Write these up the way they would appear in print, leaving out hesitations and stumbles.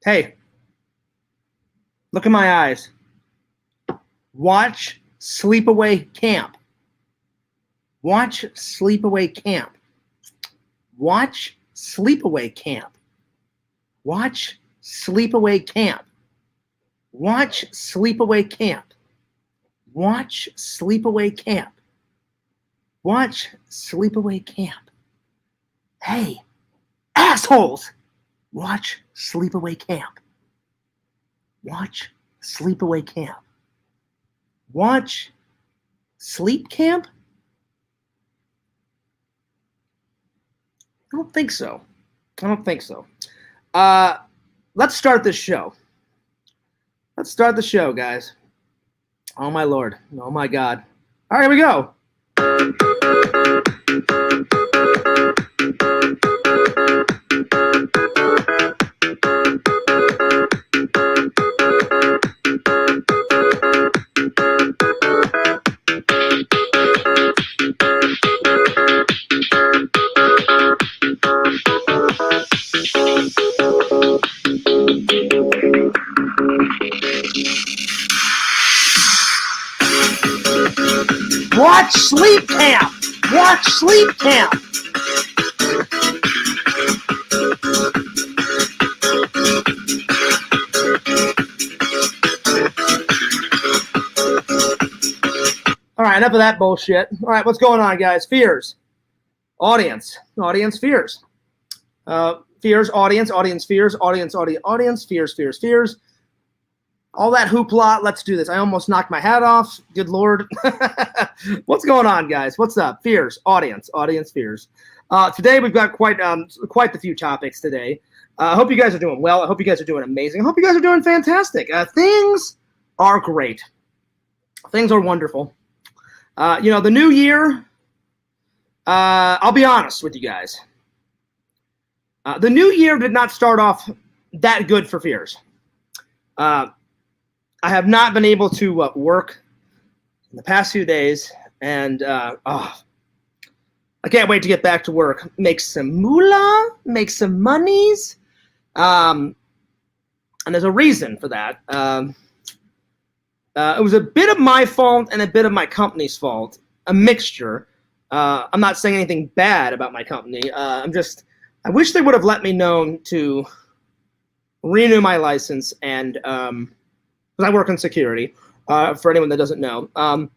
Hey, look in my eyes. Watch Sleepaway Camp. Watch Sleepaway Camp. Watch Sleepaway Camp. Watch Sleepaway Camp. Watch Sleepaway Camp. Watch Sleepaway Camp. Watch Sleepaway Camp. Hey, assholes! Watch Sleepaway Camp. Watch Sleepaway Camp. Watch Sleep Camp? I don't think so. I don't think so. Let's start this show. Let's start the show, guys. Oh, my Lord. Oh, my God. All right, here we go. Watch Sleep Camp! Watch Sleep Camp! All right, enough of that bullshit. All right, what's going on, guys? Fears. Audience, fears. Fears, audience, fears, audience, fears. All that hoopla, let's do this. I almost knocked my hat off. Good Lord. What's going on, guys? What's up? Fears, audience, fears. Today we've got quite the few topics today. I hope you guys are doing well. I hope you guys are doing amazing. I hope you guys are doing fantastic. Things are great. Things are wonderful. The new year, I'll be honest with you guys. The new year did not start off that good for Fears. I have not been able to work in the past few days, and I can't wait to get back to work. Make some moolah, make some monies, and there's a reason for that. It was a bit of my fault and a bit of my company's fault, a mixture. I'm not saying anything bad about my company. I wish they would have let me know to renew my license and because I work in security, for anyone that doesn't know. I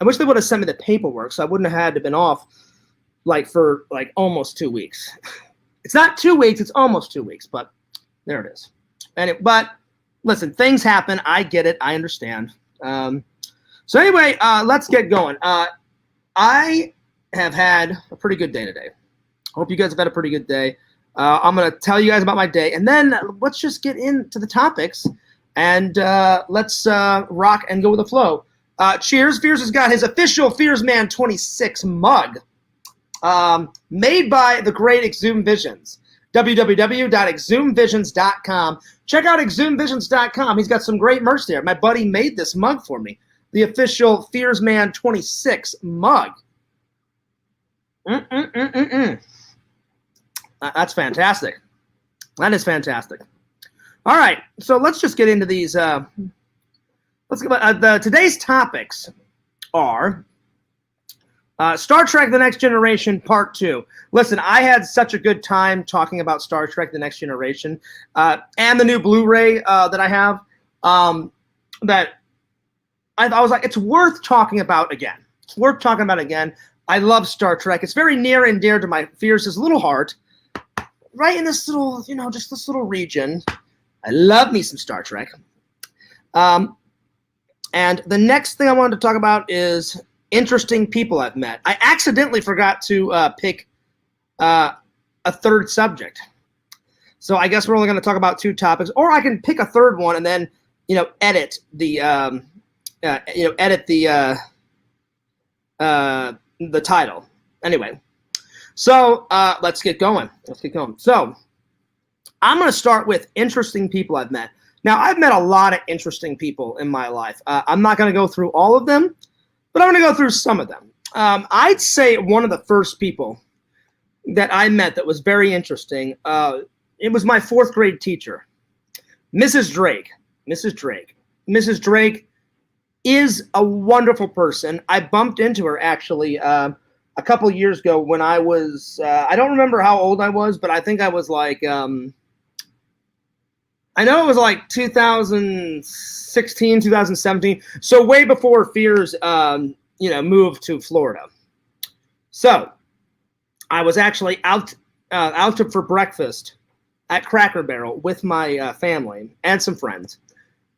wish they would have sent me the paperwork so I wouldn't have had to been off for almost 2 weeks. It's not 2 weeks, it's almost 2 weeks, but there it is. But listen, things happen. I get it. I understand. So anyway, let's get going. I have had a pretty good day today. Hope you guys have had a pretty good day. I'm going to tell you guys about my day, and then let's just get into the topics. And let's rock and go with the flow. Cheers. Fears has got his official Fearsman 26 mug made by the great Exhumed Visions. www.exhumedvisions.com. Check out exhumedvisions.com. He's got some great merch there. My buddy made this mug for me. The official Fearsman 26 mug. That's fantastic. That is fantastic. All right, so let's just get into these. Today's topics are Star Trek: The Next Generation Part 2. Listen, I had such a good time talking about Star Trek: The Next Generation and the new Blu-ray that I have that I was like, it's worth talking about again. It's worth talking about again. I love Star Trek. It's very near and dear to my Fears' little heart. Right in this little, just this little region. I love me some Star Trek. And the next thing I wanted to talk about is interesting people I've met. I accidentally forgot to pick a third subject. So I guess we're only going to talk about two topics, or I can pick a third one and then, edit the title. Anyway, so let's get going. So I'm going to start with interesting people I've met. Now, I've met a lot of interesting people in my life. I'm not going to go through all of them, but I'm going to go through some of them. I'd say one of the first people that I met that was very interesting, it was my fourth grade teacher. Mrs. Drake. Mrs. Drake. Mrs. Drake is a wonderful person. I bumped into her actually a couple years ago when I was, I don't remember how old I was, but I think I was like, I know it was like 2016, 2017. So way before Fears, moved to Florida. So I was actually out for breakfast at Cracker Barrel with my family and some friends.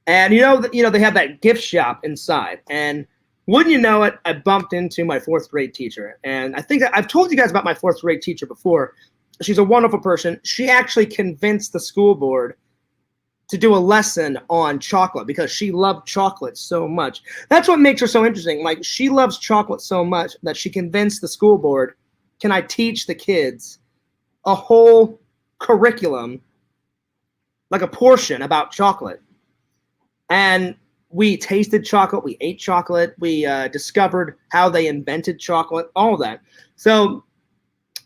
And they have that gift shop inside. And wouldn't you know it, I bumped into my fourth grade teacher. And I think I've told you guys about my fourth grade teacher before. She's a wonderful person. She actually convinced the school board to do a lesson on chocolate because she loved chocolate so much. That's what makes her so interesting. Like, she loves chocolate so much that she convinced the school board, can I teach the kids a whole curriculum, like a portion about chocolate? And we tasted chocolate, we ate chocolate, we discovered how they invented chocolate, all that. So,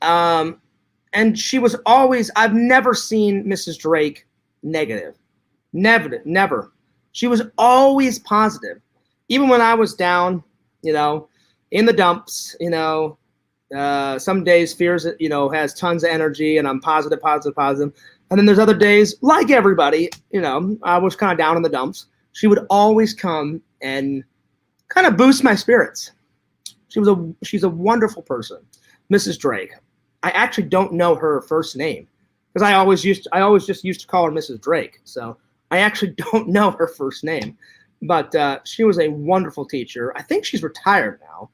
and she was always, I've never seen Mrs. Drake negative. Never. She was always positive. Even when I was down, in the dumps, some days Fears, has tons of energy and I'm positive. And then there's other days, like everybody, I was kind of down in the dumps. She would always come and kind of boost my spirits. She's a wonderful person, Mrs. Drake. I actually don't know her first name because I always just used to call her Mrs. Drake. So I actually don't know her first name, but she was a wonderful teacher. I think she's retired now.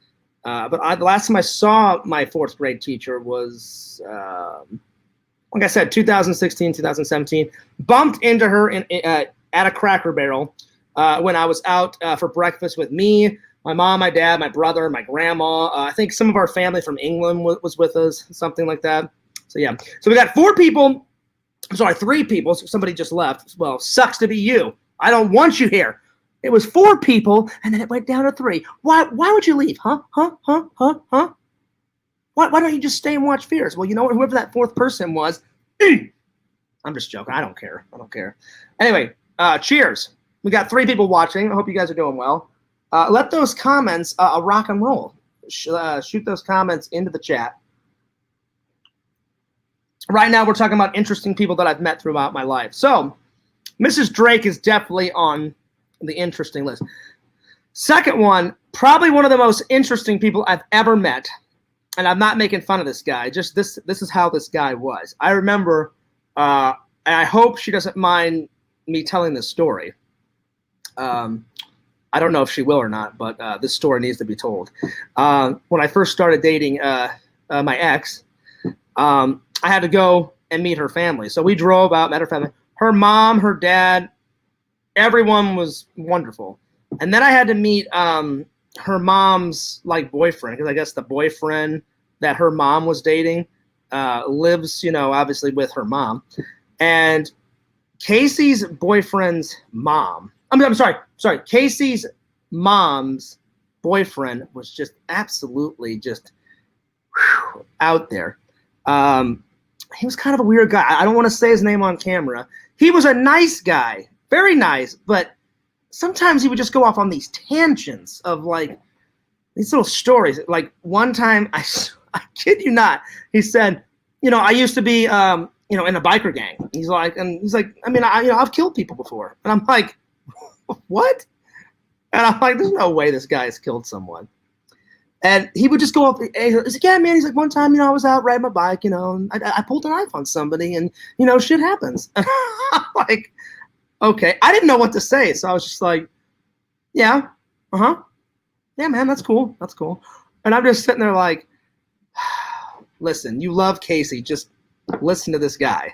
But the last time I saw my fourth grade teacher was, like I said, 2016, 2017. Bumped into her at a Cracker Barrel when I was out for breakfast with me, my mom, my dad, my brother, my grandma. I think some of our family from England was with us, something like that. So yeah, so we got 4 people. I'm sorry, 3 people. Somebody just left. Well, sucks to be you. I don't want you here. It was 4 people, and then it went down to 3. Why would you leave? Huh? Why don't you just stay and watch Fears? Well, you know what? Whoever that 4th person was, I'm just joking. I don't care. Anyway, cheers. We got 3 people watching. I hope you guys are doing well. Let those comments rock and roll. Shoot those comments into the chat. Right now, we're talking about interesting people that I've met throughout my life. So, Mrs. Drake is definitely on the interesting list. Second one, probably one of the most interesting people I've ever met. And I'm not making fun of this guy. Just this is how this guy was. I remember, and I hope she doesn't mind me telling this story. I don't know if she will or not, but this story needs to be told. When I first started dating my ex, I had to go and meet her family. So we drove out, met her family. Her mom, her dad, everyone was wonderful. And then I had to meet her mom's boyfriend, because I guess the boyfriend that her mom was dating lives, obviously with her mom. And Casey's boyfriend's mom, I'm sorry, Casey's mom's boyfriend was just absolutely just out there. He was kind of a weird guy. I don't want to say his name on camera. He was a nice guy, very nice, but sometimes he would just go off on these tangents of these little stories. Like one time, I kid you not, he said, I used to be, in a biker gang. He's like, I mean, I've killed people before. And I'm like, what? And I'm like, there's no way this guy has killed someone. And he would just go up. He's like, yeah, man. He's like, one time, I was out riding my bike, and I pulled a knife on somebody, and shit happens. And I'm like, okay. I didn't know what to say, so I was just like, yeah, yeah, man, that's cool. And I'm just sitting there like, listen, you love Casey, just listen to this guy,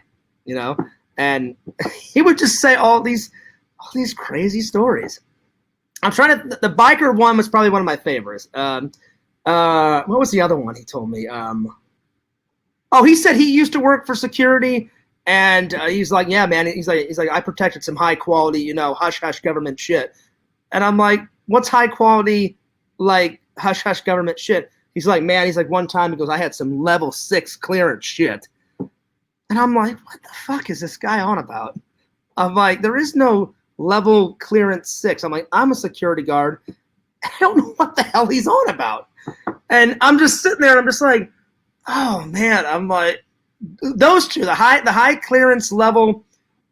And he would just say all these crazy stories. I'm trying to. The biker one was probably one of my favorites. What was the other one he told me? He said he used to work for security, and he's like, yeah, man. He's like, I protected some high quality, hush hush government shit. And I'm like, what's high quality, hush hush government shit? He's like, man. He's like, one time he goes, I had some level 6 clearance shit. And I'm like, what the fuck is this guy on about? I'm like, there is no level clearance 6. I'm like, I'm a security guard. I don't know what the hell he's on about. And I'm just sitting there and I'm just like, oh man, I'm like, those two, the high clearance level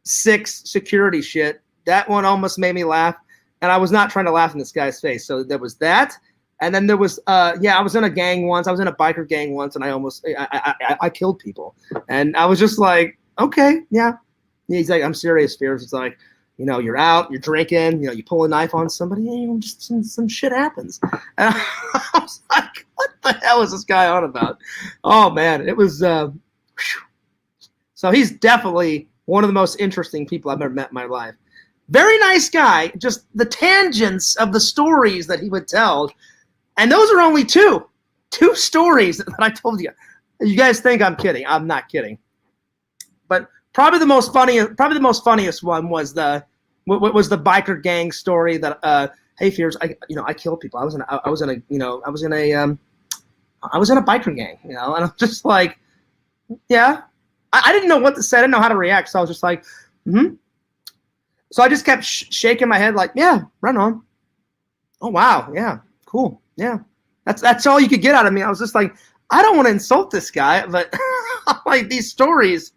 6 security shit, that one almost made me laugh. And I was not trying to laugh in this guy's face. So there was that. And then there was, I was in a gang once. I was in a biker gang once, and I killed people. And I was just like, okay, yeah. He's like, I'm serious, Fears. It's like, you're out, you're drinking, you pull a knife on somebody, and just some shit happens. And I was like, what the hell is this guy on about? Oh man, it was. So he's definitely one of the most interesting people I've ever met in my life. Very nice guy. Just the tangents of the stories that he would tell. And those are only two stories that I told you. You guys think I'm kidding. I'm not kidding. But probably the most funniest one was the biker gang story that hey Fears, I killed people. I was in a biker gang, and I'm just like, yeah. I didn't know what to say. I didn't know how to react, so I was just like, So I just kept shaking my head like, yeah, run on. Oh wow, yeah, cool. Yeah, that's all you could get out of me. I was just like, I don't want to insult this guy, but like these stories.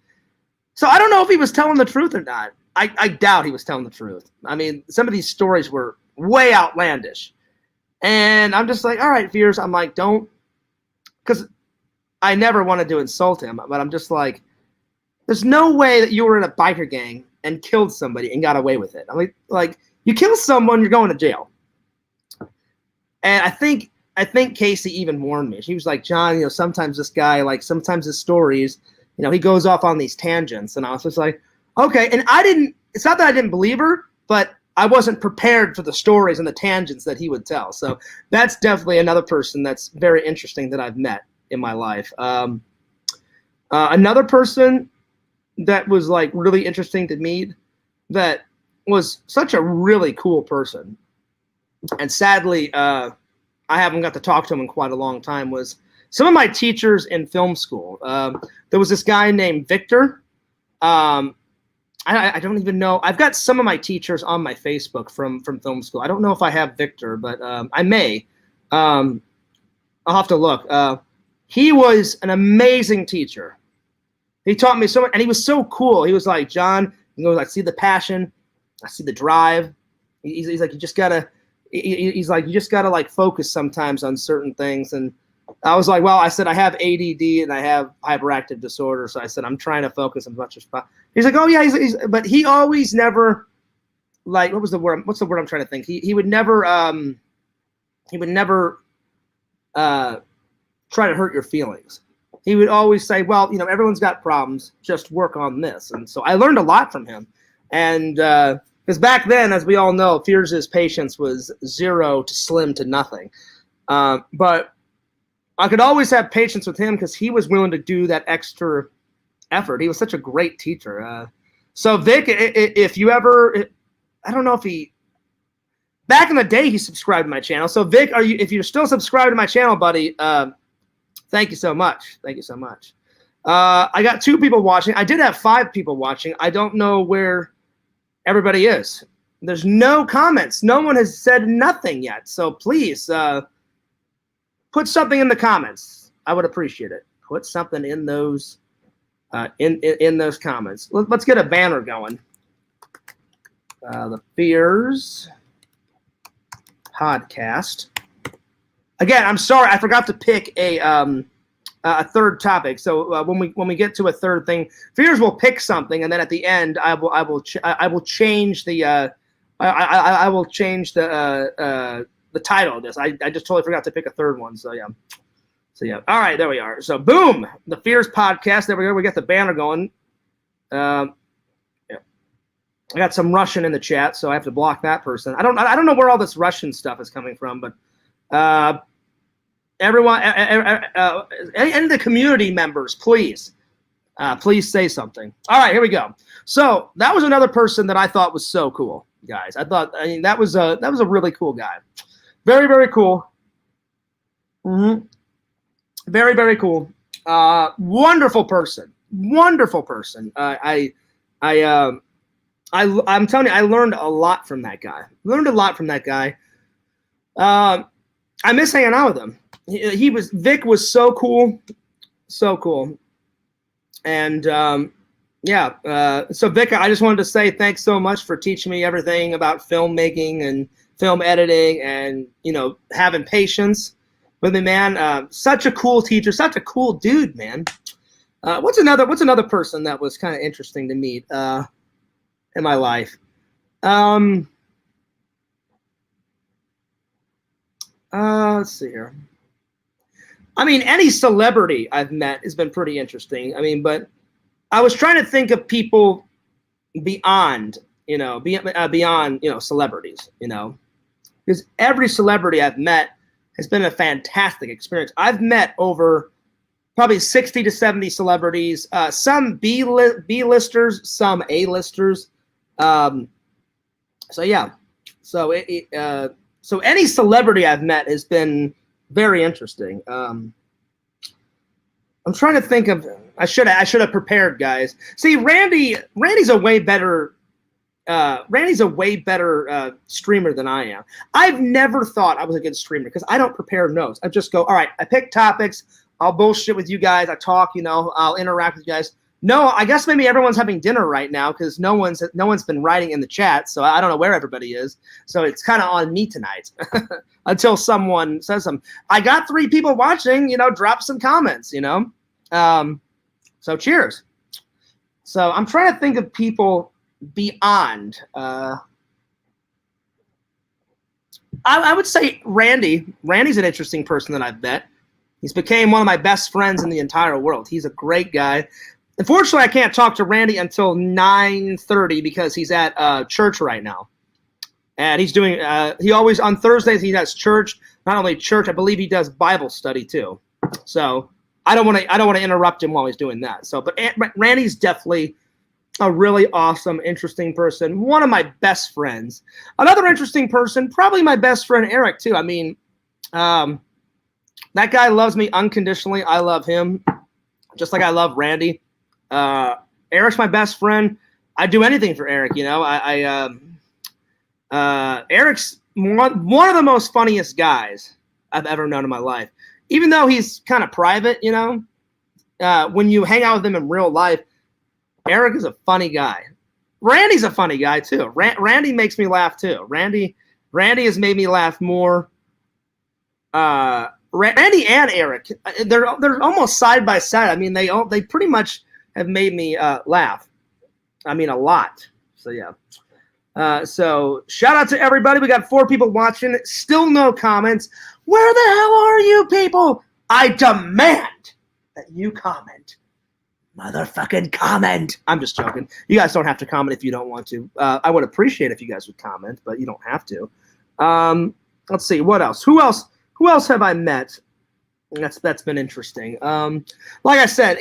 So I don't know if he was telling the truth or not. I doubt he was telling the truth. I mean, some of these stories were way outlandish. And I'm just like, all right, Fears. I'm like, don't, because I never wanted to insult him, but I'm just like, there's no way that you were in a biker gang and killed somebody and got away with it. I mean, like, you kill someone, you're going to jail. And I think Casey even warned me. She was like, John, sometimes this guy, like, sometimes his stories, he goes off on these tangents. And I was just like, okay. And it's not that I didn't believe her, but I wasn't prepared for the stories and the tangents that he would tell. So that's definitely another person that's very interesting that I've met in my life. Another person that was like really interesting to meet, that was such a really cool person, and sadly I haven't got to talk to him in quite a long time, was some of my teachers in film school. There was this guy named Victor. I don't even know. I've got some of my teachers on my Facebook from film school. I don't know if I have Victor, but I may. I'll have to look. He was an amazing teacher. He taught me so much, and he was so cool. He was like, John, I see the passion, I see the drive. He's like, you just gotta like focus sometimes on certain things. And I was like, well, I said, I have ADD and I have hyperactive disorder. So I said, I'm trying to focus as much as possible. He's like, oh yeah, but he always never, like, what's the word I'm trying to think? He would never try to hurt your feelings. He would always say, well, everyone's got problems, just work on this. And so I learned a lot from him. And because back then, as we all know, Fears' patience was 0 to slim to nothing. But I could always have patience with him because he was willing to do that extra effort. He was such a great teacher. So Vic, if you ever, I don't know if back in the day, he subscribed to my channel. So Vic, if you're still subscribed to my channel, buddy, thank you so much. Thank you so much. I got 2 people watching. I did have 5 people watching. I don't know where everybody is. There's no comments. No one has said nothing yet. So please put something in the comments. I would appreciate it. Put something in those in those comments. Let's get a banner going. The Fears podcast. Again, I'm sorry, I forgot to pick a third topic. So when we get to a third thing, Fears will pick something, and then at the end, I will change the the title of this. I just totally forgot to pick a third one. So yeah. All right, there we are. So boom, the Fears podcast. There we go. We got the banner going. Yeah. I got some Russian in the chat, so I have to block that person. I don't know where all this Russian stuff is coming from, but everyone, and the community members, please say something. All right, here we go. So that was another person that I thought was so cool, guys. That was a really cool guy. Very, very cool. Very, very cool. Wonderful person. Wonderful person. I'm telling you, I learned a lot from that guy. Learned a lot from that guy. I miss hanging out with him. Vic was so cool, so cool. And yeah, so Vic, I just wanted to say thanks so much for teaching me everything about filmmaking and film editing, and having patience with me, man. Such a cool teacher, such a cool dude, man. What's another person that was kind of interesting to meet in my life? Let's see here. I mean, any celebrity I've met has been pretty interesting. I mean, but I was trying to think of people beyond, beyond, celebrities, because every celebrity I've met has been a fantastic experience. I've met over probably 60 to 70 celebrities, some B-listers, some A-listers. So yeah, so any celebrity I've met has been very interesting. I'm trying to think of. I should have prepared, guys. See, Randy's a way better. Streamer than I am. I've never thought I was a good streamer because I don't prepare notes. I just go, all right, I pick topics. I'll bullshit with you guys. I talk, I'll interact with you guys. No, I guess maybe everyone's having dinner right now because no one's been writing in the chat, so I don't know where everybody is. So it's kind of on me tonight until someone says something. I got 3 people watching. Drop some comments. So cheers. So I'm trying to think of people beyond. I would say Randy. Randy's an interesting person that I've met. He's became one of my best friends in the entire world. He's a great guy. Unfortunately, I can't talk to Randy until 9:30 because he's at church right now. And he's doing, he always, on Thursdays, he does church. Not only church, I believe he does Bible study too. So I don't want to interrupt him while he's doing that. So, but Randy's definitely a really awesome, interesting person. One of my best friends. Another interesting person, probably my best friend, Eric, too. I mean, that guy loves me unconditionally. I love him just like I love Randy. Eric's my best friend. I do anything for Eric, Eric's one of the most funniest guys I've ever known in my life. Even though he's kind of private, when you hang out with him in real life, Eric is a funny guy. Randy's a funny guy too. Randy makes me laugh too. Randy has made me laugh more. Randy and Eric, they're almost side by side. I mean, they pretty much have made me laugh. I mean, a lot. So yeah. So shout out to everybody. We got 4 people watching. Still no comments. Where the hell are you people? I demand that you comment. Motherfucking comment. I'm just joking. You guys don't have to comment if you don't want to. I would appreciate if you guys would comment, but you don't have to. Let's see. What else? Who else have I met? That's been interesting. Like I said,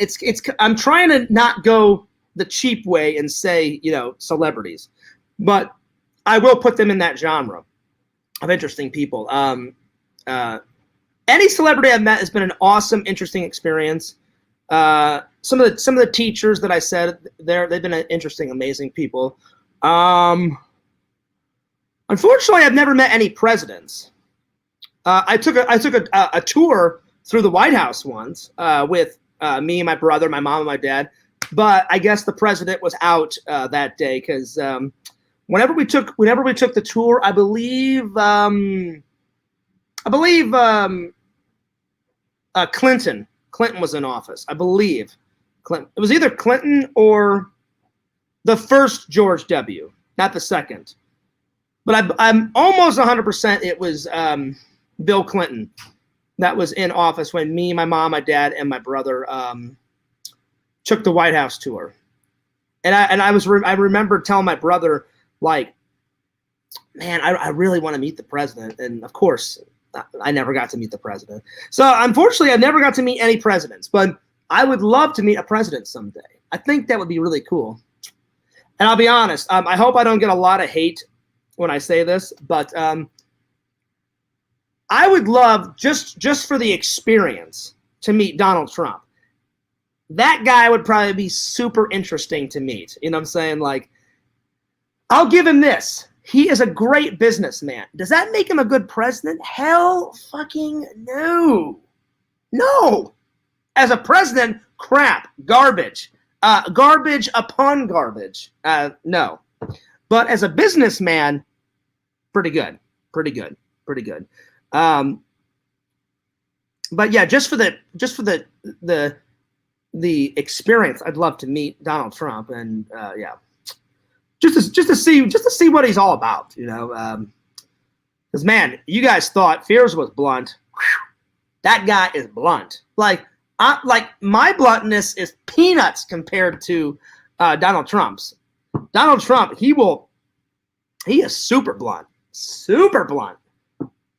I'm trying to not go the cheap way and say, celebrities, but I will put them in that genre of interesting people. Any celebrity I've met has been an awesome, interesting experience. Some of the teachers that I said they've been interesting, amazing people. Unfortunately, I've never met any presidents. I took a tour through the White House once with me, my brother, my mom, and my dad. But I guess the president was out that day because whenever we took the tour, I believe Clinton was in office. I believe Clinton. It was either Clinton or the first George W., not the second. But I'm almost 100% it was Bill Clinton that was in office when me, my mom, my dad, and my brother took the White House tour. And I remember telling my brother, like, man, I really want to meet the president. And of course, I never got to meet the president. So unfortunately, I never got to meet any presidents. But I would love to meet a president someday. I think that would be really cool. And I'll be honest, I hope I don't get a lot of hate when I say this, but I would love, just for the experience, to meet Donald Trump. That guy would probably be super interesting to meet. You know what I'm saying? Like, I'll give him this. He is a great businessman. Does that make him a good president? Hell fucking no. No. As a president, crap, garbage. Garbage upon garbage. No. But as a businessman, pretty good. Pretty good. Pretty good. But yeah, just for the experience, I'd love to meet Donald Trump, and yeah, just to see what he's all about, you know. Because man, you guys thought Fears was blunt. Whew, that guy is blunt. Like my bluntness is peanuts compared to Donald Trump's. Donald Trump, he is super blunt, super blunt.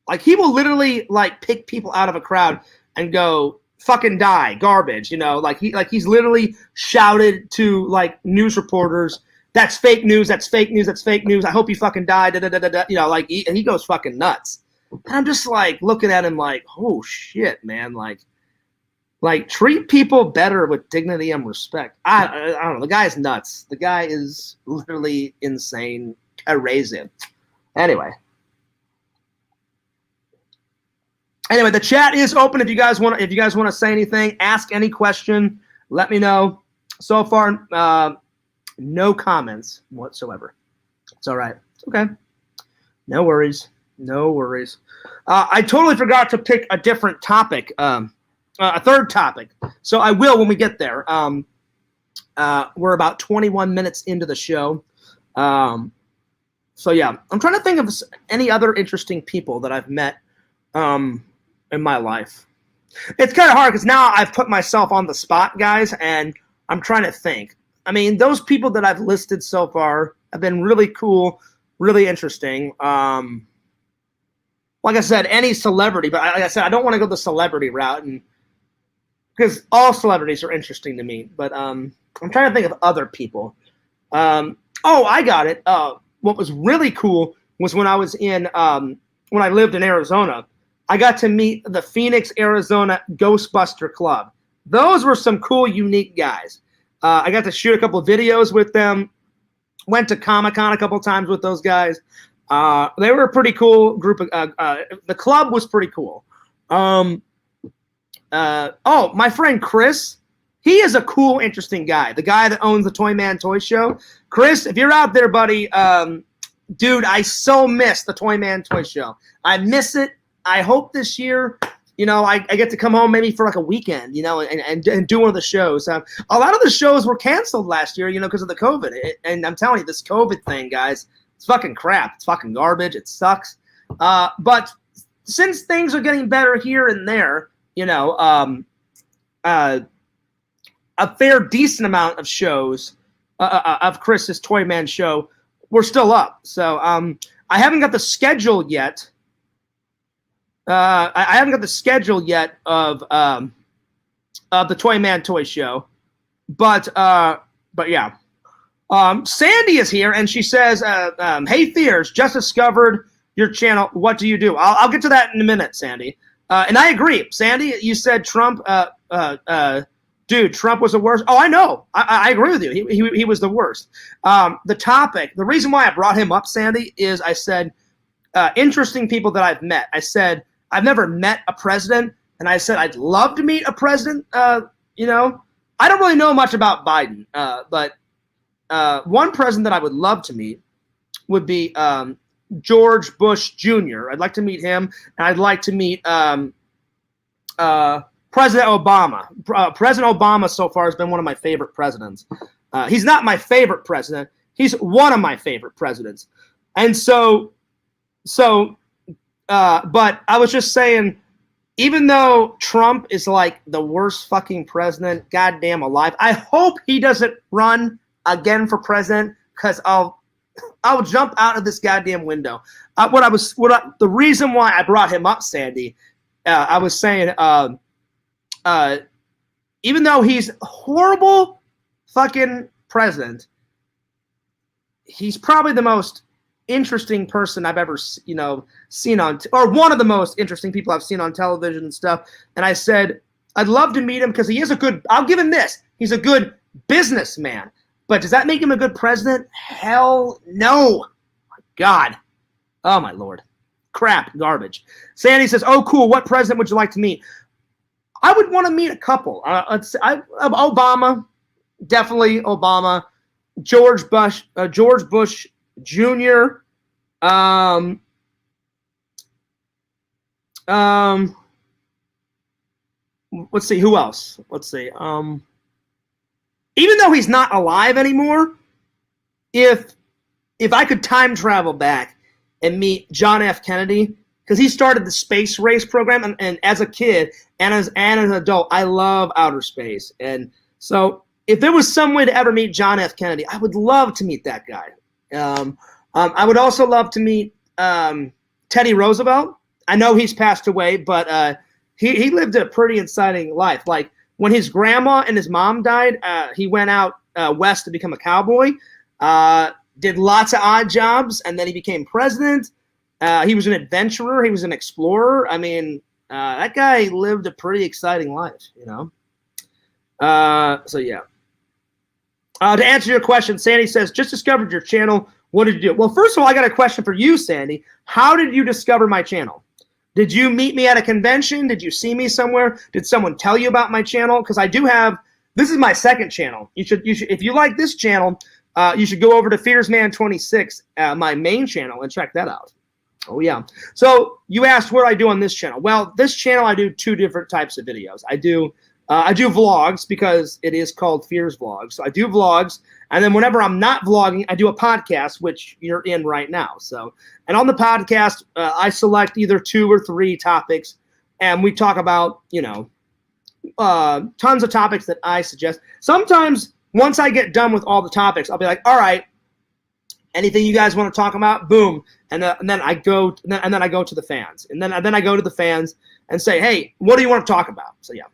Like he will literally like pick people out of a crowd and go fucking die, garbage, you know. Like he's literally shouted to like news reporters, "That's fake news. That's fake news. That's fake news. I hope you fucking die." Da, da, da, da, da. You know, like he goes fucking nuts. And I'm just like looking at him like, oh shit, man. Like treat people better with dignity and respect. I don't know. The guy is nuts. The guy is literally insane, crazy. Anyway, the chat is open. If you guys want to say anything, ask any question, let me know. So far, no comments whatsoever. It's all right. It's okay. No worries. No worries. I totally forgot to pick a different topic, a third topic. So I will when we get there. We're about 21 minutes into the show. So yeah, I'm trying to think of any other interesting people that I've met in my life. It's kind of hard because now I've put myself on the spot, guys, and I'm trying to think. I mean, those people that I've listed so far have been really cool, really interesting. Like I said, any celebrity, but like I said, I don't want to go the celebrity route, and because all celebrities are interesting to me. But I'm trying to think of other people. Oh, I got it. What was really cool was when I was when I lived in Arizona, I got to meet the Phoenix, Arizona Ghostbuster Club. Those were some cool, unique guys. I got to shoot a couple of videos with them. Went to Comic-Con a couple times with those guys. They were a pretty cool group. The club was pretty cool. Oh, my friend Chris, he is a cool, interesting guy. The guy that owns the Toy Man Toy Show. Chris, if you're out there, buddy, dude, I so miss the Toy Man Toy Show. I miss it. I hope this year, you know, I get to come home maybe for like a weekend, you know, and do one of the shows. A lot of the shows were canceled last year, you know, because of the COVID. And I'm telling you, this COVID thing, guys, it's fucking crap. It's fucking garbage. It sucks. But since things are getting better here and there, you know, a fair, decent amount of shows of Chris's Toy Man show were still up. So I haven't got the schedule yet. I haven't got the schedule yet of the Toy Man Toy Show, but yeah. Sandy is here, and she says, "Hey, Fears, just discovered your channel. What do you do?" I'll get to that in a minute, Sandy. And I agree, Sandy. You said Trump. Dude, Trump was the worst. Oh, I know. I agree with you. He was the worst. The topic, the reason why I brought him up, Sandy, is I said interesting people that I've met. I said I've never met a president, and I said I'd love to meet a president. You know, I don't really know much about Biden, but one president that I would love to meet would be George Bush Jr. I'd like to meet him, and I'd like to meet President Obama. President Obama so far has been one of my favorite presidents. He's not my favorite president. He's one of my favorite presidents. And but I was just saying, even though Trump is like the worst fucking president goddamn alive, I hope he doesn't run again for president, because I'll jump out of this goddamn window. The reason why I brought him up, Sandy, I was saying, even though he's a horrible fucking president, he's probably the most interesting person I've ever, you know, seen on, or one of the most interesting people I've seen on television and stuff. And I said, I'd love to meet him because he is a good, I'll give him this. He's a good businessman. But does that make him a good president? Hell no. My God. Oh, my Lord. Crap. Garbage. Sandy says, oh, cool. What president would you like to meet? I would want to meet a couple. Obama. Definitely Obama. George Bush Jr. Let's see, who else? Let's see. Even though he's not alive anymore, if I could time travel back and meet John F. Kennedy, because he started the space race program, and as a kid and as an adult, I love outer space. And so if there was some way to ever meet John F. Kennedy, I would love to meet that guy. I would also love to meet Teddy Roosevelt. I know he's passed away, but he lived a pretty exciting life. Like when his grandma and his mom died, he went out west to become a cowboy, did lots of odd jobs, and then he became president. He was an adventurer. He was an explorer. I mean, that guy lived a pretty exciting life, you know? So, yeah. To answer your question, Sandy says, just discovered your channel. What did you do? Well, first of all, I got a question for you, Sandy. How did you discover my channel? Did you meet me at a convention? Did you see me somewhere? Did someone tell you about my channel? Because I do have, this is my second channel. You should, if you like this channel, you should go over to Fearsman26, my main channel, and check that out. Oh, yeah. So you asked what I do on this channel. Well, this channel, I do two different types of videos. I do vlogs because it is called Fears Vlogs. So I do vlogs, and then whenever I'm not vlogging, I do a podcast, which you're in right now. So, and on the podcast, I select either 2 or 3 topics, and we talk about, you know, tons of topics that I suggest. Sometimes once I get done with all the topics, I'll be like, all right, anything you guys want to talk about? Boom. And then I go to the fans, and then I go to the fans and say, hey, what do you want to talk about? So yeah.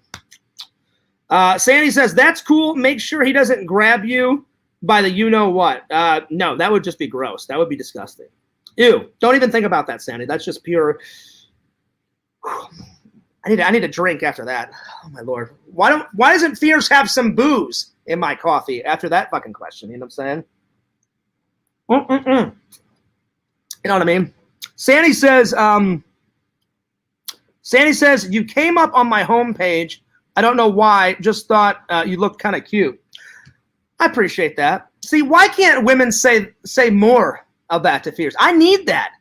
Sandy says, that's cool. Make sure he doesn't grab you by the you-know-what. No, that would just be gross. That would be disgusting. Ew. Don't even think about that, Sandy. That's just pure. I need a drink after that. Oh, my Lord. Why doesn't Fierce have some booze in my coffee after that fucking question? You know what I'm saying? You know what I mean? Sandy says, you came up on my homepage. I don't know why. Just thought you looked kind of cute. I appreciate that. See, why can't women say more of that to Fierce? I need that.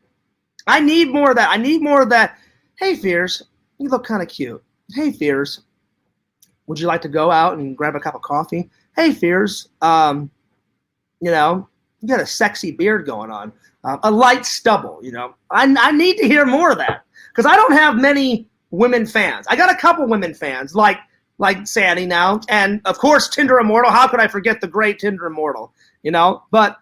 I need more of that. I need more of that. Hey, Fierce, you look kind of cute. Hey, Fierce, would you like to go out and grab a cup of coffee? Hey, Fierce, you know, you got a sexy beard going on. A light stubble, you know. I need to hear more of that because I don't have many women fans. I got a couple women fans like Sandy now, and of course Tinder Immortal. How could I forget the great Tinder Immortal? You know, but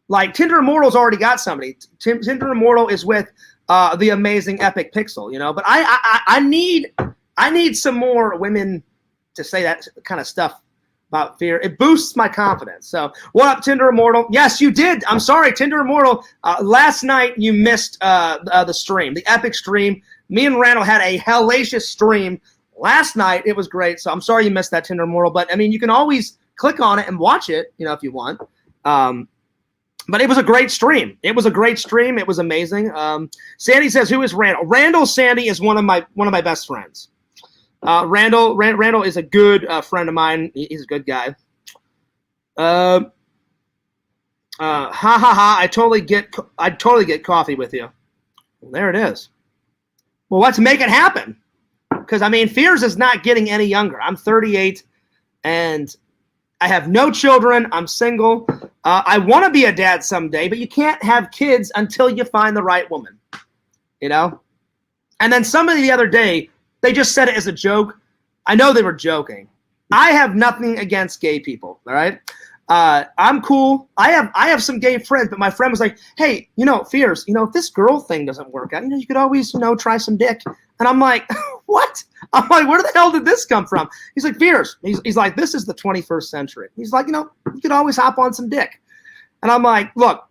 like Tinder Immortal's already got somebody. Tinder Immortal is with the amazing Epic Pixel. You know, but I need some more women to say that kind of stuff about Fear. It boosts my confidence. So what up, Tinder Immortal? Yes, you did. I'm sorry, Tinder Immortal. Last night you missed the stream, the epic stream. Me and Randall had a hellacious stream last night. It was great. So I'm sorry you missed that, Tinder Immortal. But I mean, you can always click on it and watch it, you know, if you want. But it was a great stream. It was a great stream. It was amazing. Sandy says, "Who is Randall?" Randall Sandy is one of my best friends. Randall is a good friend of mine. He's a good guy. Ha ha ha! I totally get coffee with you. Well, there it is. Well, let's make it happen. Because I mean, Fears is not getting any younger. I'm 38, and I have no children. I'm single. I want to be a dad someday, but you can't have kids until you find the right woman. You know. And then somebody the other day, they just said it as a joke. I know they were joking. I have nothing against gay people, all right? I'm cool. I have some gay friends, but my friend was like, hey, you know, Fears, you know, if this girl thing doesn't work out, you know, you could always, you know, try some dick. And I'm like, what? I'm like, where the hell did this come from? He's like, Fears. He's like, this is the 21st century. He's like, you know, you could always hop on some dick. And I'm like, look,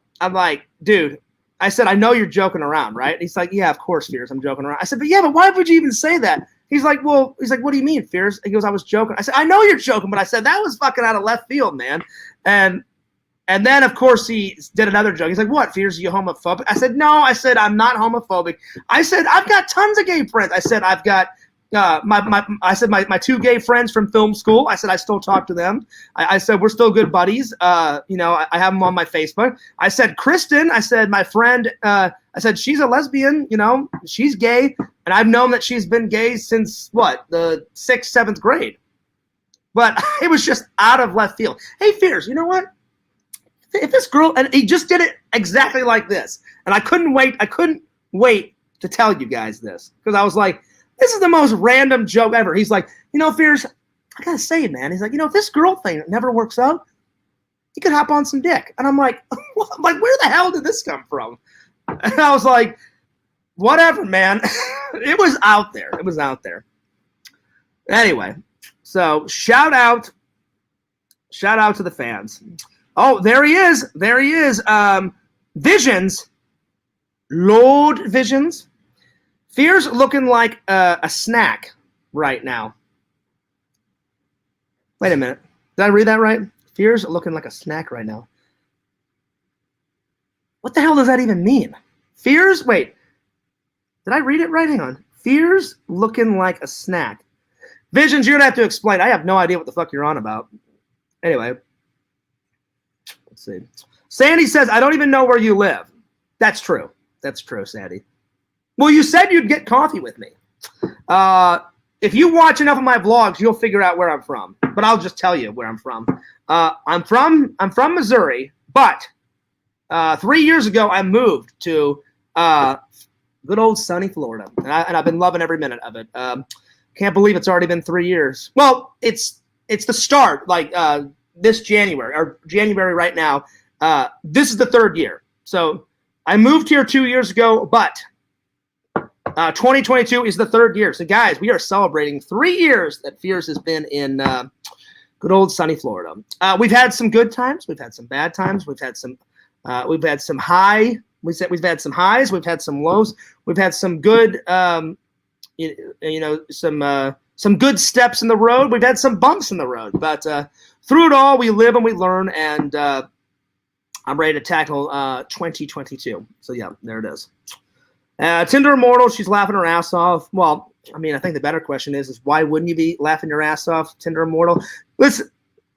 dude, I said, I know you're joking around, right? He's like, yeah, of course, Fears, I'm joking around. I said, but why would you even say that? He's like, what do you mean, Fierce? He goes, I was joking. I said, I know you're joking, but I said, that was fucking out of left field, man. And then, of course, he did another joke. He's like, what, Fierce, are you homophobic? I said, no. I said, I'm not homophobic. I said, I've got tons of gay friends. I said, I've got my two gay friends from film school. I said, I still talk to them. I said, we're still good buddies. I have them on my Facebook. I said, Kristen, I said, my friend, I said, she's a lesbian, she's gay. And I've known that she's been gay since, the 6th, 7th grade. But it was just out of left field. Hey, Fierce, you know what? If this girl, and he just did it exactly like this. And I couldn't wait to tell you guys this. Because I was like, this is the most random joke ever. He's like, Fierce, I gotta say, man. He's like, if this girl thing never works out, you could hop on some dick. And I'm like, where the hell did this come from? And I was like, whatever, man. It was out there. Anyway, so shout out to the fans. Oh, there he is. Visions. Lord Visions. Fear's looking like a snack right now. Wait a minute. Did I read that right? Fear's looking like a snack right now. What the hell does that even mean? Fear's, wait. Did I read it right? Hang on. Fear's looking like a snack. Visions, you're going to have to explain. I have no idea what the fuck you're on about. Anyway. Let's see. Sandy says, I don't even know where you live. That's true. Sandy. Well, you said you'd get coffee with me. If you watch enough of my vlogs, you'll figure out where I'm from. But I'll just tell you where I'm from. I'm from Missouri, but 3 years ago I moved to good old sunny Florida, and I've been loving every minute of it. Can't believe it's already been 3 years. Well, it's the start, this January right now. This is the 3rd year. So I moved here 2 years ago, but 2022 is the 3rd year. So guys, we are celebrating 3 years that Fierce has been in good old sunny Florida. We've had some good times. We've had some bad times. We've had some highs. We've had some highs. We've had some lows. We've had some good, some good steps in the road. We've had some bumps in the road. But through it all, we live and we learn. And I'm ready to tackle 2022. So yeah, there it is. Tinder Immortal, she's laughing her ass off. Well, I mean, I think the better question is why wouldn't you be laughing your ass off, Tinder Immortal? Listen,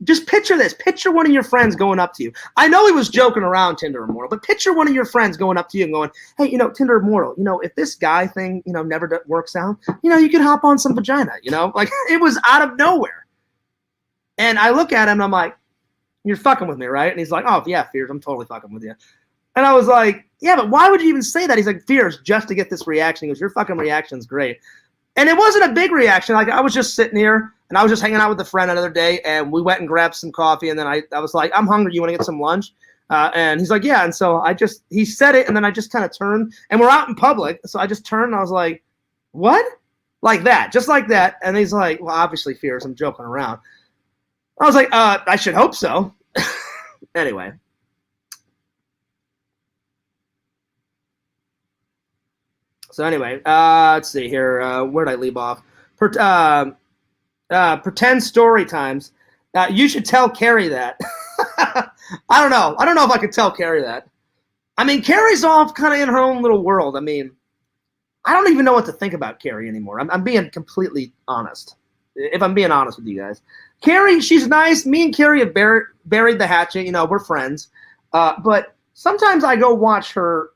just picture this. Picture one of your friends going up to you. I know he was joking around, Tinder Immortal, but picture one of your friends going up to you and going, hey, Tinder Immortal, if this guy thing, never works out, you could hop on some vagina, it was out of nowhere. And I look at him and I'm like, you're fucking with me, right? And he's like, oh, yeah, Fears, I'm totally fucking with you. And I was like, yeah, but why would you even say that? He's like, Fears, just to get this reaction. He goes, your fucking reaction's great. And it wasn't a big reaction. I was just sitting here, and I was just hanging out with a friend another day, and we went and grabbed some coffee, and then I was like, I'm hungry. You want to get some lunch? And he's like, yeah. And so he said it, and then I just kind of turned, and we're out in public, so I just turned, and I was like, what? Like that, just like that. And he's like, well, obviously, Fears, I'm joking around. I was like, I should hope so. Anyway. So anyway, let's see here. Where did I leave off? Pretend story times. You should tell Carrie that. I don't know. I don't know if I could tell Carrie that. I mean, Carrie's off kind of in her own little world. I mean, I don't even know what to think about Carrie anymore. I'm being completely honest. If I'm being honest with you guys. Carrie, she's nice. Me and Carrie have buried the hatchet. We're friends. But sometimes I go watch her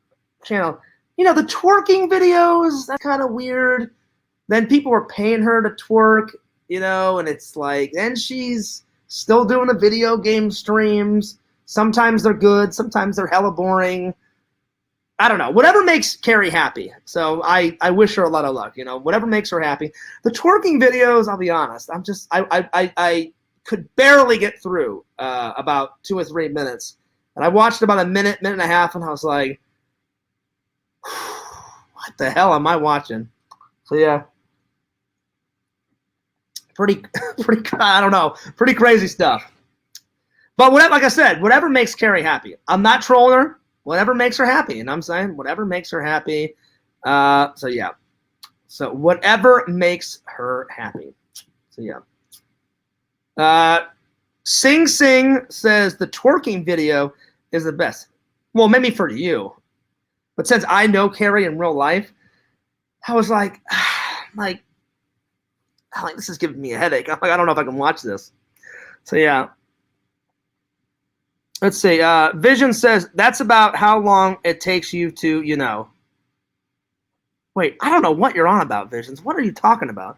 channel. The twerking videos, that's kind of weird. Then people were paying her to twerk, and it's like, and she's still doing the video game streams. Sometimes they're good. Sometimes they're hella boring. I don't know. Whatever makes Carrie happy. So I wish her a lot of luck, whatever makes her happy. The twerking videos, I'll be honest, I could barely get through about 2 or 3 minutes. And I watched about a minute and a half, and I was like, what the hell am I watching? So yeah, pretty I don't know, pretty crazy stuff. But whatever, like I said, whatever makes Carrie happy. I'm not trolling her. Whatever makes her happy, and I'm saying whatever makes her happy. So yeah. So whatever makes her happy. So yeah. Sing Sing says the twerking video is the best. Well, maybe for you, but since I know Carrie in real life, I was like, this is giving me a headache. I'm like, I don't know if I can watch this. So yeah. Let's see. Vision says that's about how long it takes you to, you know. Wait, I don't know what you're on about, Visions. What are you talking about?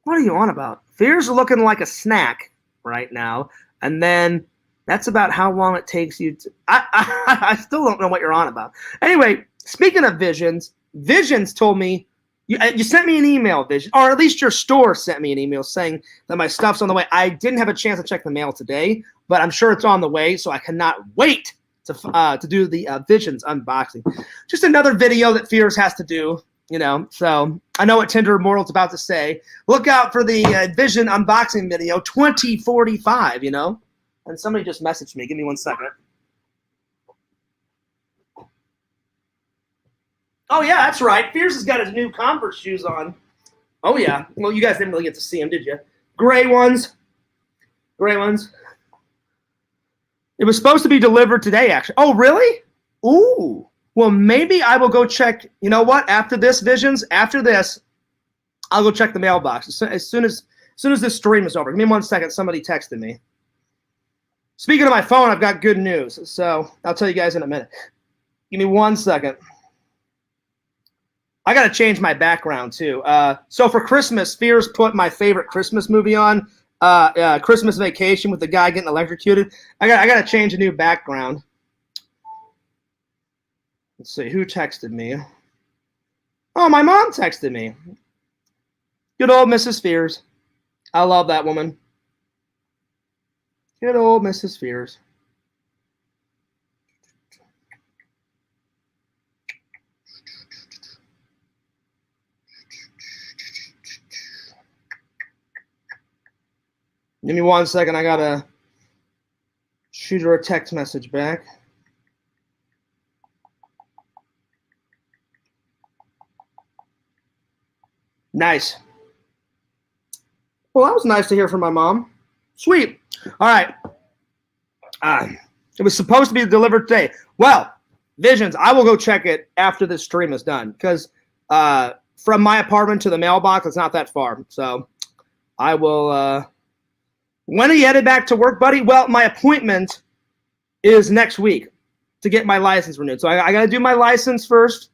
What are you on about? Fears are looking like a snack right now, and then that's about how long it takes you to. I still don't know what you're on about. Anyway, speaking of Visions, Visions told me you sent me an email, Vision, or at least your store sent me an email saying that my stuff's on the way. I didn't have a chance to check the mail today, but I'm sure it's on the way, so I cannot wait to do the Visions unboxing. Just another video that Fears has to do, you know. So I know what Tinder Immortal's about to say. Look out for the Vision unboxing video 2045, you know. And somebody just messaged me. Give me 1 second. Oh, yeah, that's right. Fears has got his new Converse shoes on. Oh, yeah. Well, you guys didn't really get to see them, did you? Gray ones. Gray ones. It was supposed to be delivered today, actually. Oh, really? Ooh. Well, maybe I will go check. You know what? After this, Visions, after this, I'll go check the mailbox. As soon as this stream is over. Give me 1 second. Somebody texted me. Speaking of my phone, I've got good news. So I'll tell you guys in a minute. Give me 1 second. I got to change my background, too. So for Christmas, Fears put my favorite Christmas movie on. Christmas Vacation with the guy getting electrocuted. I got to change a new background. Let's see, who texted me? Oh, my mom texted me. Good old Mrs. Fears. I love that woman. Good old Mrs. Fears. Give me 1 second. I got to shoot her a text message back. Nice. Well, that was nice to hear from my mom. Sweet. All right. It was supposed to be delivered today. Well, Visions, I will go check it after this stream is done because from my apartment to the mailbox, it's not that far. So I will. When are you headed back to work, buddy? Well, my appointment is next week to get my license renewed. So I got to do my license first.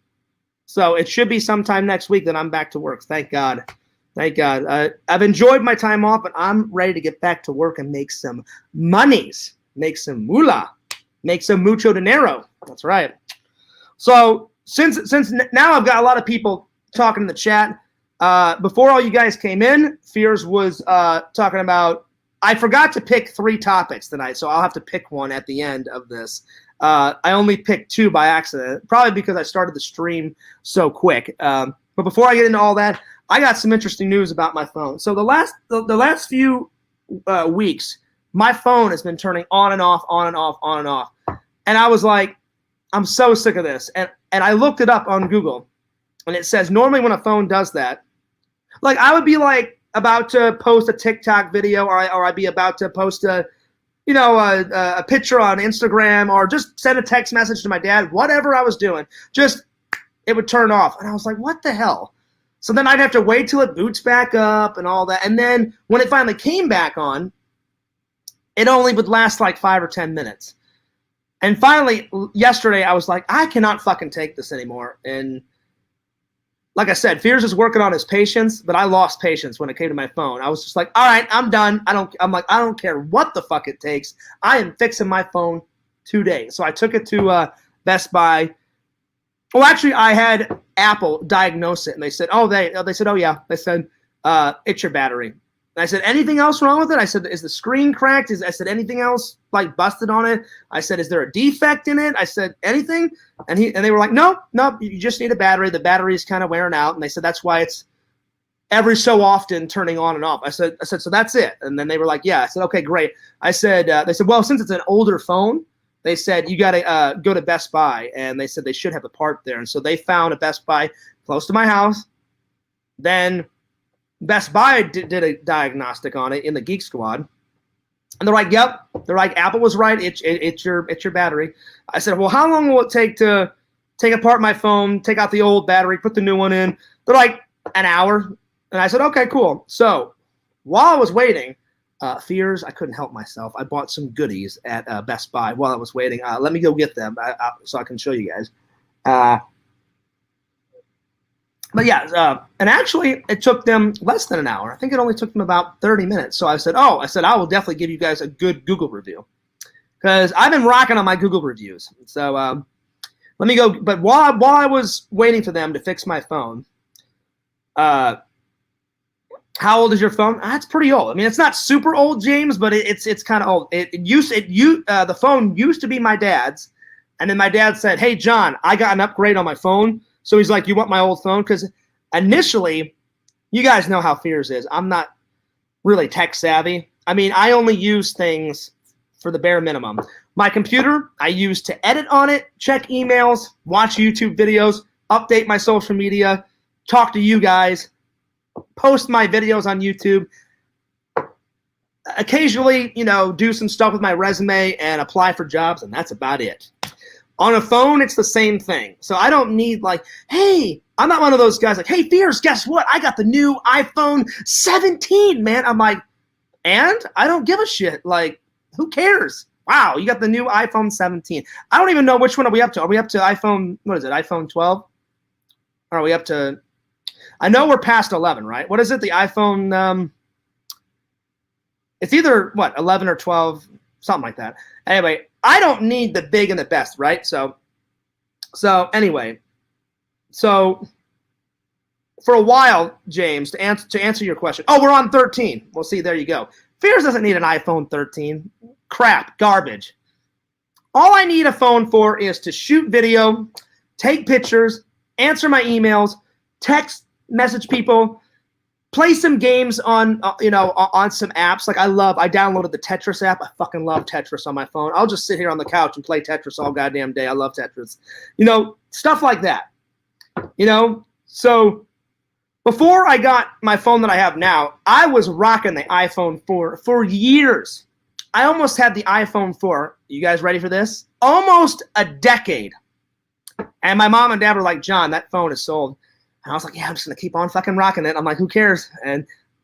So it should be sometime next week that I'm back to work. Thank God. Thank God. I've enjoyed my time off, but I'm ready to get back to work and make some monies, make some moolah, make some mucho dinero. That's right. So since now I've got a lot of people talking in the chat. Before all you guys came in, Fears was talking about, I forgot to pick 3 topics tonight, so I'll have to pick one at the end of this. I only picked 2 by accident, probably because I started the stream so quick. But before I get into all that, I got some interesting news about my phone. So the last few weeks, my phone has been turning on and off, on and off, on and off. And I was like, I'm so sick of this. And I looked it up on Google, and it says normally when a phone does that, like I would be like about to post a TikTok video, or I'd be about to post a picture on Instagram, or just send a text message to my dad, whatever I was doing, just it would turn off. And I was like, what the hell? So then I'd have to wait till it boots back up and all that. And then when it finally came back on, it only would last like 5 or 10 minutes. And finally, yesterday, I was like, I cannot fucking take this anymore. And like I said, Fears is working on his patience, but I lost patience when it came to my phone. I was just like, all right, I'm done. I don't care what the fuck it takes. I am fixing my phone today. So I took it to Best Buy. Well, actually, I had Apple diagnose it, and they said, oh yeah. They said, it's your battery. And I said, anything else wrong with it? I said, is the screen cracked? I said, anything else like busted on it? I said, is there a defect in it? I said, anything? And they were like, no, you just need a battery. The battery is kind of wearing out. And they said, that's why it's every so often turning on and off. I said, so that's it. And then they were like, yeah. I said, okay, great. I said, they said, well, since it's an older phone, they said, you got to go to Best Buy. And they said they should have a part there. And so they found a Best Buy close to my house. Then Best Buy did a diagnostic on it in the Geek Squad. And they're like, yep. They're like, Apple was right. It's your battery. I said, well, how long will it take to take apart my phone, take out the old battery, put the new one in? They're like, an hour. And I said, okay, cool. So while I was waiting, fears, I couldn't help myself. I bought some goodies at Best Buy while I was waiting. Let me go get them so I can show you guys. But yeah, and actually it took them less than an hour. I think it only took them about 30 minutes. So I said, I will definitely give you guys a good Google review, because I've been rocking on my Google reviews. So let me go. But while I was waiting for them to fix my phone, how old is your phone? It's pretty old. I mean, it's not super old, James, but it's kind of old. The phone used to be my dad's, and then my dad said, "Hey, John, I got an upgrade on my phone." So he's like, "You want my old phone?" Because initially, you guys know how Fears is. I'm not really tech savvy. I mean, I only use things for the bare minimum. My computer, I use to edit on it, check emails, watch YouTube videos, update my social media, talk to you guys, post my videos on YouTube, occasionally, do some stuff with my resume and apply for jobs, and that's about it. On a phone, it's the same thing. So I don't need hey, I'm not one of those guys hey, Fears, guess what? I got the new iPhone 17, man. I'm like, and I don't give a shit. Who cares? Wow, you got the new iPhone 17. I don't even know which one are we up to. Are we up to iPhone, what is it, iPhone 12? Or are we up to, I know we're past 11, right? What is it, the iPhone, it's either, 11 or 12, something like that. Anyway, I don't need the big and the best, right? So anyway, so for a while, James, to answer your question, we're on 13. Well, see, there you go. Fears doesn't need an iPhone 13. Crap, garbage. All I need a phone for is to shoot video, take pictures, answer my emails, text, message people, play some games on some apps. I downloaded the Tetris app. I fucking love Tetris on my phone. I'll just sit here on the couch and play Tetris all goddamn day. I love Tetris. Stuff like that. So before I got my phone that I have now, I was rocking the iPhone 4 for years. I almost had the iPhone 4. You guys ready for this? Almost a decade. And my mom and dad were like, John, that phone is sold. And I was like, yeah, I'm just going to keep on fucking rocking it. I'm like, who cares?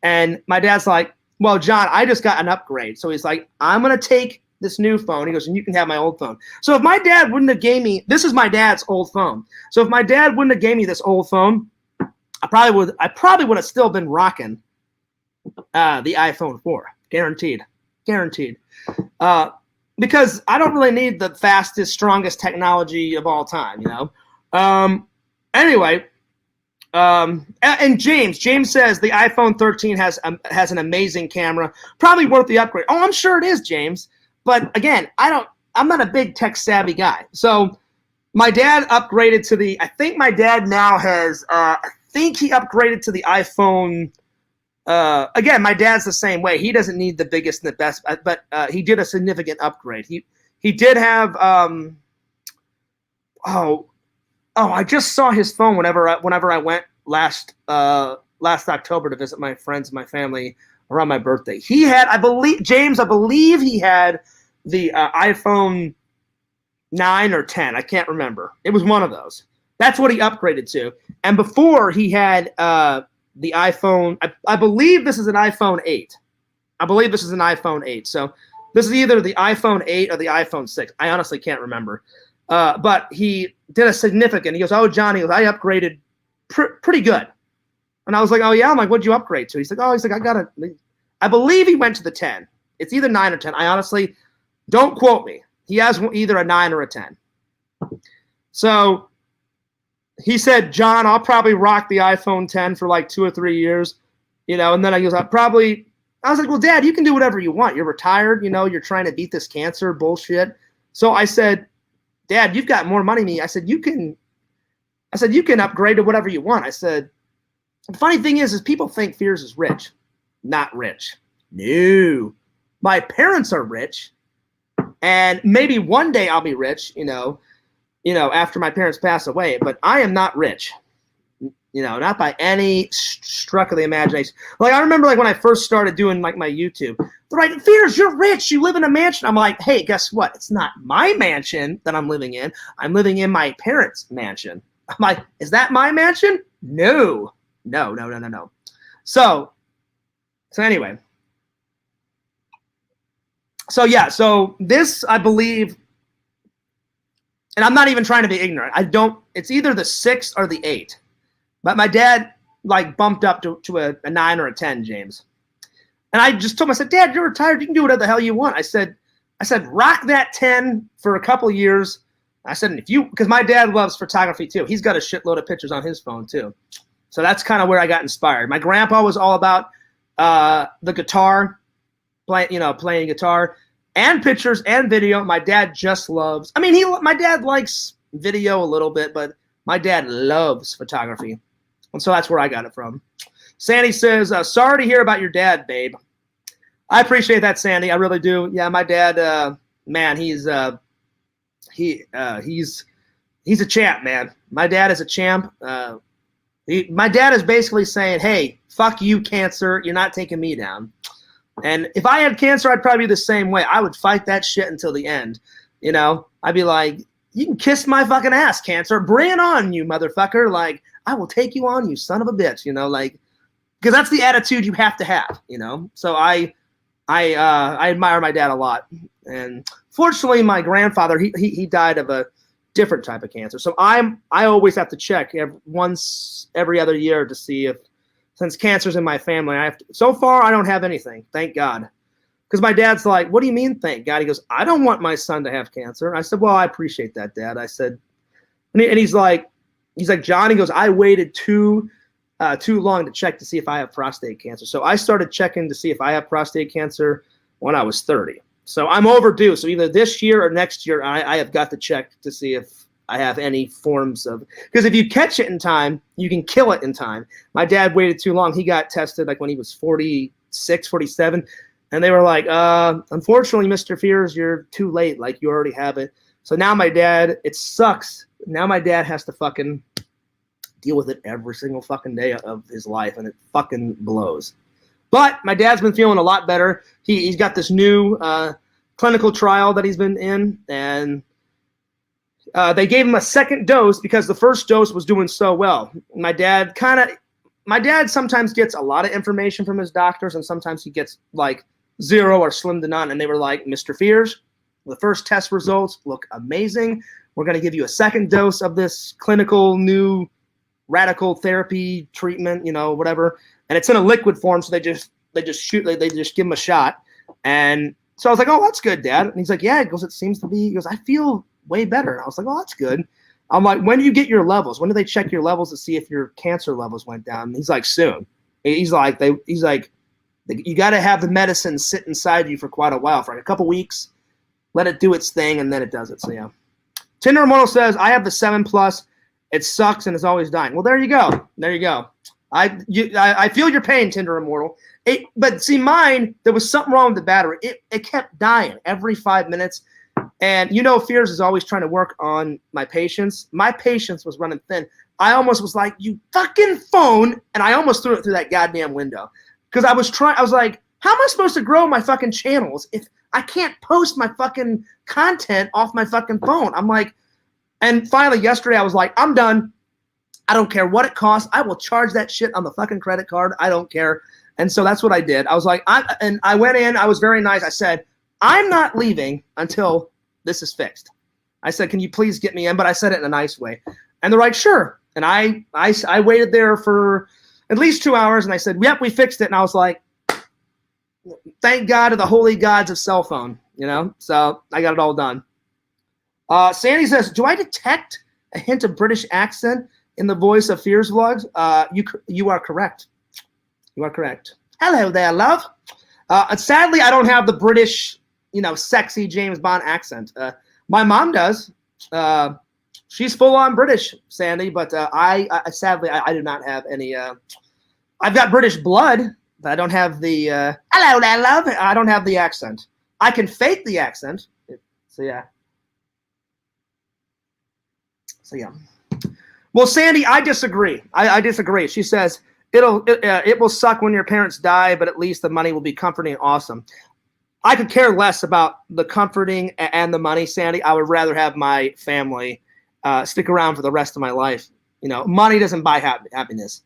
And my dad's like, well, John, I just got an upgrade. So he's like, I'm going to take this new phone. He goes, and you can have my old phone. So if my dad wouldn't have gave me, this is my dad's old phone. So if my dad wouldn't have gave me this old phone, I probably would have still been rocking the iPhone 4. Guaranteed. Because I don't really need the fastest, strongest technology of all time, Anyway, and James says the iPhone 13 has an amazing camera, probably worth the upgrade. Oh, I'm sure it is, James. But again, I'm not a big tech savvy guy. So my dad upgraded to I think my dad now has, I think he upgraded to the iPhone. Again, my dad's the same way. He doesn't need the biggest and the best, but he did a significant upgrade. He did have, I just saw his phone whenever I went last October to visit my friends and my family around my birthday. He had, I believe he had the iPhone 9 or 10. I can't remember. It was one of those. That's what he upgraded to. And before he had the iPhone, I believe this is an iPhone 8. So this is either the iPhone 8 or the iPhone 6. I honestly can't remember. But he did a significant. He goes, "Oh, Johnny, I upgraded pretty good." And I was like, "Oh yeah." I'm like, "What'd you upgrade to?" He's like, I believe he went to the 10. It's either 9 or 10. I honestly don't quote me. He has either a 9 or a 10. So he said, "John, I'll probably rock the iPhone 10 for like 2 or 3 years, And then I was like, "Well, Dad, you can do whatever you want. You're retired, You're trying to beat this cancer bullshit." So I said, "Dad, you've got more money than me." I said, you can upgrade to whatever you want. I said, the funny thing is people think Fears is rich. Not rich. No. My parents are rich. And maybe one day I'll be rich, after my parents pass away, but I am not rich. not by any stroke of the imagination. Like, I remember, like, when I first started doing, like, my YouTube, they're like, Fears, you're rich, you live in a mansion. I'm like, hey, guess what? It's not my mansion that I'm living in. I'm living in my parents' mansion. I'm like, is that my mansion? No. So anyway. So, yeah, so this, I believe, and I'm not even trying to be ignorant. It's either the 6 or the 8. But my dad, like, bumped up to a 9 or a 10, James. And I just told him, I said, Dad, you're retired. You can do whatever the hell you want. I said, rock that 10 for a couple years. I said, because my dad loves photography too. He's got a shitload of pictures on his phone too. So that's kind of where I got inspired. My grandpa was all about the guitar, playing guitar and pictures and video. My dad just loves, my dad likes video a little bit, but my dad loves photography. And so that's where I got it from. Sandy says, sorry to hear about your dad, babe. I appreciate that, Sandy. I really do. Yeah, my dad, man, he's a champ, man. My dad is a champ. My dad is basically saying, hey, fuck you, cancer. You're not taking me down. And if I had cancer, I'd probably be the same way. I would fight that shit until the end. I'd be like, you can kiss my fucking ass, cancer. Bring it on, you motherfucker. Like, I will take you on, you son of a bitch. Because that's the attitude you have to have. So I admire my dad a lot. And fortunately, my grandfather, he died of a different type of cancer. So I always have to check once every other year to see since cancer's in my family, so far I don't have anything, thank God. Because my dad's like, what do you mean, thank God? He goes, I don't want my son to have cancer. I said, well, I appreciate that, Dad. I said, and he's like, John, he goes, I waited too long to check to see if I have prostate cancer. So I started checking to see if I have prostate cancer when I was 30. So I'm overdue. So either this year or next year, I have got to check to see if I have any forms of, because if you catch it in time, you can kill it in time. My dad waited too long. He got tested like when he was 46, 47. And they were like, unfortunately, Mr. Fears, you're too late. Like, you already have it. So now my dad, it sucks. Now my dad has to fucking deal with it every single fucking day of his life, and it fucking blows. But my dad's been feeling a lot better. He's got this new clinical trial that he's been in, and they gave him a second dose because the first dose was doing so well. My dad sometimes gets a lot of information from his doctors, and sometimes he gets like 0 or slim to none. And they were like, Mr. Fears, the first test results look amazing. We're going to give you a second dose of this clinical new radical therapy treatment, whatever. And it's in a liquid form, so they just give him a shot. And so I was like, oh, that's good, Dad. And he's like, yeah. He goes, it seems to be. He goes, I feel way better. And I was like, oh, that's good. I'm like, when do you get your levels? When do they check your levels to see if your cancer levels went down? And he's like, soon. He's like, you got to have the medicine sit inside you for quite a while, for like a couple weeks. Let it do its thing, and then it does it. So yeah. Tinder Immortal says, I have the 7+. It sucks and it's always dying. Well, there you go. There you go. I feel your pain, Tinder Immortal. But see, mine, there was something wrong with the battery. It kept dying every 5 minutes. And Fears is always trying to work on my patience. My patience was running thin. I almost was like, you fucking phone. And I almost threw it through that goddamn window. Because I was like, how am I supposed to grow my fucking channels if I can't post my fucking content off my fucking phone? I'm like, and finally yesterday I was like, I'm done. I don't care what it costs. I will charge that shit on the fucking credit card. I don't care. And so that's what I did. I was like, I went in. I was very nice. I said, I'm not leaving until this is fixed. I said, can you please get me in? But I said it in a nice way. And they're like, sure. And I waited there for at least 2 hours. And I said, yep, we fixed it. And I was like, thank God to the holy gods of cell phone, So I got it all done. Sandy says, do I detect a hint of British accent in the voice of Fears vlogs? You are correct. You are correct. Hello there, love. Sadly, I don't have the British, sexy James Bond accent. My mom does. She's full on British, Sandy, but I sadly do not have any. I've got British blood, but I don't have the hello there, love. I don't have the accent. I can fake the accent. So yeah. Well, Sandy, I disagree. I disagree. She says it will suck when your parents die, but at least the money will be comforting and awesome. I could care less about the comforting and the money, Sandy. I would rather have my family stick around for the rest of my life. You know, money doesn't buy happiness.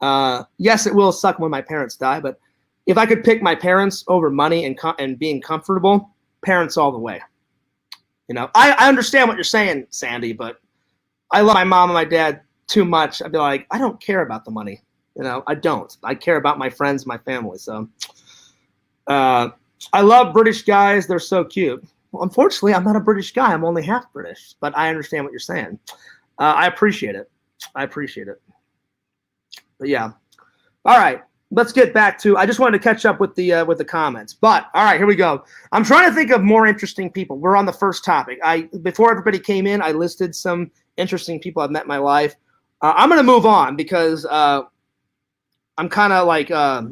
Yes, it will suck when my parents die, but if I could pick my parents over money and being comfortable, parents all the way. You know, I understand what you're saying, Sandy, but I love my mom and my dad too much. I'd be like, I don't care about the money. You know, I don't. I care about my friends, my family. So I love British guys. They're so cute. Well, unfortunately, I'm not a British guy. I'm only half British, but I understand what you're saying. I appreciate it. I appreciate it. But yeah. All right. Let's get back to. I just wanted to catch up with the comments. But all right, here we go. I'm trying to think of more interesting people. We're on the first topic. Before everybody came in, I listed some interesting people I've met in my life. I'm going to move on because I'm kind of like I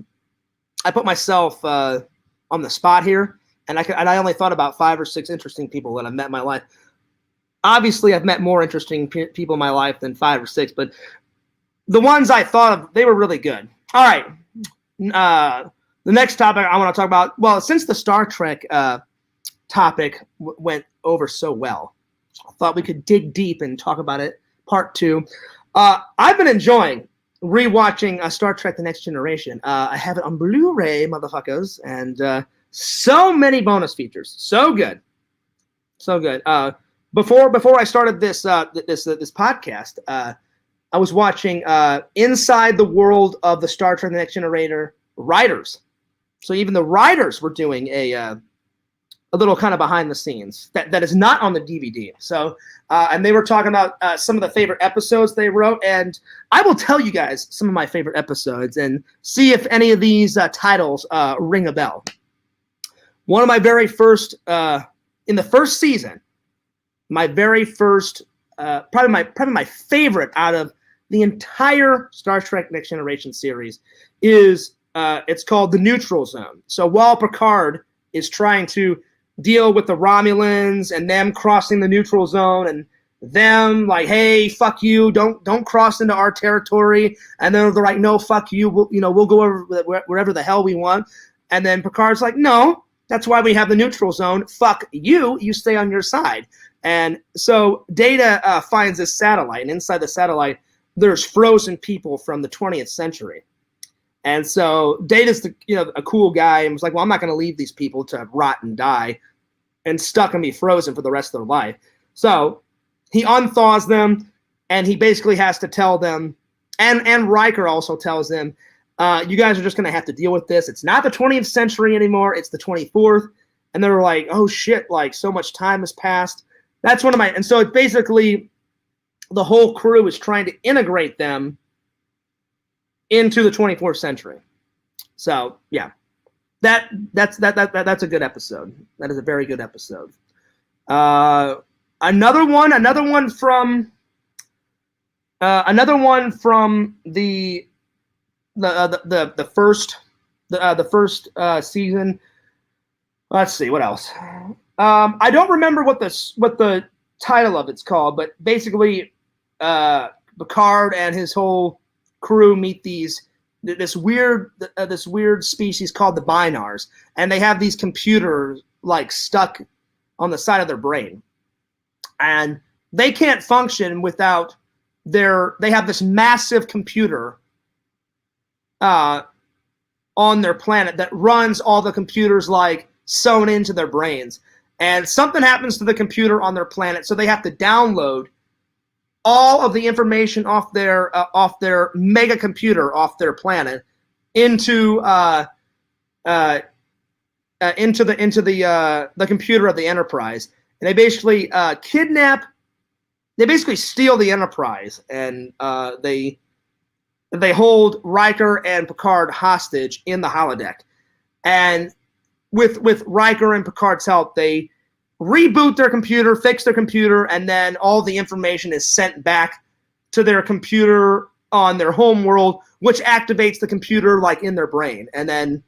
put myself on the spot here, and I only thought about 5 or 6 interesting people that I've met in my life. Obviously, I've met more interesting people in my life than 5 or 6, but the ones I thought of, they were really good. All right. The next topic I want to talk about, well, since the Star Trek topic went over so well, I thought we could dig deep and talk about it. Part 2. I've been enjoying rewatching Star Trek: The Next Generation. I have it on Blu-ray, motherfuckers, and so many bonus features. So good, so good. Before I started this podcast, I was watching Inside the World of the Star Trek: The Next Generation writers. So even the writers were doing a little kind of behind the scenes that is not on the DVD. So and they were talking about some of the favorite episodes they wrote, and I will tell you guys some of my favorite episodes and see if any of these titles ring a bell. One of my very first in the first season, my very first probably my favorite out of the entire Star Trek Next Generation series is it's called The Neutral Zone. So while Picard is trying to deal with the Romulans and them crossing the neutral zone and them like, hey, fuck you, don't cross into our territory, and then they're like, no, fuck you, we'll go over wherever the hell we want, and then Picard's like, no, that's why we have the neutral zone, fuck you, you stay on your side. And so Data finds this satellite, and inside the satellite there's frozen people from the 20th century. And so Data's a cool guy and was like, well, I'm not going to leave these people to rot and die and stuck and be frozen for the rest of their life. So he unthaws them, and he basically has to tell them, and Riker also tells them, you guys are just going to have to deal with this. It's not the 20th century anymore. It's the 24th. And they were like, oh, shit, like so much time has passed. That's one of my – and so it's basically the whole crew is trying to integrate them into the 24th century. So, yeah. That's a good episode. That is a very good episode. Another one from the first season. Let's see what else. I don't remember what the title of it's called, but basically, Picard and his whole crew meet this weird species called the Binars, and they have these computers like stuck on the side of their brain, and they can't function without they have this massive computer on their planet that runs all the computers like sewn into their brains, and something happens to the computer on their planet, so they have to download all of the information off their mega computer off their planet into the computer of the Enterprise, and they basically steal the Enterprise, and they hold Riker and Picard hostage in the holodeck, and with Riker and Picard's help, they reboot their computer, fix their computer, and then all the information is sent back to their computer on their home world, which activates the computer like in their brain. And then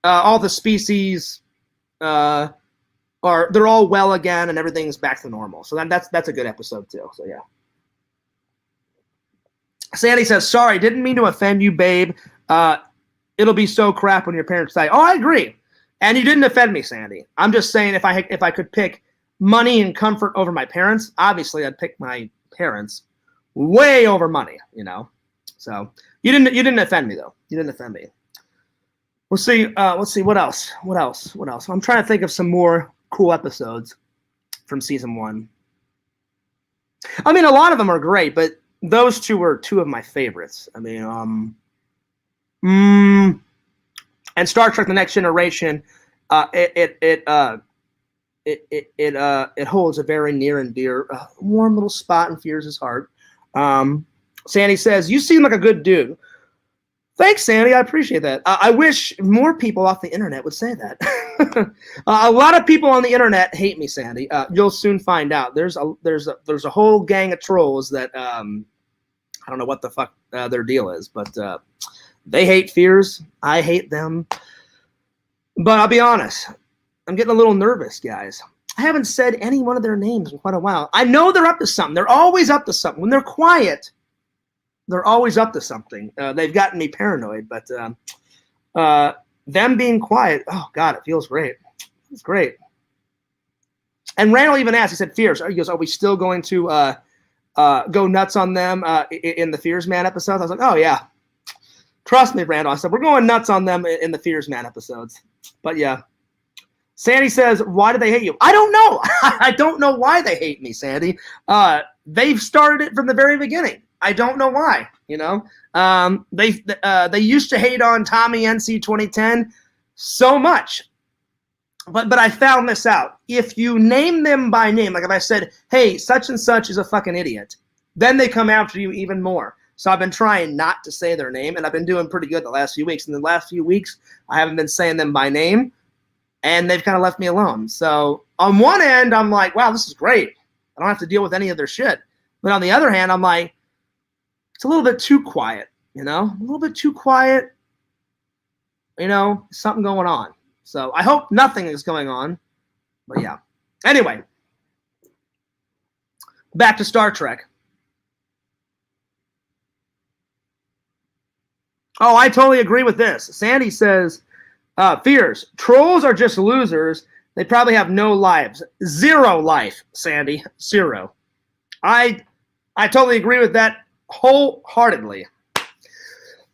all the species they're all well again, and everything's back to normal. So that's a good episode too. So yeah. Sandy says, sorry, didn't mean to offend you, babe. It'll be so crap when your parents die. Oh, I agree. And you didn't offend me, Sandy. I'm just saying if I could pick money and comfort over my parents, obviously I'd pick my parents way over money, you know. So you didn't offend me though. You didn't offend me. Let's see what else. I'm trying to think of some more cool episodes from season 1. I mean, a lot of them are great, but those two were two of my favorites. I mean, and Star Trek: The Next Generation, it holds a very near and dear, warm little spot in Fears' heart. Sandy says, "You seem like a good dude." Thanks, Sandy. I appreciate that. I wish more people off the internet would say that. A lot of people on the internet hate me, Sandy. You'll soon find out. There's a whole gang of trolls that I don't know what the fuck their deal is, but they hate Fears. I hate them. But I'll be honest, I'm getting a little nervous, guys. I haven't said any one of their names in quite a while. I know they're up to something. They're always up to something. When they're quiet, they're always up to something. They've gotten me paranoid, but them being quiet, oh God, it feels great. It's great. And Randall even asked, he said, Fears, he goes, are we still going to go nuts on them in the Fears Man episodes? I was like, oh yeah. Trust me, Randall. I said, we're going nuts on them in the Fears Man episodes. But yeah. Sandy says, why do they hate you? I don't know. I don't know why they hate me, Sandy. They've started it from the very beginning. I don't know why, you know. They used to hate on Tommy NC 2010 so much. But I found this out. If you name them by name, like if I said, hey, such and such is a fucking idiot, then they come after you even more. So I've been trying not to say their name, and I've been doing pretty good the last few weeks. In the last few weeks, I haven't been saying them by name, and they've kind of left me alone. So on one end, I'm like, wow, this is great. I don't have to deal with any of their shit. But on the other hand, I'm like, it's a little bit too quiet, you know? A little bit too quiet. You know, something going on. So I hope nothing is going on. But yeah. Anyway, back to Star Trek. Oh, I totally agree with this. Sandy says, Fears, trolls are just losers. They probably have no lives. Zero life, Sandy. Zero. I totally agree with that wholeheartedly.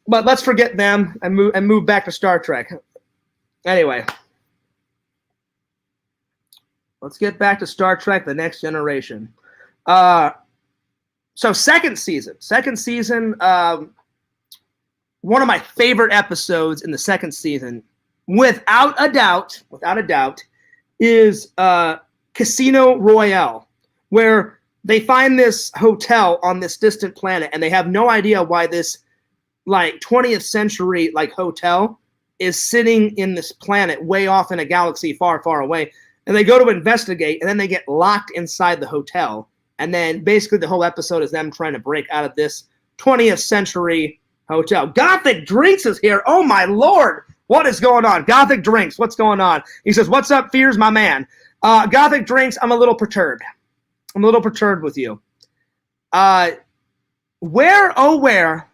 But let's forget them and move back to Star Trek. Anyway. Let's get back to Star Trek: The Next Generation. So second season. One of my favorite episodes in the second season, without a doubt, is Casino Royale, where they find this hotel on this distant planet, and they have no idea why this like 20th century like hotel is sitting in this planet way off in a galaxy far, far away. And they go to investigate, and then they get locked inside the hotel. And then basically the whole episode is them trying to break out of this 20th century hotel. Gothic Drinks is here. Oh, my Lord. What is going on? Gothic Drinks, what's going on? He says, what's up, Fears, my man? Gothic Drinks, I'm a little perturbed. I'm a little perturbed with you. Where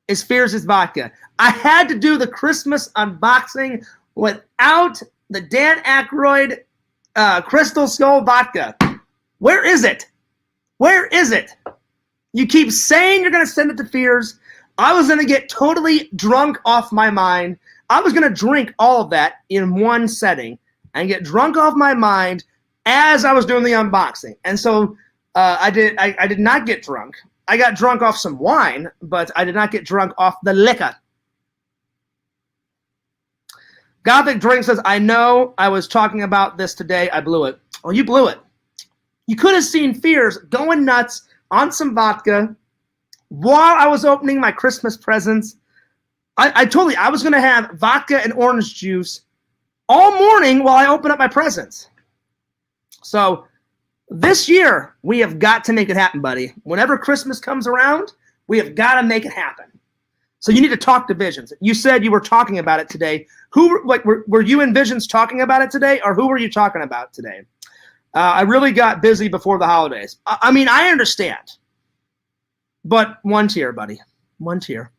is Fears' vodka? I had to do the Christmas unboxing without the Dan Aykroyd Crystal Skull vodka. Where is it? Where is it? You keep saying you're going to send it to Fears. I was going to get totally drunk off my mind. I was going to drink all of that in one setting and get drunk off my mind as I was doing the unboxing. And so I did not get drunk. I got drunk off some wine, but I did not get drunk off the liquor. Gothic Drink says, I know I was talking about this today. I blew it. Oh, you blew it. You could have seen Fears going nuts on some vodka while I was opening my Christmas presents. I told you I was going to have vodka and orange juice all morning while I open up my presents. So this year, we have got to make it happen, buddy. Whenever Christmas comes around, we have got to make it happen. So you need to talk to Visions. You said you were talking about it today. Were you and Visions talking about it today, or who were you talking about today? I really got busy before the holidays. I mean, I understand. But one tear, buddy. One tear.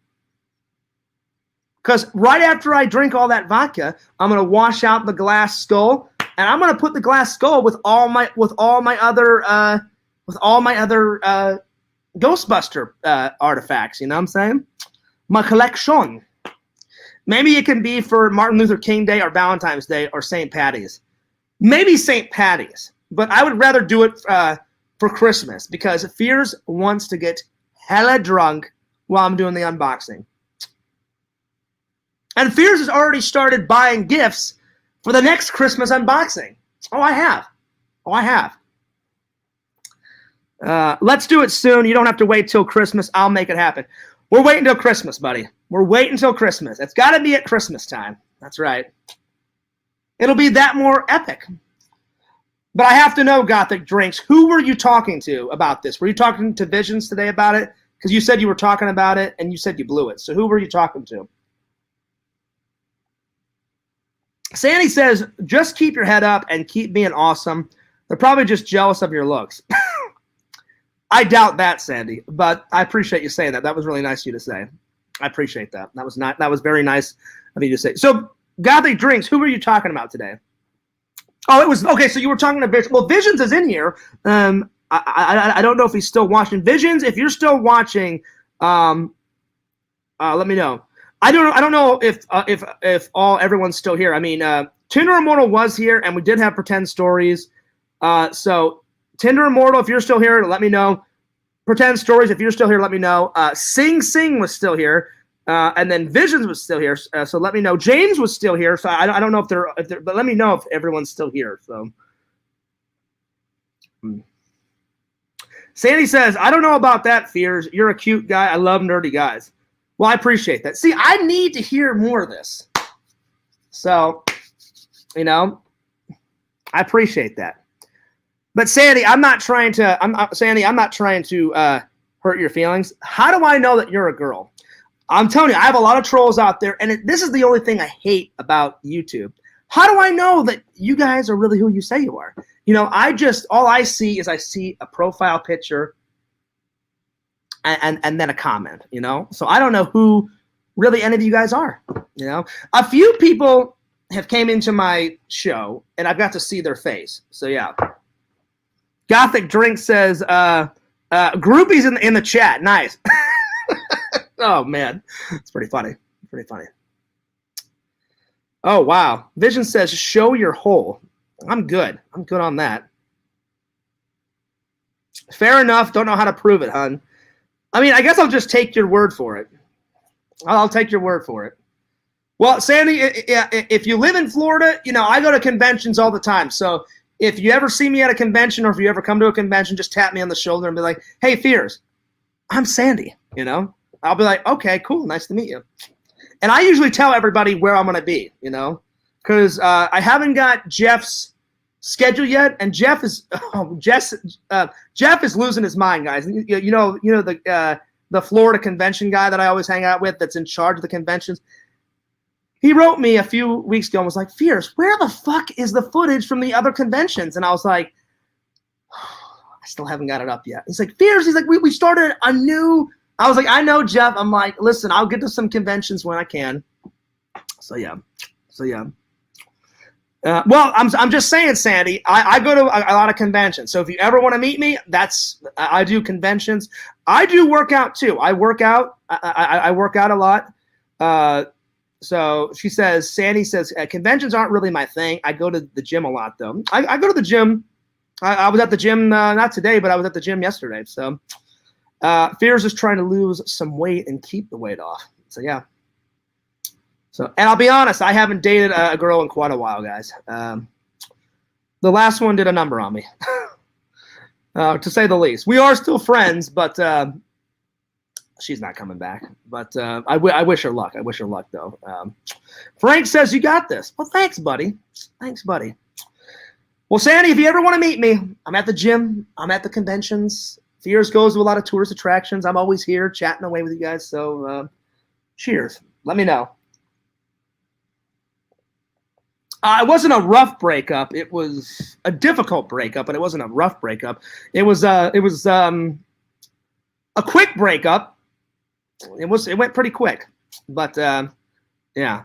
Because right after I drink all that vodka, I'm gonna wash out the glass skull, and I'm gonna put the glass skull with all my other Ghostbuster artifacts. You know what I'm saying? My collection. Maybe it can be for Martin Luther King Day or Valentine's Day or St. Patty's. Maybe St. Patty's, but I would rather do it for Christmas because Fears wants to get hella drunk while I'm doing the unboxing. And Fears has already started buying gifts for the next Christmas unboxing. Oh, I have. Let's do it soon. You don't have to wait till Christmas. I'll make it happen. We're waiting till Christmas, buddy. We're waiting till Christmas. It's got to be at Christmas time. That's right. It'll be that more epic. But I have to know, Gothic Drinks, who were you talking to about this? Were you talking to Visions today about it? Because you said you were talking about it, and you said you blew it. So who were you talking to? Sandy says, just keep your head up and keep being awesome. They're probably just jealous of your looks. I doubt that, Sandy, but I appreciate you saying that. That was really nice of you to say. I appreciate that. That was very nice of you to say. So, Gothic Drinks, who were you talking about today? Oh, it was okay. So you were talking to Visions. Well, Visions is in here. I don't know if he's still watching. Visions, if you're still watching, let me know. I don't know if everyone's still here. I mean, Tinder Immortal was here, and we did have Pretend Stories. So Tinder Immortal, if you're still here, let me know. Pretend Stories, if you're still here, let me know. Sing was still here, and then Visions was still here. So let me know. James was still here. So I don't know if they're, but let me know if everyone's still here. So. Sandy says, I don't know about that, Fears. You're a cute guy. I love nerdy guys. Well, I appreciate that. See, I need to hear more of this. So, I appreciate that. But Sandy, I'm not trying to hurt your feelings. How do I know that you're a girl? I'm telling you, I have a lot of trolls out there, and this is the only thing I hate about YouTube. How do I know that you guys are really who you say you are? All I see is a profile picture and then a comment, So I don't know who really any of you guys are, A few people have came into my show, and I've got to see their face. So, yeah. Gothic Drink says, groupies in the chat. Nice. Oh, man. It's pretty funny. Oh, wow. Vision says, show your hole. I'm good on that. Fair enough. Don't know how to prove it, hun. I mean, I guess I'll just take your word for it. I'll take your word for it. Well, Sandy, if you live in Florida, I go to conventions all the time. So if you ever see me at a convention or if you ever come to a convention, just tap me on the shoulder and be like, hey, Fears, I'm Sandy, I'll be like, okay, cool. Nice to meet you. And I usually tell everybody where I'm going to be, because I haven't got Jeff's schedule yet, and Jeff is losing his mind, guys. The Florida convention guy that I always hang out with, that's in charge of the conventions. He wrote me a few weeks ago and was like, Fierce, where the fuck is the footage from the other conventions? And I was like, I still haven't got it up yet. He's like, Fierce, he's like, we started a new. I was like, I know, Jeff. I'm like, listen, I'll get to some conventions when I can. So yeah. Well, I'm just saying, Sandy, I go to a lot of conventions. So if you ever want to meet me, I do conventions. I do work out too. I work out. I work out a lot. So Sandy says, conventions aren't really my thing. I go to the gym a lot, though. I go to the gym. I was at the gym, not today, but I was at the gym yesterday. So Fears is trying to lose some weight and keep the weight off. So, yeah. So, and I'll be honest, I haven't dated a girl in quite a while, guys. The last one did a number on me, to say the least. We are still friends, but she's not coming back. But I wish her luck. I wish her luck, though. Frank says, you got this. Well, thanks, buddy. Well, Sandy, if you ever want to meet me, I'm at the gym. I'm at the conventions. Fears goes to a lot of tourist attractions. I'm always here chatting away with you guys. So cheers. Let me know. It wasn't a rough breakup. It was a difficult breakup, but it wasn't a rough breakup. It was a quick breakup. It went pretty quick, but yeah.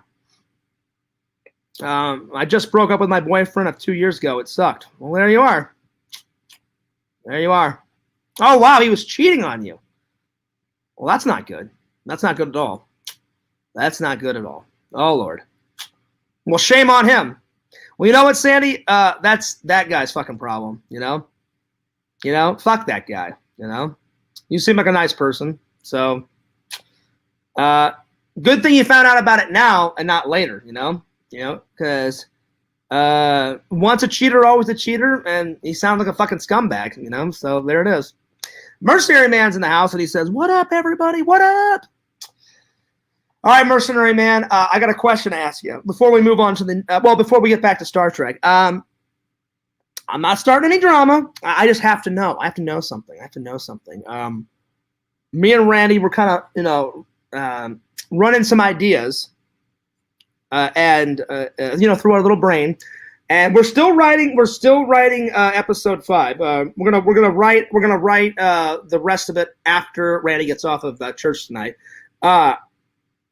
I just broke up with my boyfriend of 2 years ago. It sucked. Well, there you are. There you are. Oh, wow, he was cheating on you. Well, that's not good. That's not good at all. That's not good at all. Oh, Lord. Well, shame on him. Well, you know what, Sandy? That's that guy's fucking problem, you know? You know? Fuck that guy, you know? You seem like a nice person, so good thing you found out about it now and not later, you know? You know, because once a cheater, always a cheater, and he sounds like a fucking scumbag, you know? So there it is. Mercenary Man's in the house, and he says, "What up, everybody? What up?" All right, Mercenary Man, I got a question to ask you before we move on to the before we get back to Star Trek. I'm not starting any drama. I just have to know. I have to know something. I have to know something. Me and Randy were kind of, you know, running some ideas, and you know, through our little brain. And we're still writing. We're still writing episode 5. We're gonna write the rest of it after Randy gets off of church tonight.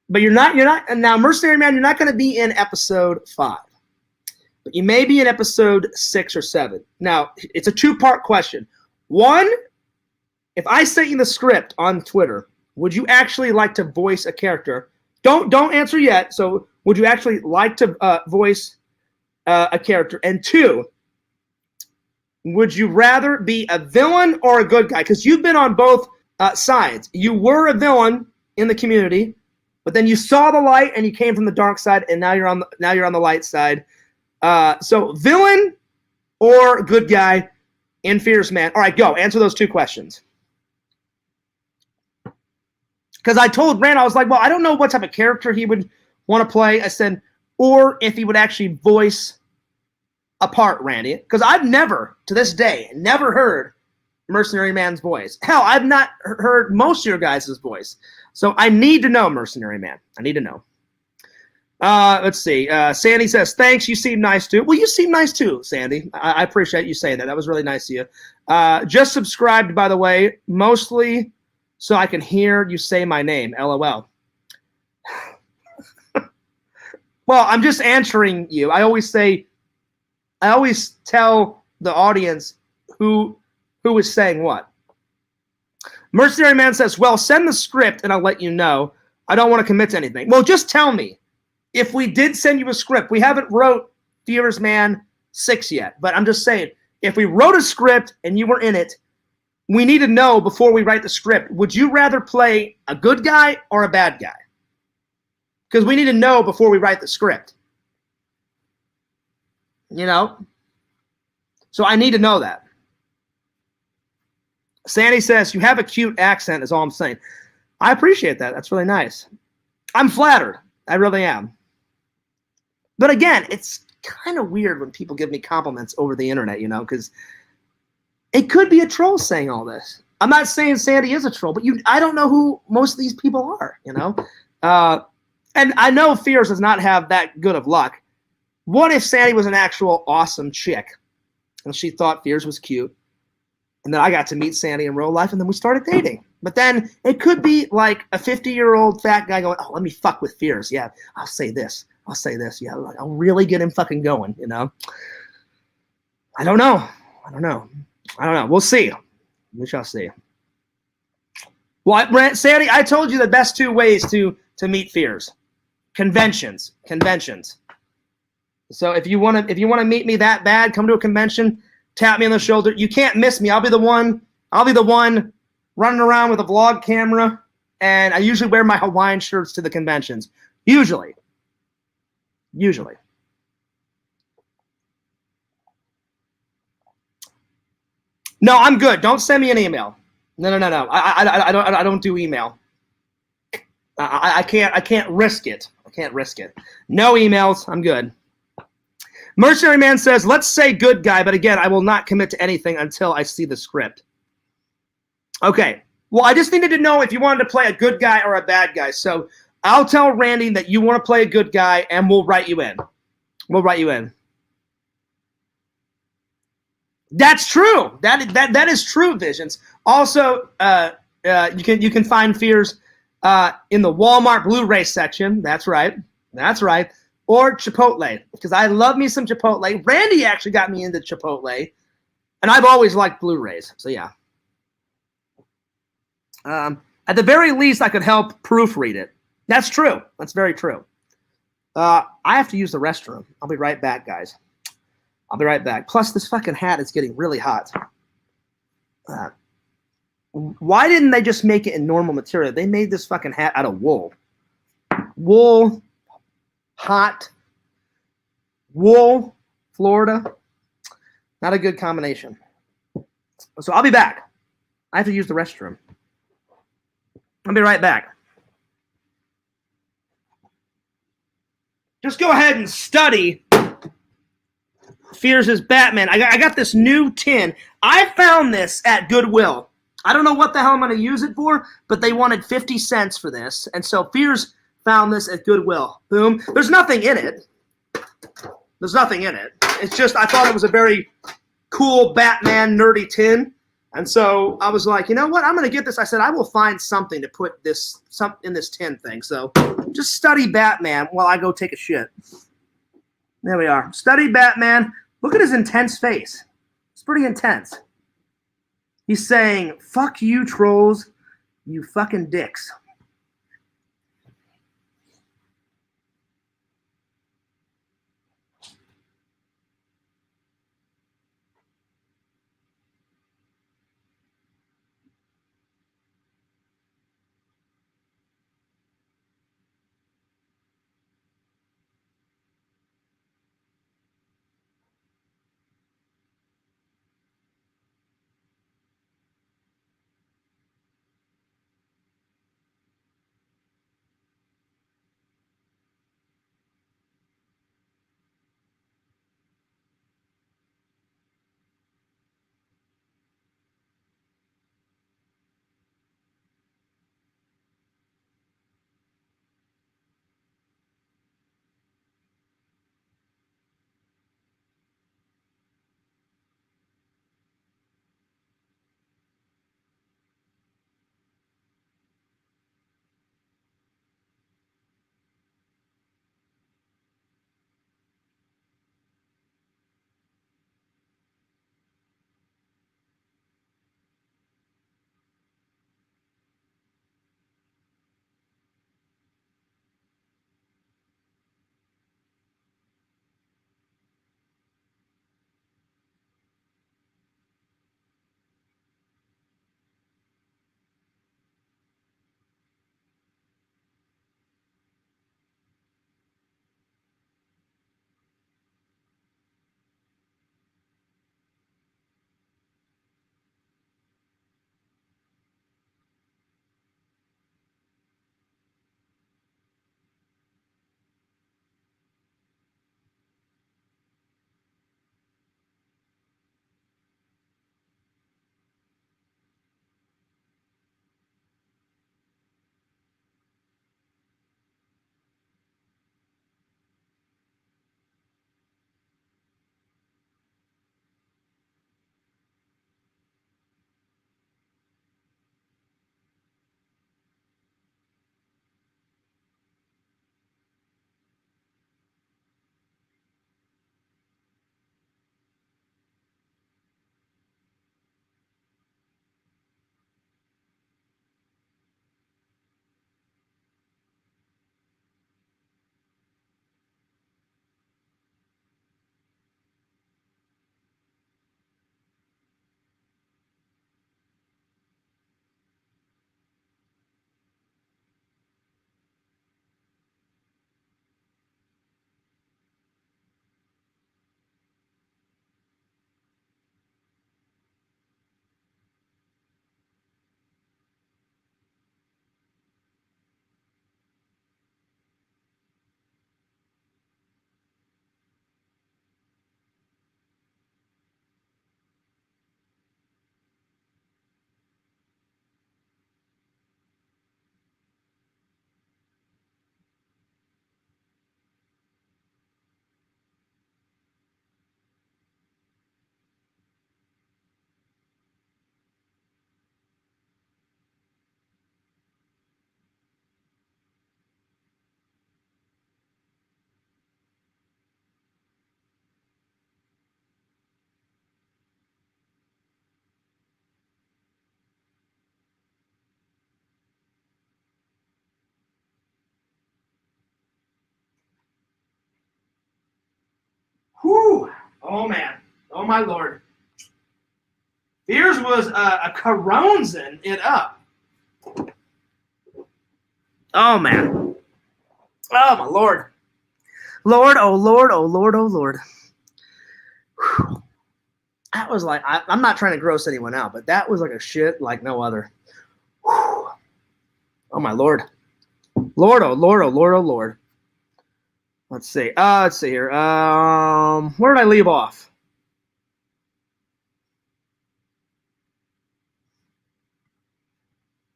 But you're not now, Mercenary Man. You're not going to be in episode 5, but you may be in episode 6 or 7. Now it's a 2-part question. One, if I sent you the script on Twitter, would you actually like to voice a character? Don't answer yet. So would you actually like to voice a character? And 2, would you rather be a villain or a good guy? Because you've been on both sides. You were a villain in the community, but then you saw the light and you came from the dark side, and now you're on the light side. So villain or good guy in Fierce Man? All right, go answer those 2 questions. Because I told Rand, I was like, well, I don't know what type of character he would want to play. I said, or if he would actually voice a part, Randy. Because I've never, to this day, never heard Mercenary Man's voice. Hell, I've not heard most of your guys' voice. So I need to know, Mercenary Man. I need to know. Let's see. Sandy says, thanks, you seem nice too. Well, you seem nice too, Sandy. I appreciate you saying that. That was really nice of you. Just subscribed, by the way, mostly so I can hear you say my name. LOL. Well, I'm just answering you. I always tell the audience who is saying what. Mercenary Man says, well, send the script and I'll let you know. I don't want to commit to anything. Well, just tell me. If we did send you a script, we haven't wrote Fierce Man 6 yet, but I'm just saying, if we wrote a script and you were in it, we need to know before we write the script. Would you rather play a good guy or a bad guy? Because we need to know before we write the script. You know? So I need to know that. Sandy says, you have a cute accent is all I'm saying. I appreciate that. That's really nice. I'm flattered. I really am. But again, it's kind of weird when people give me compliments over the internet, you know, because it could be a troll saying all this. I'm not saying Sandy is a troll, but I don't know who most of these people are, you know. And I know Fierce does not have that good of luck. What if Sandy was an actual awesome chick and she thought Fierce was cute? And then I got to meet Sandy in real life, and then we started dating. But then it could be like a 50-year-old fat guy going, oh, let me fuck with Fierce. Yeah, I'll say this. I'll say this. Yeah, I'll really get him fucking going, you know? I don't know. We'll see. We shall see. Well, Sandy, I told you the best 2 ways to meet Fierce. Conventions. So if you want to meet me that bad, come to a convention. Tap me on the shoulder. You can't miss me. I'll be the one running around with a vlog camera, and I usually wear my Hawaiian shirts to the conventions. Usually. No, I'm good. Don't send me an email. No. I don't do email. I can't risk it. No emails. I'm good. Mercenary Man says, let's say good guy, but again, I will not commit to anything until I see the script. Okay. Well, I just needed to know if you wanted to play a good guy or a bad guy. So I'll tell Randy that you want to play a good guy, and we'll write you in. That's true. That is true, Visions. Also, You can find Fears in the Walmart Blu-ray section. That's right. That's right. Or Chipotle, because I love me some Chipotle. Randy actually got me into Chipotle, and I've always liked Blu-rays. So yeah. At the very least, I could help proofread it. That's true. That's very true. I have to use the restroom. I'll be right back, guys. I'll be right back. Plus, this fucking hat is getting really hot. Why didn't they just make it in normal material? They made this fucking hat out of wool. Wool, hot, wool, Florida. Not a good combination. So I'll be back. I have to use the restroom. I'll be right back. Just go ahead and study Fears' Batman. I got this new tin. I found this at Goodwill. I don't know what the hell I'm going to use it for, but they wanted 50 cents for this. And so Fears found this at Goodwill. Boom. There's nothing in it. There's nothing in it. It's just I thought it was a very cool Batman nerdy tin. And so I was like, you know what? I'm going to get this. I said, I will find something to put this in this tin thing. So just study Batman while I go take a shit. There we are. Study Batman. Look at his intense face. It's pretty intense. He's saying, fuck you, trolls, you fucking dicks. Whew. Oh, man. Oh, my Lord. Fears was a carousing it up. Oh, man. Oh, my Lord. Lord, oh, Lord, oh, Lord, oh, Lord. Whew. That was like, I'm not trying to gross anyone out, but that was like a shit like no other. Whew. Oh, my Lord. Lord, oh, Lord, oh, Lord, oh, Lord. Let's see. Let's see here. Where did I leave off?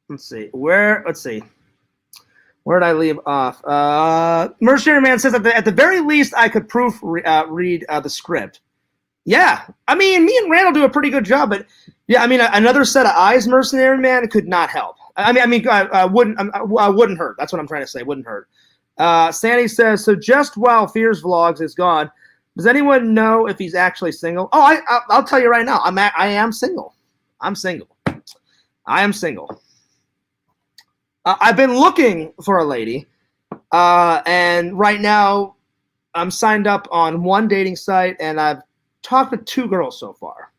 Let's see. Let's see. Where did I leave off? Mercenary Man says at the very least I could read the script. Yeah. I mean, me and Randall do a pretty good job, but yeah, I mean, another set of eyes, Mercenary Man, could not help. Wouldn't hurt. That's what I'm trying to say. Wouldn't hurt. Sandy says, so just while Fears Vlogs is gone, does anyone know if he's actually single? Oh, I'll tell you right now. I am single. I'm single. I am single. I've been looking for a lady, and right now I'm signed up on one dating site, and I've talked with 2 girls so far.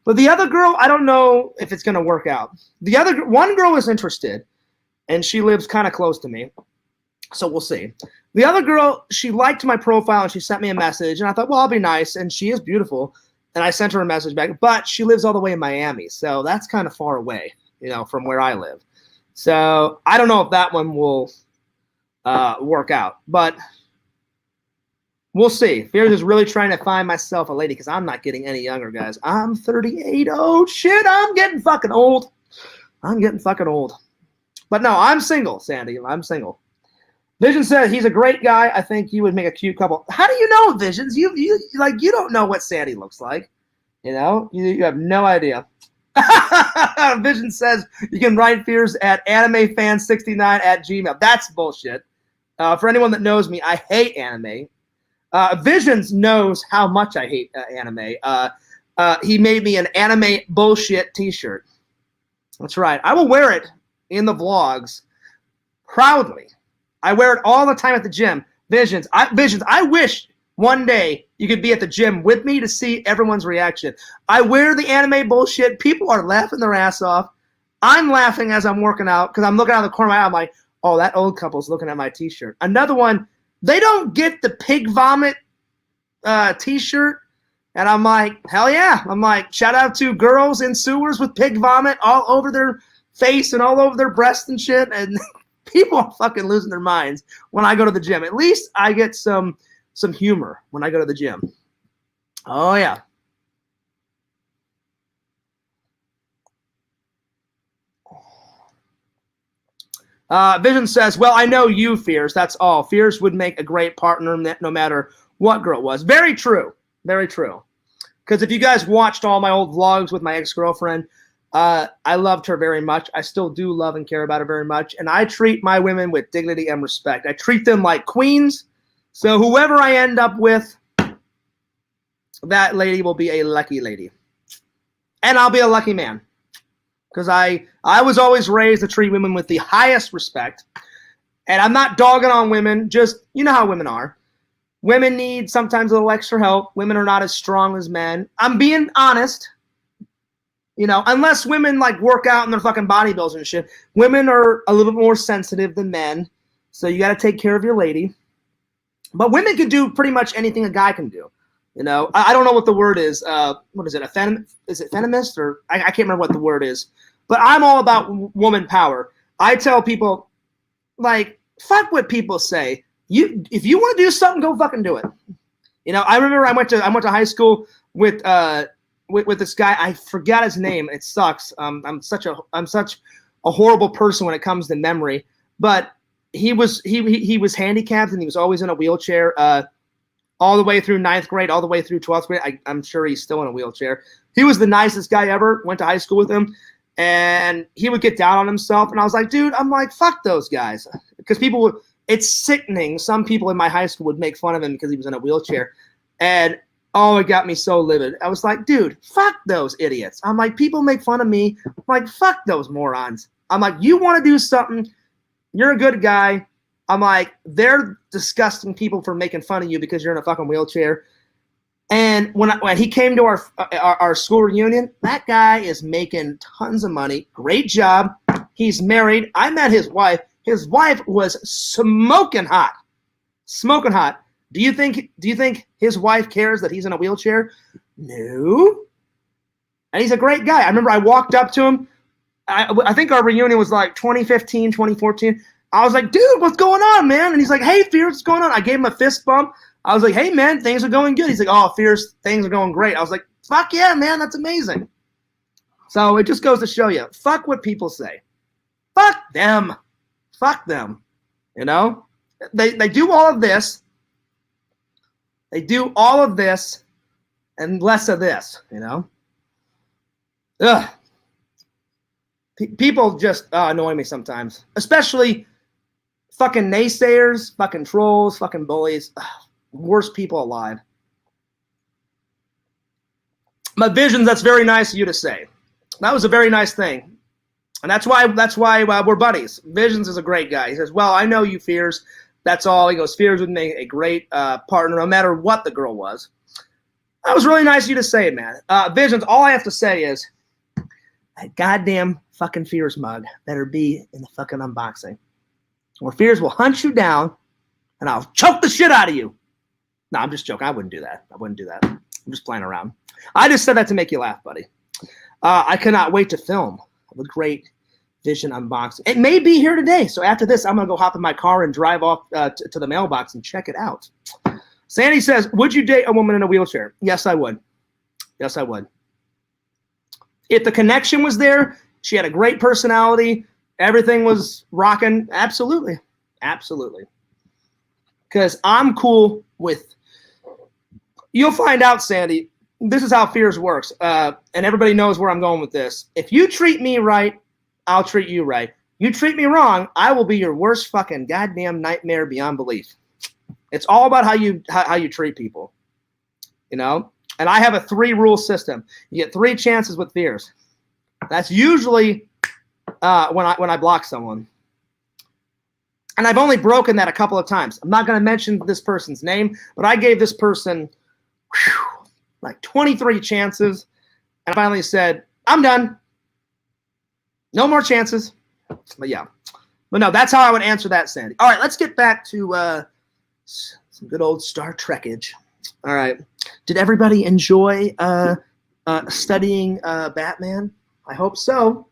But the other girl, I don't know if it's going to work out. One girl is interested, and she lives kind of close to me, so we'll see. The other girl, she liked my profile, and she sent me a message, and I thought, well, I'll be nice, and she is beautiful, and I sent her a message back, but she lives all the way in Miami, so that's kind of far away, from where I live. So I don't know if that one will work out, but we'll see. Fears is really trying to find myself a lady because I'm not getting any younger, guys. I'm 38. Oh, shit. I'm getting fucking old. But no, I'm single, Sandy. I'm single. Vision says he's a great guy. I think you would make a cute couple. How do you know, Visions? You don't know what Sandy looks like. You have no idea. Vision says you can write Fears at animefan69@gmail. That's bullshit. For anyone that knows me, I hate anime. Visions knows how much I hate anime. He made me an anime bullshit t-shirt. That's right. I will wear it in the vlogs proudly. I wear it all the time at the gym. Visions, I wish one day you could be at the gym with me to see everyone's reaction. I wear the anime bullshit. People are laughing their ass off. I'm laughing as I'm working out because I'm looking out of the corner of my eye. I'm like, oh, that old couple's looking at my t-shirt. Another one, they don't get the pig vomit t-shirt. And I'm like, hell yeah. I'm like, shout out to girls in sewers with pig vomit all over their face and all over their breasts and shit. And people are fucking losing their minds when I go to the gym. At least I get some humor when I go to the gym. Oh, yeah. Vision says, well, I know you, Fears. That's all. Fears would make a great partner no matter what girl it was. Very true. Very true. Because if you guys watched all my old vlogs with my ex-girlfriend, I loved her very much. I still do love and care about her very much. And I treat my women with dignity and respect. I treat them like queens. So whoever I end up with, that lady will be a lucky lady. And I'll be a lucky man. Because I was always raised to treat women with the highest respect. And I'm not dogging on women. Just, you know how women are. Women need sometimes a little extra help. Women are not as strong as men. I'm being honest. Unless women like work out in their fucking bodybuilders and shit. Women are a little bit more sensitive than men. So you got to take care of your lady. But women can do pretty much anything a guy can do. I don't know what the word is. What is it? Is it feminist? Or I can't remember what the word is. But I'm all about woman power. I tell people, like, fuck what people say. If you want to do something, go fucking do it. I remember I went to high school with this guy. I forgot his name. It sucks. I'm such a horrible person when it comes to memory. But he was handicapped and he was always in a wheelchair. All the way through 9th grade, all the way through 12th grade. I'm sure he's still in a wheelchair. He was the nicest guy ever. Went to high school with him. And he would get down on himself. And I was like, dude, fuck those guys. Because it's sickening. Some people in my high school would make fun of him because he was in a wheelchair. And, oh, it got me so livid. I was like, dude, fuck those idiots. I'm like, people make fun of me. I'm like, fuck those morons. I'm like, you want to do something. You're a good guy. I'm like, they're disgusting people for making fun of you because you're in a fucking wheelchair. And when he came to our school reunion, that guy is making tons of money. Great job. He's married. I met his wife. His wife was smoking hot. Smoking hot. Do you think his wife cares that he's in a wheelchair? No. And he's a great guy. I remember I walked up to him. I think our reunion was like 2015, 2014. I was like, dude, what's going on, man? And he's like, hey, Fierce, what's going on? I gave him a fist bump. I was like, hey, man, things are going good. He's like, oh, Fierce, things are going great. I was like, fuck yeah, man, that's amazing. So it just goes to show you, fuck what people say. Fuck them. Fuck them. You know? They do all of this. They do all of this and less of this, you know? Ugh. People just annoy me sometimes. Especially fucking naysayers, fucking trolls, fucking bullies. Ugh. Worst people alive. But Visions, that's very nice of you to say. That was a very nice thing. And that's why we're buddies. Visions is a great guy. He says, well, I know you, Fears. That's all. He goes, Fears would make a great partner no matter what the girl was. That was really nice of you to say, man. Visions, all I have to say is that goddamn fucking Fears mug better be in the fucking unboxing. Or Fears will hunt you down and I'll choke the shit out of you. No, I'm just joking. I wouldn't do that. I'm just playing around. I just said that to make you laugh, buddy. I cannot wait to film a great Vision unboxing. It may be here today. So after this, I'm going to go hop in my car and drive off to the mailbox and check it out. Sandy says, would you date a woman in a wheelchair? Yes, I would. Yes, I would. If the connection was there, she had a great personality, everything was rocking, absolutely. Absolutely. Because I'm cool with... You'll find out, Sandy, this is how Fears works, and everybody knows where I'm going with this. If you treat me right, I'll treat you right. You treat me wrong, I will be your worst fucking goddamn nightmare beyond belief. It's all about how you treat people, you know? And I have a 3-rule system. You get 3 chances with Fears. That's usually when I block someone. And I've only broken that a couple of times. I'm not going to mention this person's name, but I gave this person like 23 chances, and I finally said, I'm done. No more chances. But yeah. But no, that's how I would answer that, Sandy. All right, let's get back to some good old Star Trek-age. All right. Did everybody enjoy studying Batman? I hope so.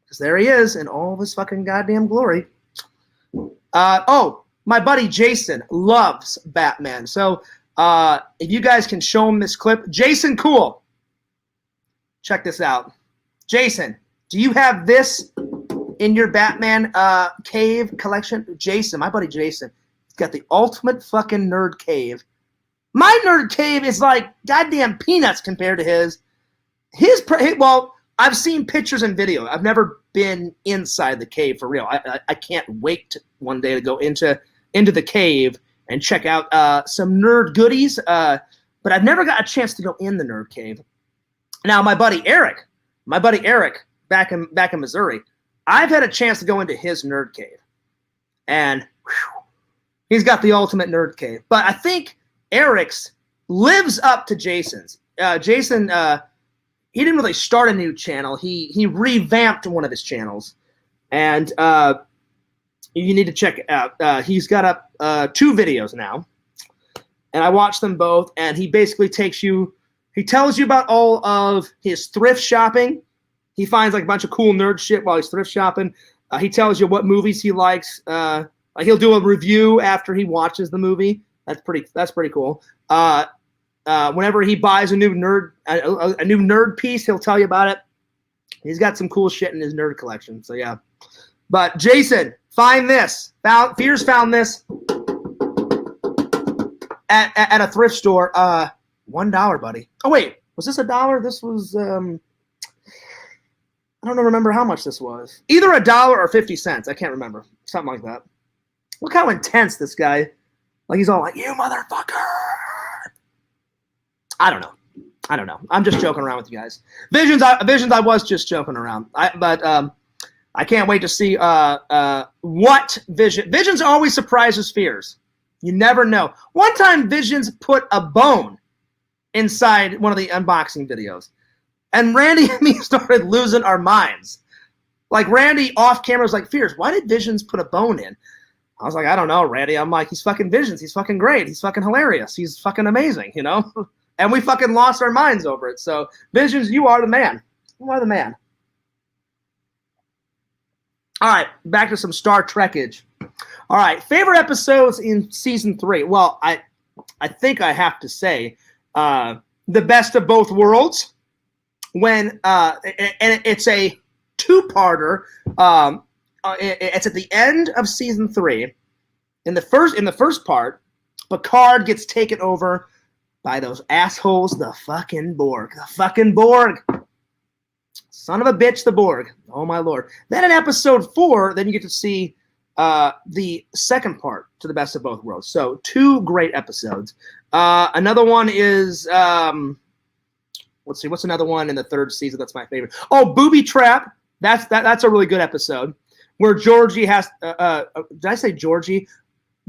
Because there he is in all of his fucking goddamn glory. Oh, my buddy Jason loves Batman. So if you guys can show him this clip. Jason, cool. Check this out. Jason, do you have this in your Batman cave collection? Jason, my buddy Jason, he's got the ultimate fucking nerd cave. My nerd cave is like goddamn peanuts compared to his. Well, I've seen pictures and video. I've never been inside the cave for real. I can't wait one day to go into the cave and check out some nerd goodies. But I've never got a chance to go in the nerd cave. Now, my buddy Eric back in Missouri, I've had a chance to go into his nerd cave, and whew, he's got the ultimate nerd cave. But I think Eric's lives up to Jason's. Jason, he didn't really start a new channel. He revamped one of his channels, and you need to check it out. He's got up 2 videos now, and I watched them both. And he basically he tells you about all of his thrift shopping. He finds like a bunch of cool nerd shit while he's thrift shopping. He tells you what movies he likes. He'll do a review after he watches the movie. That's pretty cool. Whenever he buys a new nerd piece, he'll tell you about it. He's got some cool shit in his nerd collection. So yeah. But Jason, find this. Fears found this at a thrift store. $1, buddy. Oh wait, was this $1? This was I don't remember how much this was. Either $1 or 50 cents. I can't remember. Something like that. Look how intense this guy. Like he's all like, you motherfucker. I don't know. I'm just joking around with you guys. Visions, I was just joking around. But I can't wait to see what Visions always surprises Fears. You never know. One time, Visions put a bone inside one of the unboxing videos. And Randy and me started losing our minds. Like, Randy off camera was like, Fierce, why did Visions put a bone in? I was like, I don't know, Randy. I'm like, he's fucking Visions. He's fucking great. He's fucking hilarious. He's fucking amazing, you know? And we fucking lost our minds over it. So, Visions, you are the man. You are the man. All right, back to some Star Trekage. All right, favorite episodes in season 3. Well, I think I have to say the best of both worlds. When and it's a two-parter. It's at the end of season 3. In the first part, Picard gets taken over by those assholes, the fucking Borg. The fucking Borg. Son of a bitch, the Borg. Oh, my Lord. Then in episode 4, then you get to see the second part to the best of both worlds. So 2 great episodes. Another one is, let's see, what's another one in the 3rd season that's my favorite? Oh, Booby Trap. That's a really good episode where Georgie has, did I say Georgie?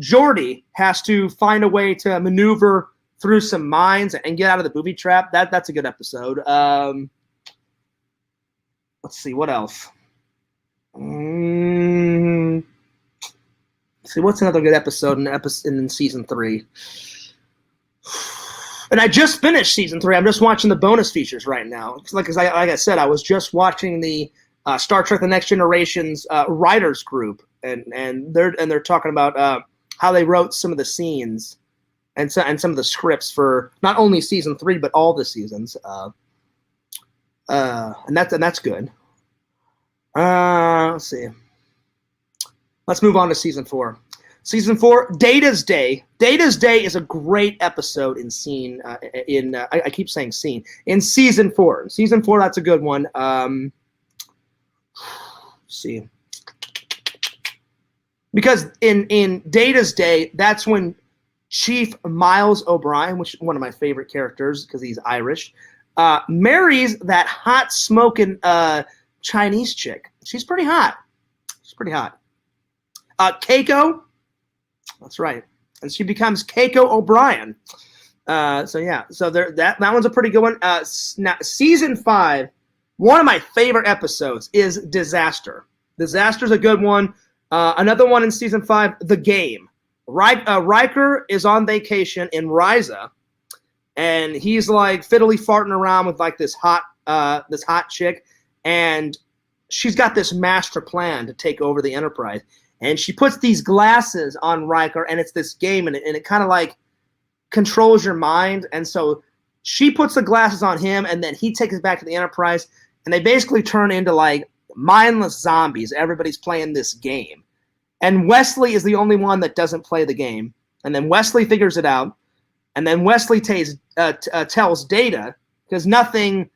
Geordi has to find a way to maneuver through some mines and get out of the booby trap. That's a good episode. Let's see, what else? Let's see, what's another good episode in season 3? And I just finished season 3. I'm just watching the bonus features right now. Like I said, I was just watching the Star Trek: The Next Generation's writers group, and they're talking about how they wrote some of the scenes and some of the scripts for not only season 3 but all the seasons. And that's good. Let's see. Let's move on to season 4. Season 4, Data's Day. Data's Day is a great episode in scene. I keep saying scene in season 4. In season 4, that's a good one. Let's see. Because in Data's Day, that's when Chief Miles O'Brien, which is one of my favorite characters because he's Irish, marries that hot smoking Chinese chick. She's pretty hot. She's pretty hot. Keiko, that's right, and she becomes Keiko O'Brien. So yeah, so that one's a pretty good one. Now, season 5, one of my favorite episodes is Disaster. Disaster's a good one. Another one in season 5, The Game. Riker is on vacation in Ryza, and he's like fiddly farting around with like this hot chick, and she's got this master plan to take over the Enterprise. And she puts these glasses on Riker, and it's this game, and it kind of like controls your mind. And so she puts the glasses on him, and then he takes it back to the Enterprise, and they basically turn into like mindless zombies. Everybody's playing this game. And Wesley is the only one that doesn't play the game. And then Wesley figures it out. And then Wesley tells Data, because nothing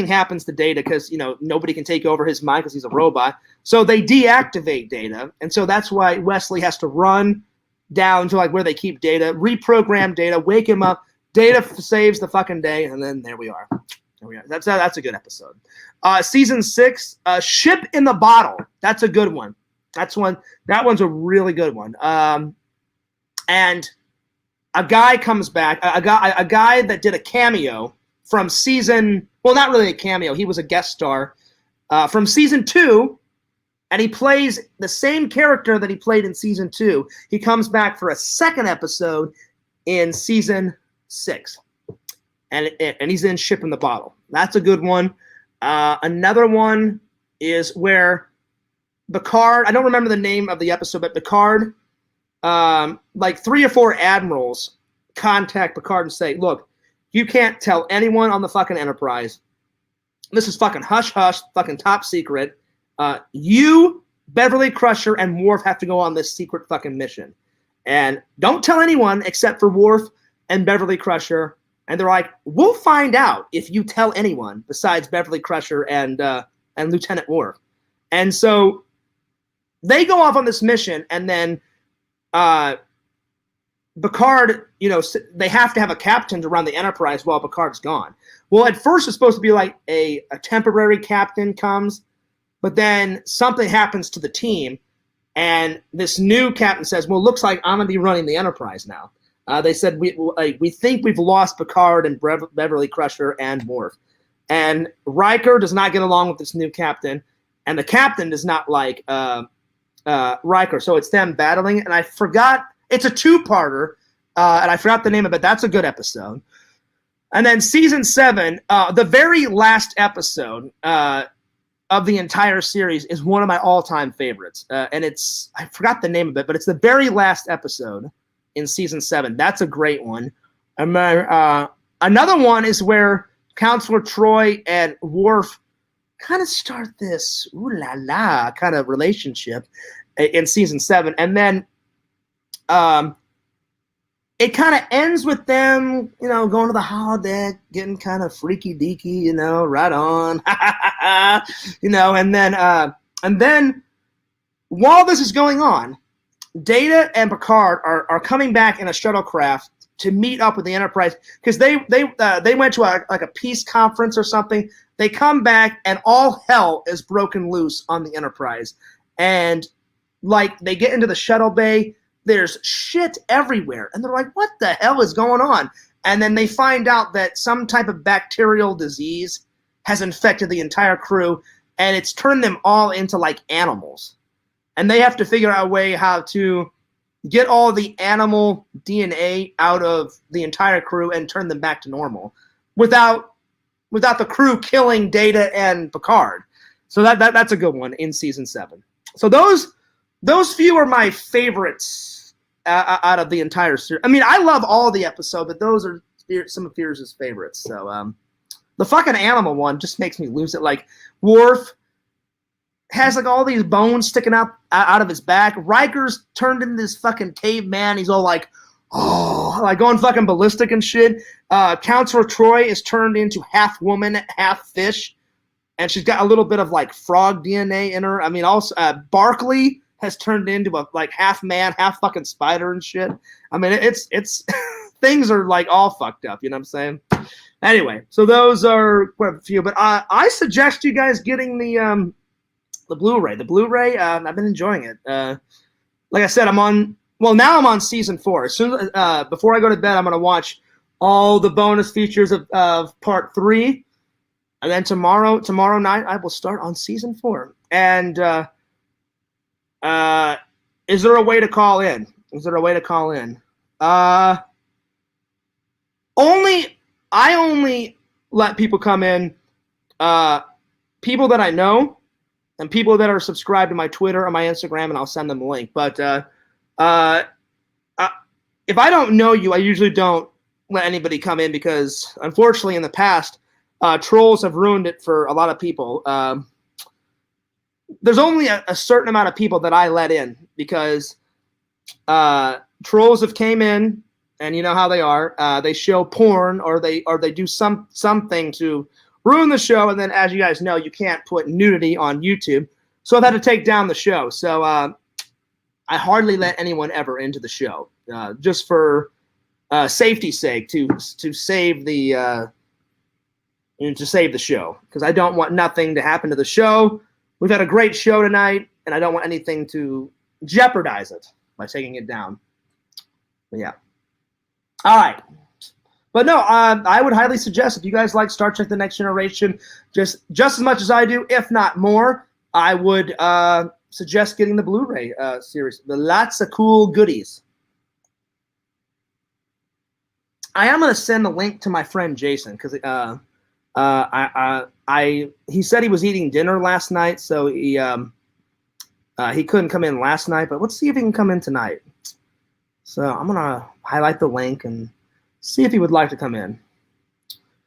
happens to Data because, you know, nobody can take over his mind because he's a robot. So they deactivate Data. And so that's why Wesley has to run down to like where they keep Data, reprogram Data, wake him up. Data saves the fucking day. And then there we are. There we are. That's a good episode. Season 6, Ship in the Bottle. That's a good one. That one's a really good one. And a guy comes back, a guy that did a cameo from season, well, not really a cameo, he was a guest star from season 2, and he plays the same character that he played in season 2. He comes back for a second episode in season 6, and he's in Ship in the Bottle. That's a good one. Another one is where Picard, I don't remember the name of the episode, but Picard, like 3 or 4 admirals contact Picard and say, look, you can't tell anyone on the fucking Enterprise. This is fucking hush-hush, fucking top secret. You, Beverly Crusher, and Worf have to go on this secret fucking mission. And don't tell anyone except for Worf and Beverly Crusher. And they're like, we'll find out if you tell anyone besides Beverly Crusher and Lieutenant Worf. And so they go off on this mission, and then Picard, you know, they have to have a captain to run the Enterprise while Picard's gone. Well, at first it's supposed to be like a temporary captain comes, but then something happens to the team, And this new captain says, well, looks like I'm going to be running the Enterprise now. They said, we think we've lost Picard and Beverly Crusher and Worf. And Riker does not get along with this new captain. And the captain does not like Riker. So it's them battling. And I forgot, it's a two-parter. And I forgot the name of it. That's a good episode. And then season 7, the very last episode of the entire series is one of my all-time favorites. And it's, I forgot the name of it, but it's the very last episode in season 7. That's a great one. And another one is where Counselor Troy and Worf kind of start this ooh-la-la kind of relationship in season 7. And then it kind of ends with them, going to the holodeck, getting kind of freaky-deaky, right on, and then while this is going on, Data and Picard are coming back in a shuttlecraft to meet up with the Enterprise because they went to a peace conference or something. They come back and all hell is broken loose on the Enterprise, and they get into the shuttle bay. There's shit everywhere. And they're like, what the hell is going on? And then they find out that some type of bacterial disease has infected the entire crew, and it's turned them all into animals. And they have to figure out a way how to get all the animal DNA out of the entire crew and turn them back to normal without the crew killing Data and Picard. So that's a good one in season 7. So those few are my favorites out of the entire series. I mean, I love all the episodes, but those are some of Fears' favorites. So the fucking animal one just makes me lose it. Worf has all these bones sticking out of his back. Riker's turned into this fucking caveman. He's all going fucking ballistic and shit. Counselor Troy is turned into half woman, half fish, and she's got a little bit of frog DNA in her. I mean, also Barclay has turned into a half man, half fucking spider and shit. I mean, it's things are all fucked up. You know what I'm saying? Anyway, so those are quite a few. But I suggest you guys getting the Blu-ray. The Blu-ray, I've been enjoying it. Like I said, now I'm on season 4. As soon as before I go to bed, I'm gonna watch all the bonus features of part 3, and then tomorrow night I will start on season 4. And is there a way to call in? I only let people come in, people that I know and people that are subscribed to my Twitter or my Instagram, and I'll send them a link. But if I don't know you, I usually don't let anybody come in because, unfortunately, in the past, trolls have ruined it for a lot of people. There's only a certain amount of people that I let in because trolls have came in, and you know how they are. They show porn or they do something to ruin the show, and then, as you guys know, you can't put nudity on YouTube, so I've had to take down the show. So I hardly let anyone ever into the show, just for safety's sake, to save the show, because I don't want nothing to happen to the show. We've had a great show tonight, and I don't want anything to jeopardize it by taking it down. But yeah. All right. But no, I would highly suggest, if you guys like Star Trek The Next Generation just as much as I do, if not more, I would suggest getting the Blu-ray series. Lots of cool goodies. I am going to send a link to my friend Jason, because he said he was eating dinner last night, so he couldn't come in last night, but let's see if he can come in tonight. So I'm gonna highlight the link and see if he would like to come in.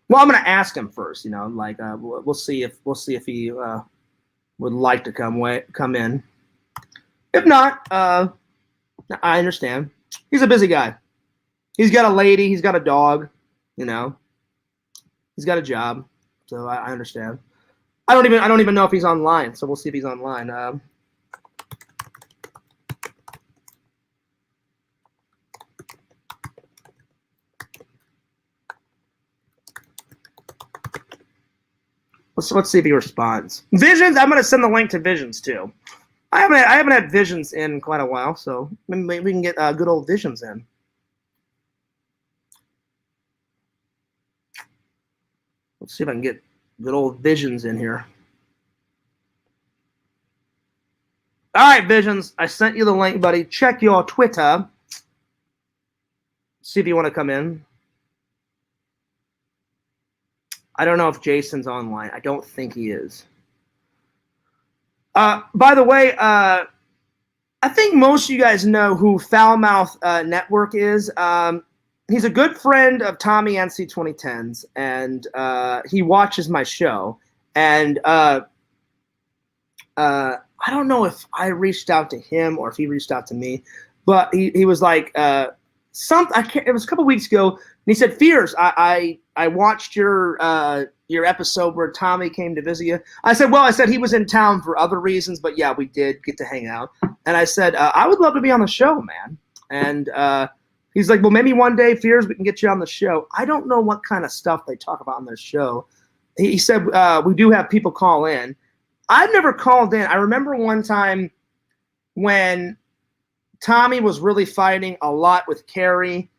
Well, I'm gonna ask him first, we'll see if he would like to come in. If not, I understand. He's a busy guy. He's got a lady, he's got a dog, he's got a job, so I understand. I don't even know if he's online, so we'll see if he's online. Let's see if he responds. Visions, I'm going to send the link to Visions too. I haven't had Visions in quite a while, so maybe we can get good old Visions in. Let's see if I can get good old Visions in here. All right, Visions, I sent you the link, buddy. Check your Twitter. See if you want to come in. I don't know if Jason's online. I don't think he is. By the way, I think most of you guys know who Foulmouth Network is. He's a good friend of Tommy NC 2010's, and he watches my show. And I don't know if I reached out to him or if he reached out to me, but he was like, it was a couple weeks ago, and he said, Fears, I watched your episode where Tommy came to visit you. I said he was in town for other reasons, but yeah, we did get to hang out. And I said, I would love to be on the show, man. And he's like, well, maybe one day, Fears, we can get you on the show. I don't know what kind of stuff they talk about on their show. He said, we do have people call in. I've never called in. I remember one time when Tommy was really fighting a lot with Carrie,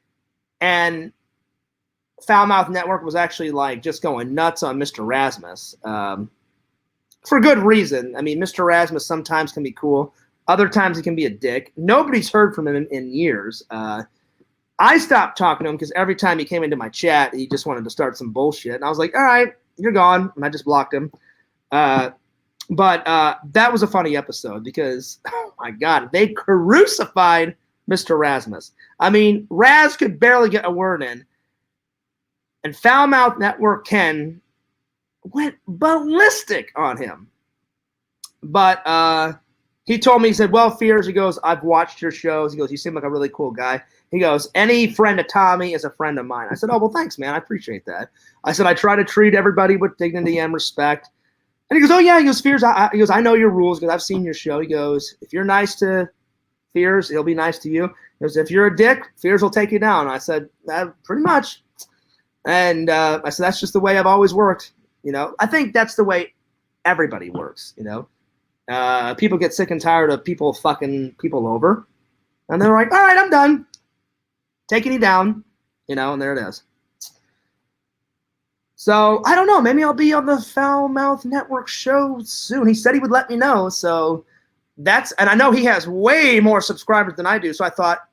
and Foulmouth Network was actually like just going nuts on Mr. Rasmus for good reason. I mean, Mr. Rasmus sometimes can be cool. Other times he can be a dick. Nobody's heard from him in years. I stopped talking to him because every time he came into my chat, he just wanted to start some bullshit. And I was like, all right, you're gone. And I just blocked him. But that was a funny episode because, oh my God, they crucified Mr. Rasmus. I mean, Raz could barely get a word in. And Foulmouth Network Ken went ballistic on him. But he told me, he said, well, Fears, he goes, I've watched your shows. He goes, you seem like a really cool guy. He goes, any friend of Tommy is a friend of mine. I said, oh, well, thanks, man. I appreciate that. I said, I try to treat everybody with dignity and respect. And he goes, oh, yeah. He goes, Fears, he goes, I know your rules because I've seen your show. He goes, if you're nice to Fears, he'll be nice to you. He goes, if you're a dick, Fears will take you down. I said, pretty much. And I said, that's just the way I've always worked. You know, I think that's the way everybody works, you know. People get sick and tired of people fucking people over. And they're like, all right, I'm done. Taking you down, you know, and there it is. So, I don't know. Maybe I'll be on the Foulmouth Network show soon. He said he would let me know. So, and I know he has way more subscribers than I do. So, I thought,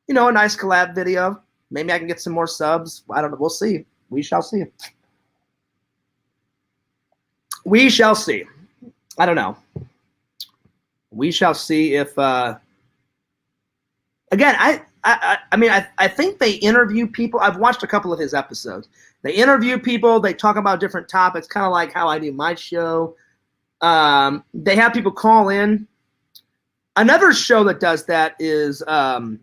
you know, a nice collab video. Maybe I can get some more subs. I don't know. We'll see. We shall see. We shall see. I don't know. We shall see if, again, I mean, I think they interview people. I've watched a couple of his episodes. They interview people. They talk about different topics, kind of like how I do my show. They have people call in. Another show that does that is the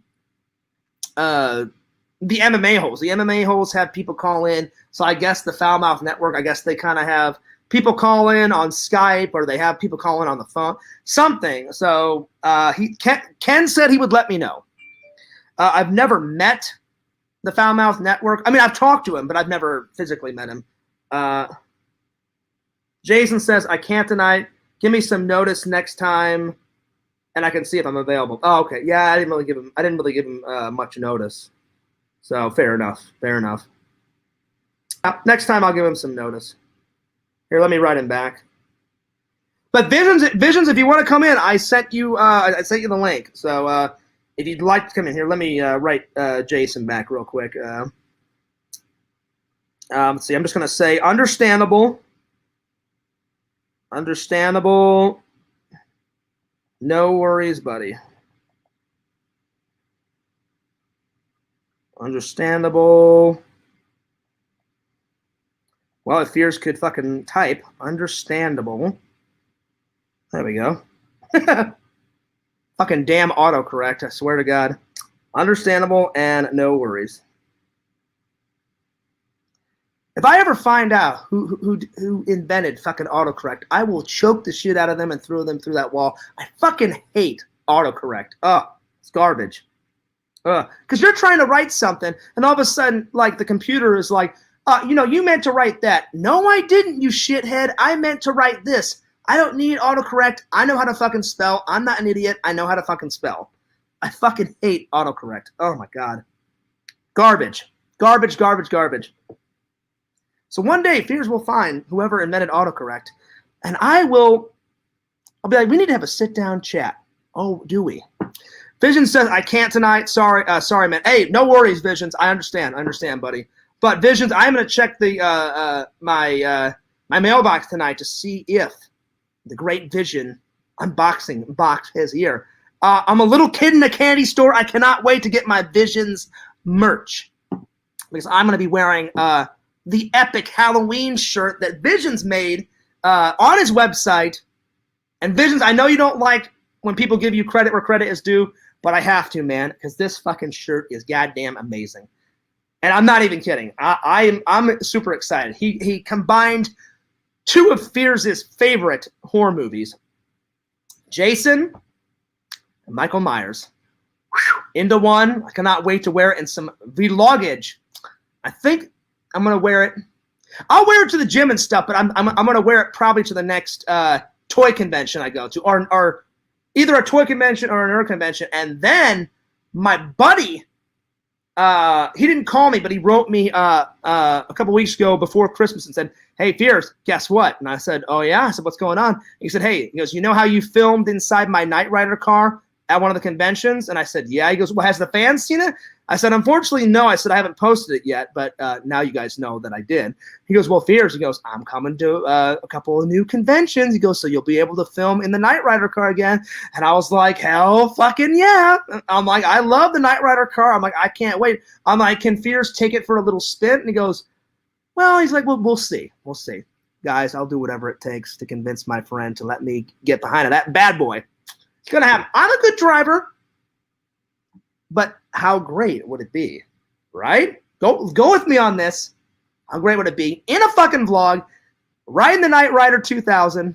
MMA holes. The MMA holes have people call in. So I guess the Foulmouth Network, I guess they kind of have people call in on Skype, or they have people call in on the phone, something. So Ken said he would let me know. I've never met the Foulmouth Network. I mean, I've talked to him, but I've never physically met him. Jason says, I can't tonight. Give me some notice next time, and I can see if I'm available. Oh, okay. Yeah, I didn't really give him much notice. So fair enough. Fair enough. Next time I'll give him some notice. Here, let me write him back. But Visions, if you want to come in, I sent you the link. So if you'd like to come in here, let me write Jason back real quick. Let's see. I'm just going to say understandable. Understandable. No worries, buddy. Understandable. Well, if Fears could fucking type, understandable. There we go. Fucking damn autocorrect, I swear to God. Understandable and no worries. If I ever find out who invented fucking autocorrect, I will choke the shit out of them and throw them through that wall. I fucking hate autocorrect. Oh, it's garbage. Because you're trying to write something, and all of a sudden, like, the computer is like, you know, you meant to write that. No, I didn't, you shithead. I meant to write this. I don't need autocorrect. I know how to fucking spell. I'm not an idiot. I know how to fucking spell. I fucking hate autocorrect. Oh my God. Garbage. Garbage, garbage, garbage. So one day, Fears will find whoever invented autocorrect, and I'll be like, we need to have a sit-down chat. Oh, do we? Vision says, I can't tonight. Sorry, man. Hey, no worries, Visions. I understand, buddy. But Visions, I'm going to check the my mailbox tonight to see if the Great Vision unboxing box is here. I'm a little kid in a candy store. I cannot wait to get my Visions merch because I'm going to be wearing the epic Halloween shirt that Visions made on his website. And Visions, I know you don't like when people give you credit where credit is due, but I have to, man, because this fucking shirt is goddamn amazing. And I'm not even kidding. I'm super excited. He combined two of Fears' favorite horror movies, Jason and Michael Myers, into one. I cannot wait to wear it in some vloggage. I think I'm gonna wear it. I'll wear it to the gym and stuff, but I'm gonna wear it probably to the next toy convention I go to, or either a toy convention or an nerd convention. And then my buddy, he didn't call me, but he wrote me a couple weeks ago before Christmas and said, hey, Fears, guess what? And I said, oh, yeah? I said, what's going on? He said, hey, he goes, you know how you filmed inside my Knight Rider car at one of the conventions? And I said, yeah. He goes, well, has the fans seen it? I said, unfortunately, no. I said, I haven't posted it yet, but now you guys know that I did. He goes, well, Fears, he goes, I'm coming to a couple of new conventions. He goes, so you'll be able to film in the Knight Rider car again. And I was like, hell fucking yeah. I'm like, I love the Knight Rider car. I'm like, I can't wait. I'm like, can Fears take it for a little spin? And he goes, well, he's like, well, we'll see. We'll see. Guys, I'll do whatever it takes to convince my friend to let me get behind it. That bad boy. It's going to happen. I'm a good driver. But how great would it be, right? Go with me on this. How great would it be in a fucking vlog, riding the Knight Rider 2000?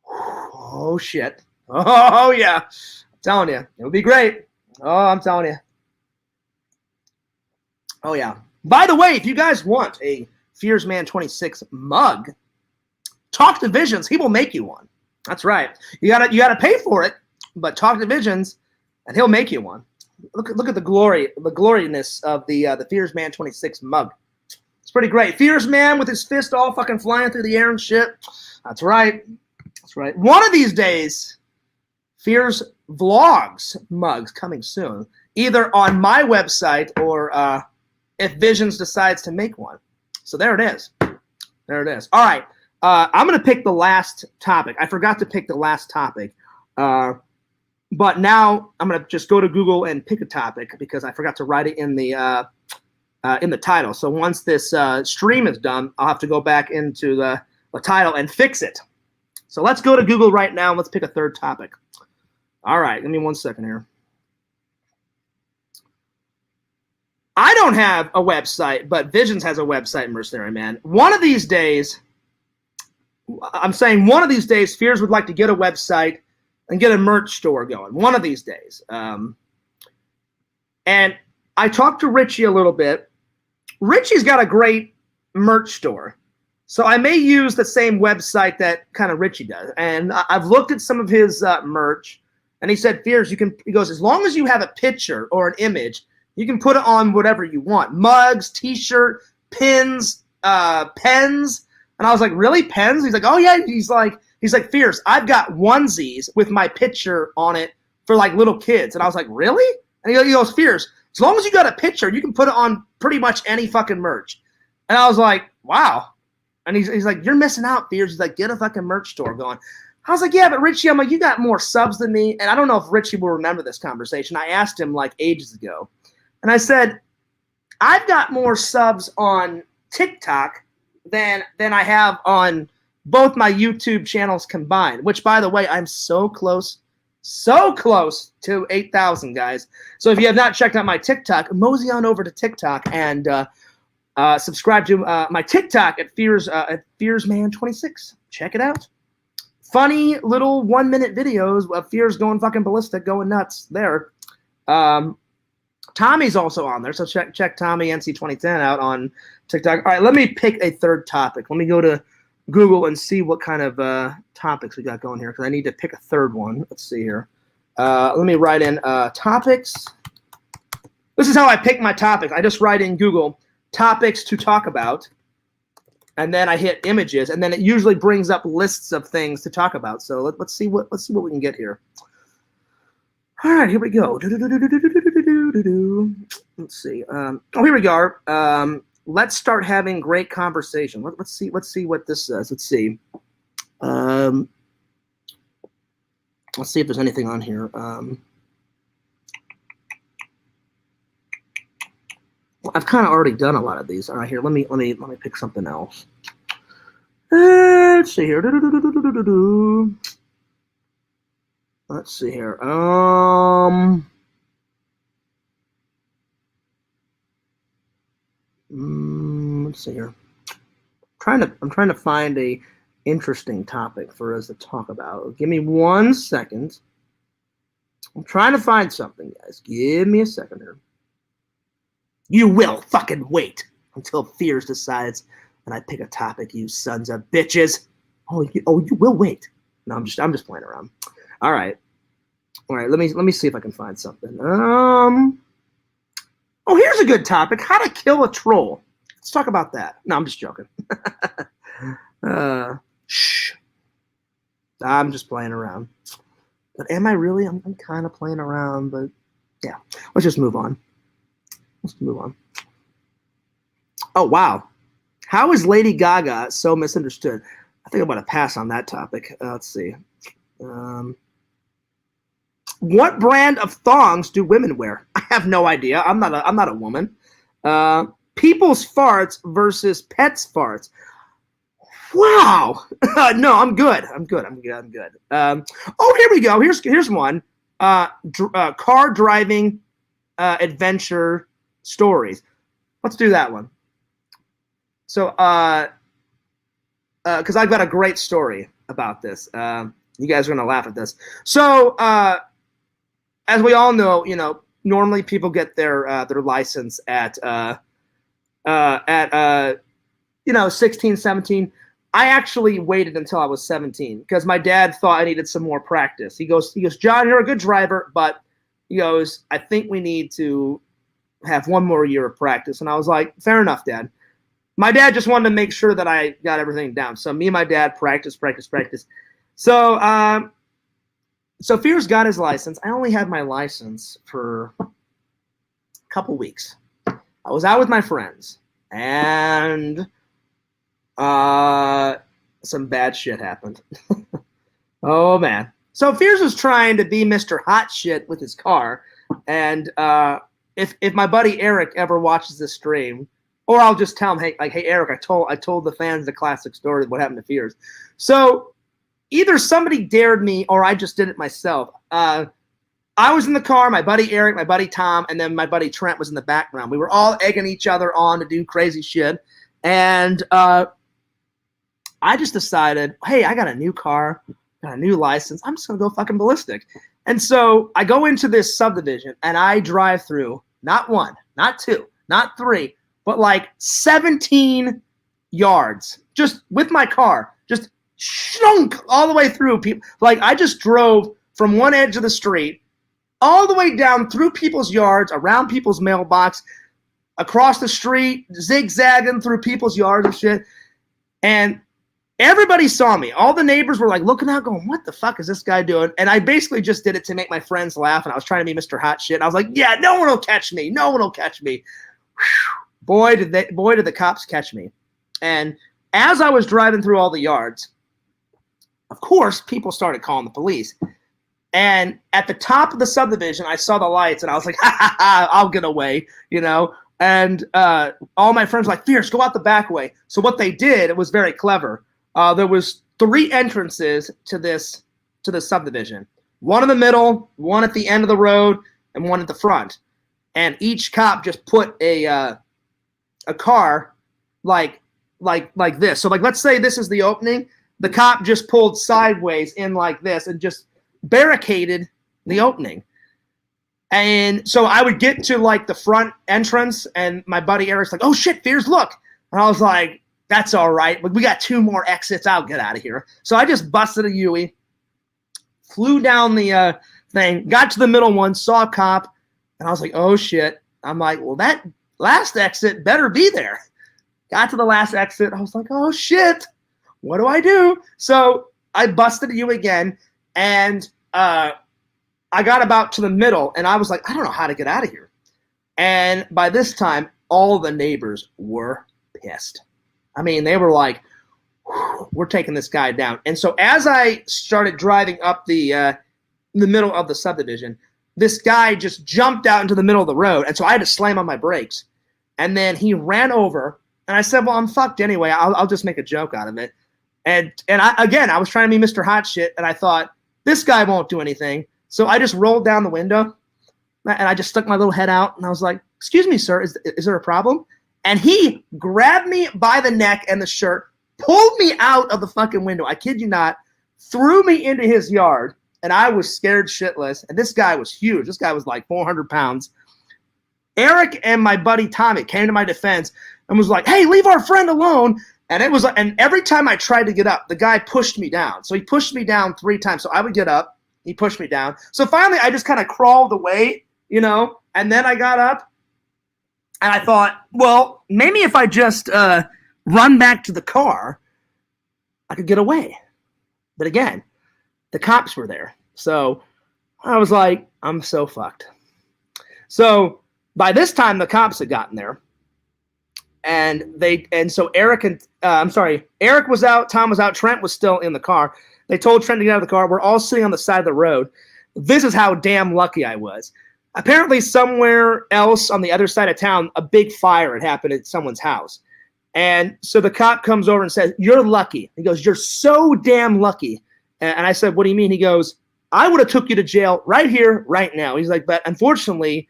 Oh, shit. Oh, yeah. I'm telling you. It would be great. Oh, I'm telling you. Oh, yeah. By the way, if you guys want a Fearsman 26 mug, talk to Visions. He will make you one. That's right. You gotta pay for it, but talk to Visions, and he'll make you one. Look at the gloriness of the Fearsman 26 mug. It's pretty great. Fearsman with his fist all fucking flying through the air and shit. That's right. That's right. One of these days, Fears vlogs mugs coming soon, either on my website or if Visions decides to make one. So there it is. There it is. All right. I'm going to pick the last topic. I forgot to pick the last topic. But now I'm going to just go to Google and pick a topic because I forgot to write it in the title. So once this stream is done, I'll have to go back into the title and fix it. So let's go to Google right now and let's pick a third topic. All right. Give me 1 second here. I don't have a website, but Visions has a website, Mercenary Man. One of these days, Fears would like to get a website and get a merch store going. One of these days. And I talked to Richie a little bit. Richie's got a great merch store. So I may use the same website that kind of Richie does. And I've looked at some of his merch. And he said, Fears, he goes, as long as you have a picture or an image, you can put it on whatever you want. Mugs, t-shirt, pins, pens. And I was like, really, pens? He's like, oh yeah. He's like, Fears, I've got onesies with my picture on it for like little kids. And I was like, really? And he goes, Fears, as long as you got a picture, you can put it on pretty much any fucking merch. And I was like, wow. And he's like, you're missing out, Fears. He's like, get a fucking merch store going. I was like, yeah, but Richie, I'm like, you got more subs than me. And I don't know if Richie will remember this conversation. I asked him like ages ago. And I said, I've got more subs on TikTok than I have on both my YouTube channels combined, which, by the way, I'm so close to 8,000, guys. So if you have not checked out my TikTok, mosey on over to TikTok and subscribe to my TikTok at Fearsman26. Check it out. Funny little 1-minute videos of Fears going fucking ballistic, going nuts there. Tommy's also on there, so check Tommy NC2010 out on TikTok. All right, let me pick a third topic. Let me go to Google and see what kind of topics we got going here, because I need to pick a third one. Let's see here. Let me write in topics. This is how I pick my topics. I just write in Google topics to talk about, and then I hit images, and then it usually brings up lists of things to talk about. So let's see what we can get here. All right, here we go. Let's see. Here we go. Let's start having great conversation. Let's see what this says. Let's see. Let's see if there's anything on here. Well, I've kind of already done a lot of these. All right, here. Let me pick something else. Let's see here. Let's see here. Let's see here. I'm trying to find a interesting topic for us to talk about. Give me 1 second. I'm trying to find something, guys. Give me a second here. You will fucking wait until Fears decides and I pick a topic, you sons of bitches. Oh, you will wait. No, I'm just playing around. All right. Let me see if I can find something. Oh, here's a good topic: how to kill a troll. Let's talk about that. No, I'm just joking. Shh. I'm just playing around. But am I really? I'm kind of playing around, but yeah. Let's just move on. Oh, wow. How is Lady Gaga so misunderstood? I think I'm going to pass on that topic. Let's see. What brand of thongs do women wear? I have no idea. I'm not a woman. People's farts versus pets' farts. Wow. No, I'm good. Oh, here we go. Here's one. Car driving adventure stories. Let's do that one. So, because I've got a great story about this. You guys are gonna laugh at this. So, as we all know, normally people get their license at 16, 17. I actually waited until I was 17 because my dad thought I needed some more practice. He goes, John, you're a good driver, but he goes, I think we need to have one more year of practice. And I was like, fair enough, Dad. My dad just wanted to make sure that I got everything down. So me and my dad practice. So Fears got his license. I only had my license for a couple weeks. I was out with my friends, and some bad shit happened. Oh, man. So Fears was trying to be Mr. Hot Shit with his car, and if my buddy Eric ever watches this stream, or I'll just tell him, hey Eric, I told the fans the classic story of what happened to Fears. So either somebody dared me or I just did it myself. I was in the car, my buddy Eric, my buddy Tom, and then my buddy Trent was in the background. We were all egging each other on to do crazy shit. And I just decided, hey, I got a new car, got a new license. I'm just going to go fucking ballistic. And so I go into this subdivision and I drive through not one, not two, not three, but like 17 yards just with my car, just shunk all the way through people. Like I just drove from one edge of the street all the way down through people's yards, around people's mailbox, across the street, zigzagging through people's yards and shit. And everybody saw me. All the neighbors were like looking out going, what the fuck is this guy doing? And I basically just did it to make my friends laugh. And I was trying to be Mr. Hot Shit. And I was like, yeah, no one will catch me. No one will catch me. Whew. Boy, did the cops catch me. And as I was driving through all the yards, of course, people started calling the police. And at the top of the subdivision, I saw the lights, and I was like, ha, ha, ha, I'll get away, And all my friends were like, Fierce, go out the back way. So what they did, it was very clever. There was 3 entrances to this subdivision. One in the middle, one at the end of the road, and one at the front. And each cop just put a car like this. So like, let's say this is the opening. The cop just pulled sideways in like this and just barricaded the opening. And so I would get to like the front entrance and my buddy Eric's like, oh shit, Fears, look. And I was like, that's all right. But we got 2 more exits. I'll get out of here. So I just busted a Yui, flew down the thing, got to the middle one, saw a cop, and I was like, oh, shit. I'm like, well, that last exit better be there. Got to the last exit. I was like, oh, shit. What do I do? So I busted a Yui again, and I got about to the middle, and I was like, I don't know how to get out of here. And by this time, all the neighbors were pissed. I mean, they were like, we're taking this guy down. And so as I started driving up the middle of the subdivision, this guy just jumped out into the middle of the road. And so I had to slam on my brakes. And then he ran over, and I said, well, I'm fucked anyway. I'll just make a joke out of it. And I was trying to be Mr. Hot Shit, and I thought, this guy won't do anything. So I just rolled down the window, and I just stuck my little head out, and I was like, excuse me, sir, is there a problem? And he grabbed me by the neck and the shirt, pulled me out of the fucking window, I kid you not, threw me into his yard, and I was scared shitless. And this guy was huge. This guy was like 400 pounds. Eric and my buddy Tommy came to my defense and was like, hey, leave our friend alone. And every time I tried to get up, the guy pushed me down. So he pushed me down 3 times. So I would get up, he pushed me down. So finally I just kind of crawled away, and then I got up. And I thought, well, maybe if I just run back to the car, I could get away. But again, the cops were there. So I was like, I'm so fucked. So by this time, the cops had gotten there. And so Eric was out, Tom was out, Trent was still in the car. They told Trent to get out of the car. We're all sitting on the side of the road. This is how damn lucky I was. Apparently somewhere else on the other side of town, a big fire had happened at someone's house. And so the cop comes over and says, you're lucky. He goes, you're so damn lucky. And I said, what do you mean? He goes, I would have took you to jail right here, right now. He's like, but unfortunately,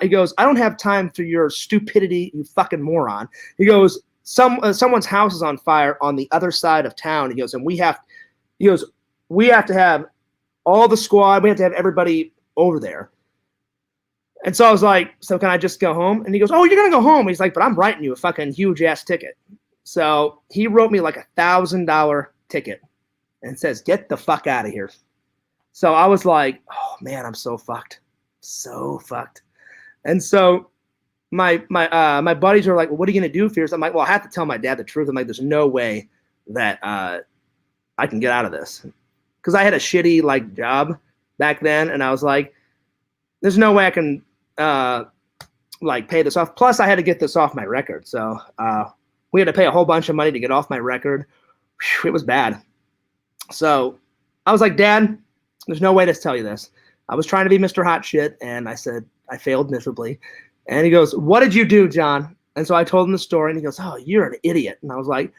he goes, I don't have time for your stupidity, you fucking moron. He goes, someone's house is on fire on the other side of town. He goes, and we have to have all the squad. We have to have everybody over there. And so I was like, so can I just go home? And he goes, oh, you're going to go home. He's like, but I'm writing you a fucking huge ass ticket. So he wrote me like $1,000 ticket and says, get the fuck out of here. So I was like, oh man, I'm so fucked. So fucked. And so my buddies are like, well, what are you going to do, Fierce? I'm like, well, I have to tell my dad the truth. I'm like, there's no way that I can get out of this. Because I had a shitty like job back then. And I was like, there's no way I can pay this off. Plus I had to get this off my record. So we had to pay a whole bunch of money to get off my record. Whew, it was bad. So I was like, Dad, there's no way to tell you this. I was trying to be Mr. Hot Shit, and I said I failed miserably. And he goes, what did you do, John? And so I told him the story, and he goes, oh, you're an idiot. And I was like,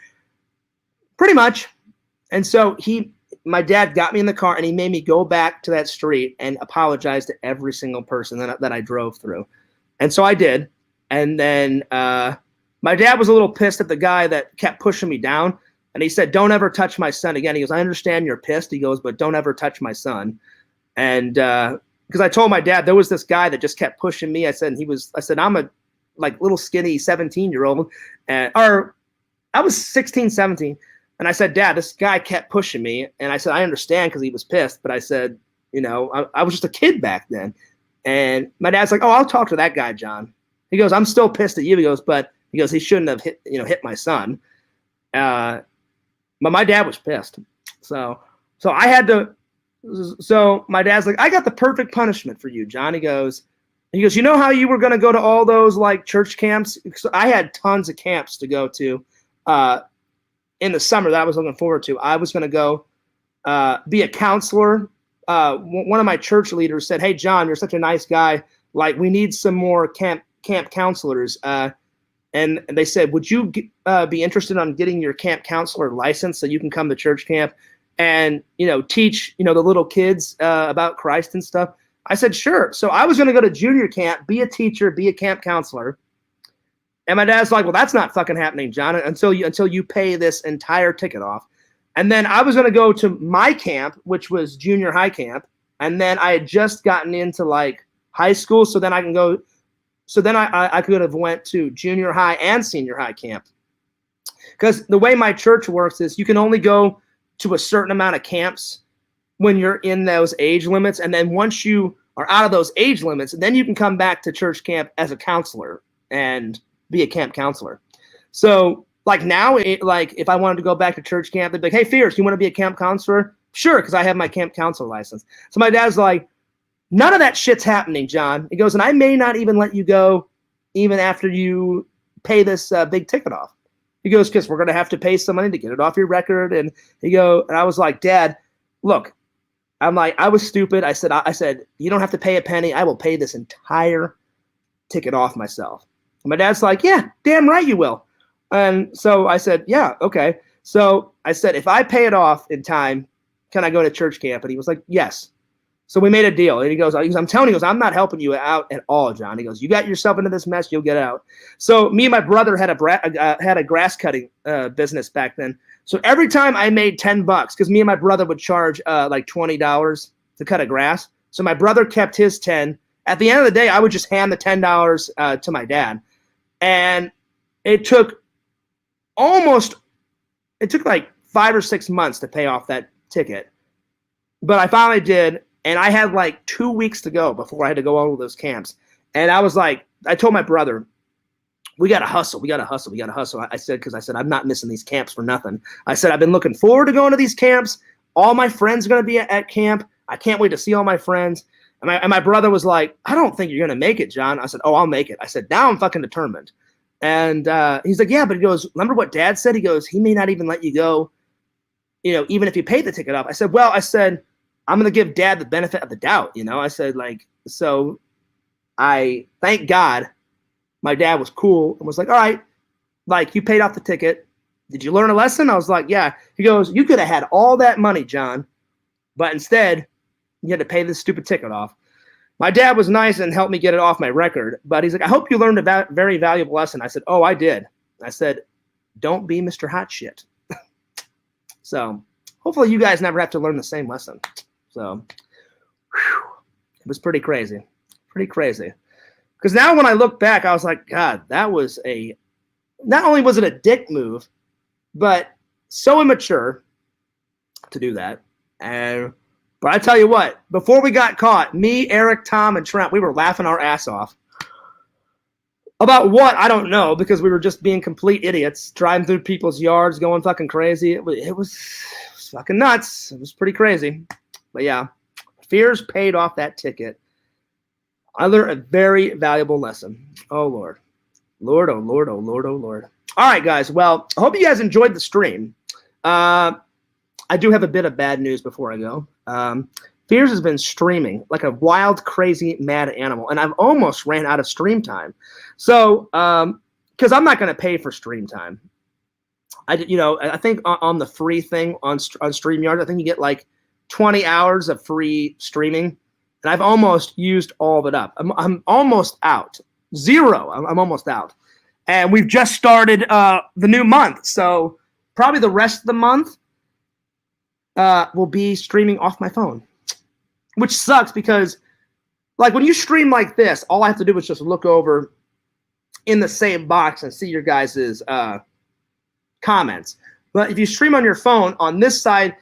pretty much. And so my dad got me in the car, and he made me go back to that street and apologize to every single person that I drove through. And so I did. And then my dad was a little pissed at the guy that kept pushing me down. And he said, don't ever touch my son again. He goes, I understand you're pissed. He goes, but don't ever touch my son. And because I told my dad there was this guy that just kept pushing me. I said, I'm a like little skinny 17-year-old. Or I was 16, 17. And I said, Dad, this guy kept pushing me. And I said, I understand because he was pissed. But I said, I was just a kid back then. And my dad's like, oh, I'll talk to that guy, John. He goes, I'm still pissed at you. He goes, he shouldn't have hit my son. But my dad was pissed. So I had to. So my dad's like, I got the perfect punishment for you, John. He goes, you know how you were going to go to all those like church camps? So I had tons of camps to go to in the summer that I was looking forward to. I was going to go be a counselor. One of my church leaders said, hey, John, you're such a nice guy. Like, we need some more camp counselors. And they said, would you be interested in getting your camp counselor license so you can come to church camp and, teach, the little kids about Christ and stuff? I said, sure. So I was going to go to junior camp, be a teacher, be a camp counselor. And my dad's like, well, that's not fucking happening, John, until you pay this entire ticket off. And then I was going to go to my camp, which was junior high camp. And then I had just gotten into like high school. So then I can go. So then I could have went to junior high and senior high camp. Because the way my church works is you can only go to a certain amount of camps when you're in those age limits. And then once you are out of those age limits, then you can come back to church camp as a counselor and be a camp counselor. So like now, like if I wanted to go back to church camp, they'd be like, hey, Fierce, you want to be a camp counselor? Sure, because I have my camp counselor license. So my dad's like, none of that shit's happening, John. He goes, and I may not even let you go even after you pay this big ticket off. He goes, because we're going to have to pay some money to get it off your record. And I was like, Dad, look, I'm like, I was stupid. I said, you don't have to pay a penny. I will pay this entire ticket off myself. And my dad's like, yeah, damn right you will. And so I said, yeah, okay. So I said, if I pay it off in time, can I go to church camp? And he was like, yes. So we made a deal. And he goes, I'm telling you, I'm not helping you out at all, John. He goes, you got yourself into this mess, you'll get out. So me and my brother had a grass cutting business back then. So every time I made $10, because me and my brother would charge like $20 to cut a grass. So my brother kept his 10. At the end of the day, I would just hand the $10 to my dad. And it took like 5 or 6 months to pay off that ticket. But I finally did. And I had like 2 weeks to go before I had to go all of those camps. And I was like, I told my brother, we got to hustle. We got to hustle. We got to hustle. I said, I'm not missing these camps for nothing. I said, I've been looking forward to going to these camps. All my friends are going to be at camp. I can't wait to see all my friends. And my brother was like, I don't think you're going to make it, John. I said, oh, I'll make it. I said, now I'm fucking determined. And he's like, yeah, but he goes, remember what Dad said? He goes, he may not even let you go, even if you pay the ticket off. I said, I'm going to give Dad the benefit of the doubt. I said, like, so I thank God my dad was cool and was like, all right, like, you paid off the ticket. Did you learn a lesson? I was like, yeah. He goes, you could have had all that money, John, but instead you had to pay this stupid ticket off. My dad was nice and helped me get it off my record, but he's like, I hope you learned a very valuable lesson. I said, oh, I did. I said, don't be Mr. Hot Shit. So hopefully you guys never have to learn the same lesson. So it was pretty crazy. Because now when I look back, I was like, God, that was not only was it a dick move, but so immature to do that. But I tell you what, before we got caught, me, Eric, Tom, and Trent, we were laughing our ass off. About what? I don't know, because we were just being complete idiots, driving through people's yards, going fucking crazy. It was fucking nuts. It was pretty crazy. But yeah, Fears paid off that ticket. I learned a very valuable lesson. Oh, Lord. Lord, oh, Lord, oh, Lord, oh, Lord. All right, guys. Well, I hope you guys enjoyed the stream. I do have a bit of bad news before I go. Fears has been streaming like a wild, crazy, mad animal, and I've almost ran out of stream time. So, because I'm not going to pay for stream time. I think on the free thing on StreamYard, I think you get like 20 hours of free streaming, and I've almost used all of it up. I'm almost out. Zero. I'm almost out. And we've just started the new month, so probably the rest of the month will be streaming off my phone, which sucks because, like, when you stream like this, all I have to do is just look over in the same box and see your guys' comments. But if you stream on your phone, on this side,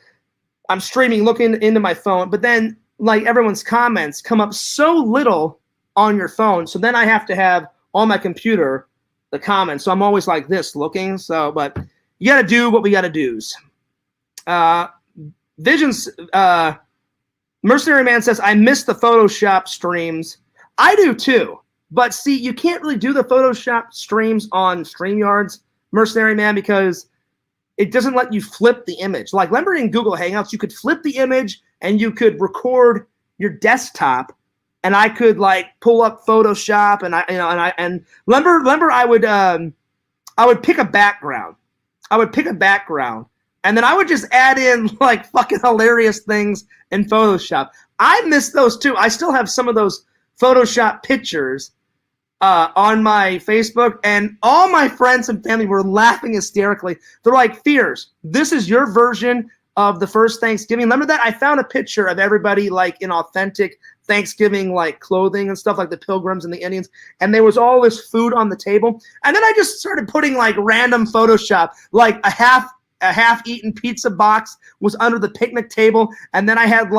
I'm streaming looking into my phone, but then, like, everyone's comments come up so little on your phone, so then I have to have on my computer the comments, so I'm always like this looking. So, but you got to do what we got to do. Visions, Mercenary Man says, I miss the Photoshop streams. I do too. But see, you can't really do the Photoshop streams on StreamYards, Mercenary Man, because it doesn't let you flip the image. Like, remember in Google Hangouts, you could flip the image and you could record your desktop, and I could like pull up Photoshop, and remember I would pick a background. And then I would just add in like fucking hilarious things in Photoshop. I miss those too. I still have some of those Photoshop pictures on my Facebook, and all my friends and family were laughing hysterically. They're like, Fears, this is your version of the first Thanksgiving. Remember that? I found a picture of everybody like in authentic Thanksgiving like clothing and stuff, like the Pilgrims and the Indians, and there was all this food on the table, and then I just started putting like random Photoshop, like a half-eaten pizza box was under the picnic table, and then I had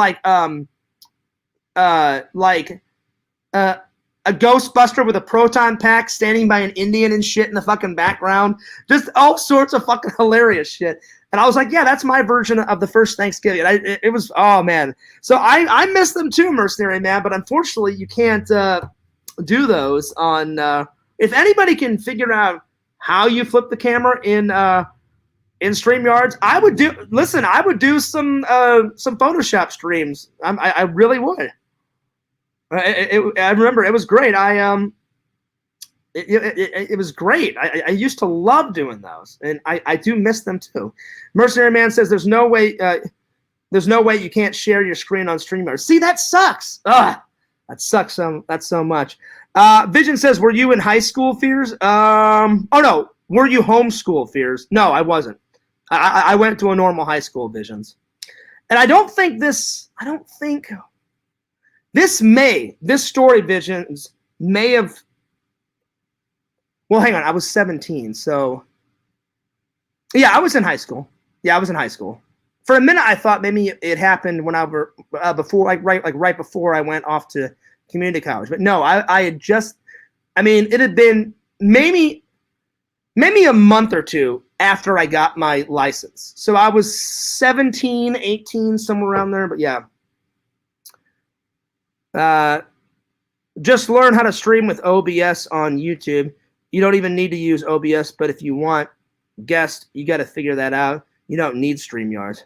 a Ghostbuster with a proton pack standing by an Indian and shit in the fucking background. Just all sorts of fucking hilarious shit. And I was like, yeah, that's my version of the first Thanksgiving. It was, oh, man. So I miss them too, Mercenary Man, but unfortunately you can't do those on if anybody can figure out how you flip the camera in StreamYards, I would do some Photoshop streams. I really would. I remember it was great. It was great. I used to love doing those, and I do miss them too. Mercenary Man says there's no way you can't share your screen on StreamYard. See, that sucks. Ugh, that sucks so much. Vision says, were you in high school, Fears? Oh no, were you homeschool, Fears? No, I wasn't. I went to a normal high school, Visions, and I don't think this story, Visions, may have. Well, hang on. I was 17, so yeah, I was in high school. Yeah, I was in high school. For a minute, I thought maybe it happened when I were right before I went off to community college. But no, I had just. I mean, it had been maybe a month or two after I got my license. So I was 17, 18, somewhere around there. But yeah. Just learn how to stream with OBS on YouTube. You don't even need to use OBS, but if you want guests, you got to figure that out. You don't need StreamYards.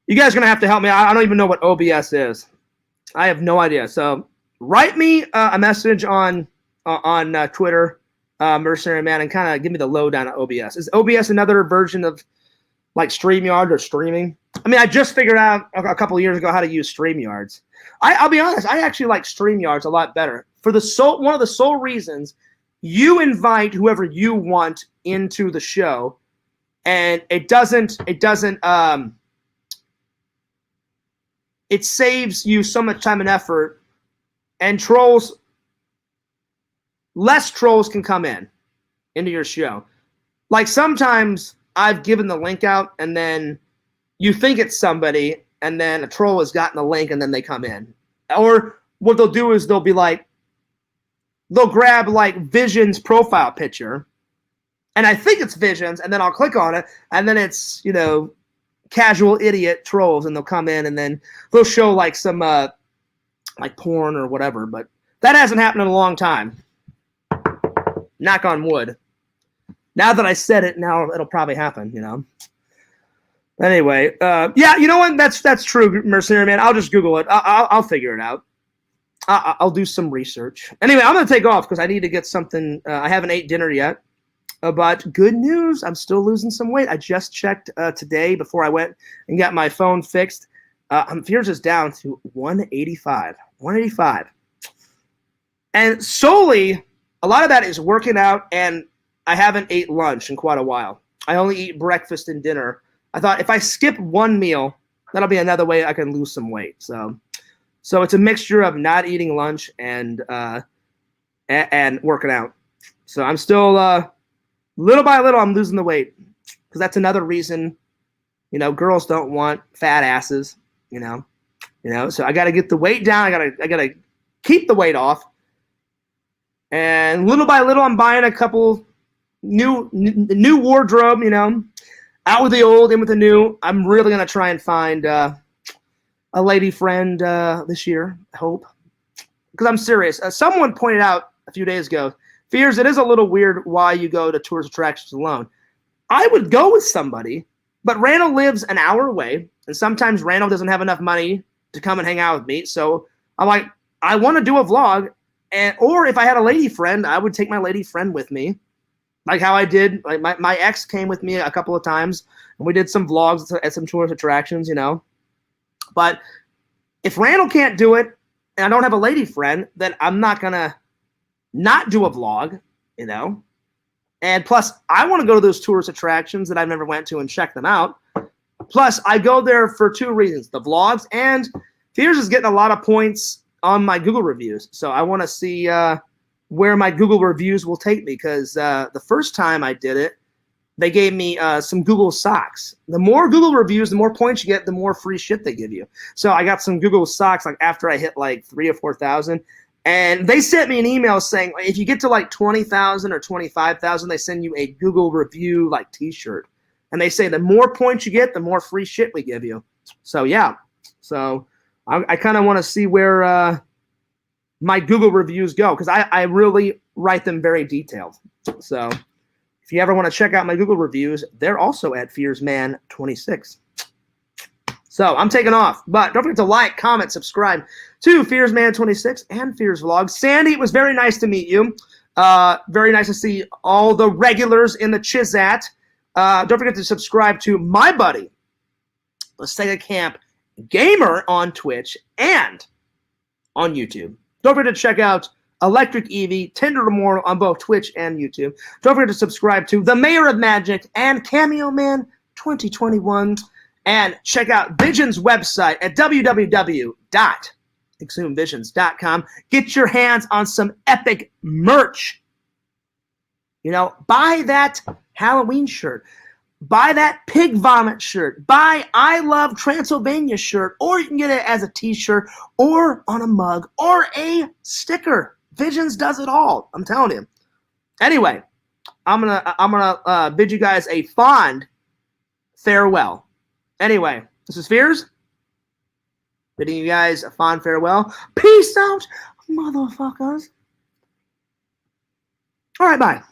You guys are going to have to help me. I don't even know what OBS is. I have no idea. So write me a message on Twitter, Mercenary Man, and kind of give me the lowdown of OBS. Is OBS another version of like StreamYard or streaming? I mean, I just figured out a couple of years ago how to use StreamYards. I'll be honest, I actually like StreamYards a lot better. For one of the sole reasons, you invite whoever you want into the show, and it saves you so much time and effort, and less trolls can come into your show. Like sometimes I've given the link out, and then you think it's somebody, and then a troll has gotten the link, and then they come in. Or what they'll do is they'll grab like Vision's profile picture, and I think it's Vision's, and then I'll click on it, and then it's, casual idiot trolls, and they'll come in, and then they'll show like some like porn or whatever. But that hasn't happened in a long time. Knock on wood. Now that I said it, now it'll probably happen, Anyway, yeah, you know what? That's true, Mercenary Man. I'll just Google it. I'll figure it out. I'll do some research. Anyway, I'm going to take off because I need to get something. I haven't ate dinner yet. But good news, I'm still losing some weight. I just checked today before I went and got my phone fixed. Fears is down to 185. 185. And solely, a lot of that is working out, and I haven't ate lunch in quite a while. I only eat breakfast and dinner. I thought if I skip one meal, that'll be another way I can lose some weight. So it's a mixture of not eating lunch and working out. So I'm still little by little I'm losing the weight, because that's another reason, girls don't want fat asses. So I got to get the weight down. I got to keep the weight off. And little by little, I'm buying a couple new wardrobe. Out with the old, in with the new. I'm really gonna try and find a lady friend this year. I hope, because I'm serious. Someone pointed out a few days ago, Fears, it is a little weird why you go to tourist attractions alone. I would go with somebody, but Randall lives an hour away, and sometimes Randall doesn't have enough money to come and hang out with me. So I'm like, I want to do a vlog, or if I had a lady friend, I would take my lady friend with me. Like how I did, like my ex came with me a couple of times, and we did some vlogs at some tourist attractions, But if Randall can't do it, and I don't have a lady friend, then I'm not gonna not do a vlog, And plus, I want to go to those tourist attractions that I've never went to and check them out. Plus, I go there for two reasons: the vlogs, and Fears is getting a lot of points on my Google reviews, so I want to see where my Google reviews will take me, because the first time I did it, they gave me some Google socks. The more Google reviews, the more points you get, the more free shit they give you. So I got some Google socks like after I hit like 3,000 or 4,000, and they sent me an email saying if you get to like 20,000 or 25,000, they send you a Google review like T-shirt, and they say the more points you get, the more free shit we give you. So yeah, so I kind of want to see where my Google reviews go, because I really write them very detailed. So if you ever want to check out my Google reviews, they're also at FearsMan26. So I'm taking off, but don't forget to like, comment, subscribe to FearsMan26 and Fears Vlog. Sandy, it was very nice to meet you. Very nice to see all the regulars in the Chizat. Don't forget to subscribe to my buddy, Let's Take a Camp Gamer, on Twitch and on YouTube. Don't forget to check out Electric Eevee, Tinder Immortal on both Twitch and YouTube. Don't forget to subscribe to The Mayor of Magic and Cameo Man 2021. And check out Vision's website at www.exhumevisions.com. Get your hands on some epic merch. You know, buy that Halloween shirt. Buy that Pig Vomit shirt. Buy I Love Transylvania shirt. Or you can get it as a t-shirt or on a mug or a sticker. Visions does it all. I'm telling you. Anyway, I'm gonna bid you guys a fond farewell. Anyway, this is Fears, bidding you guys a fond farewell. Peace out, motherfuckers. All right, bye.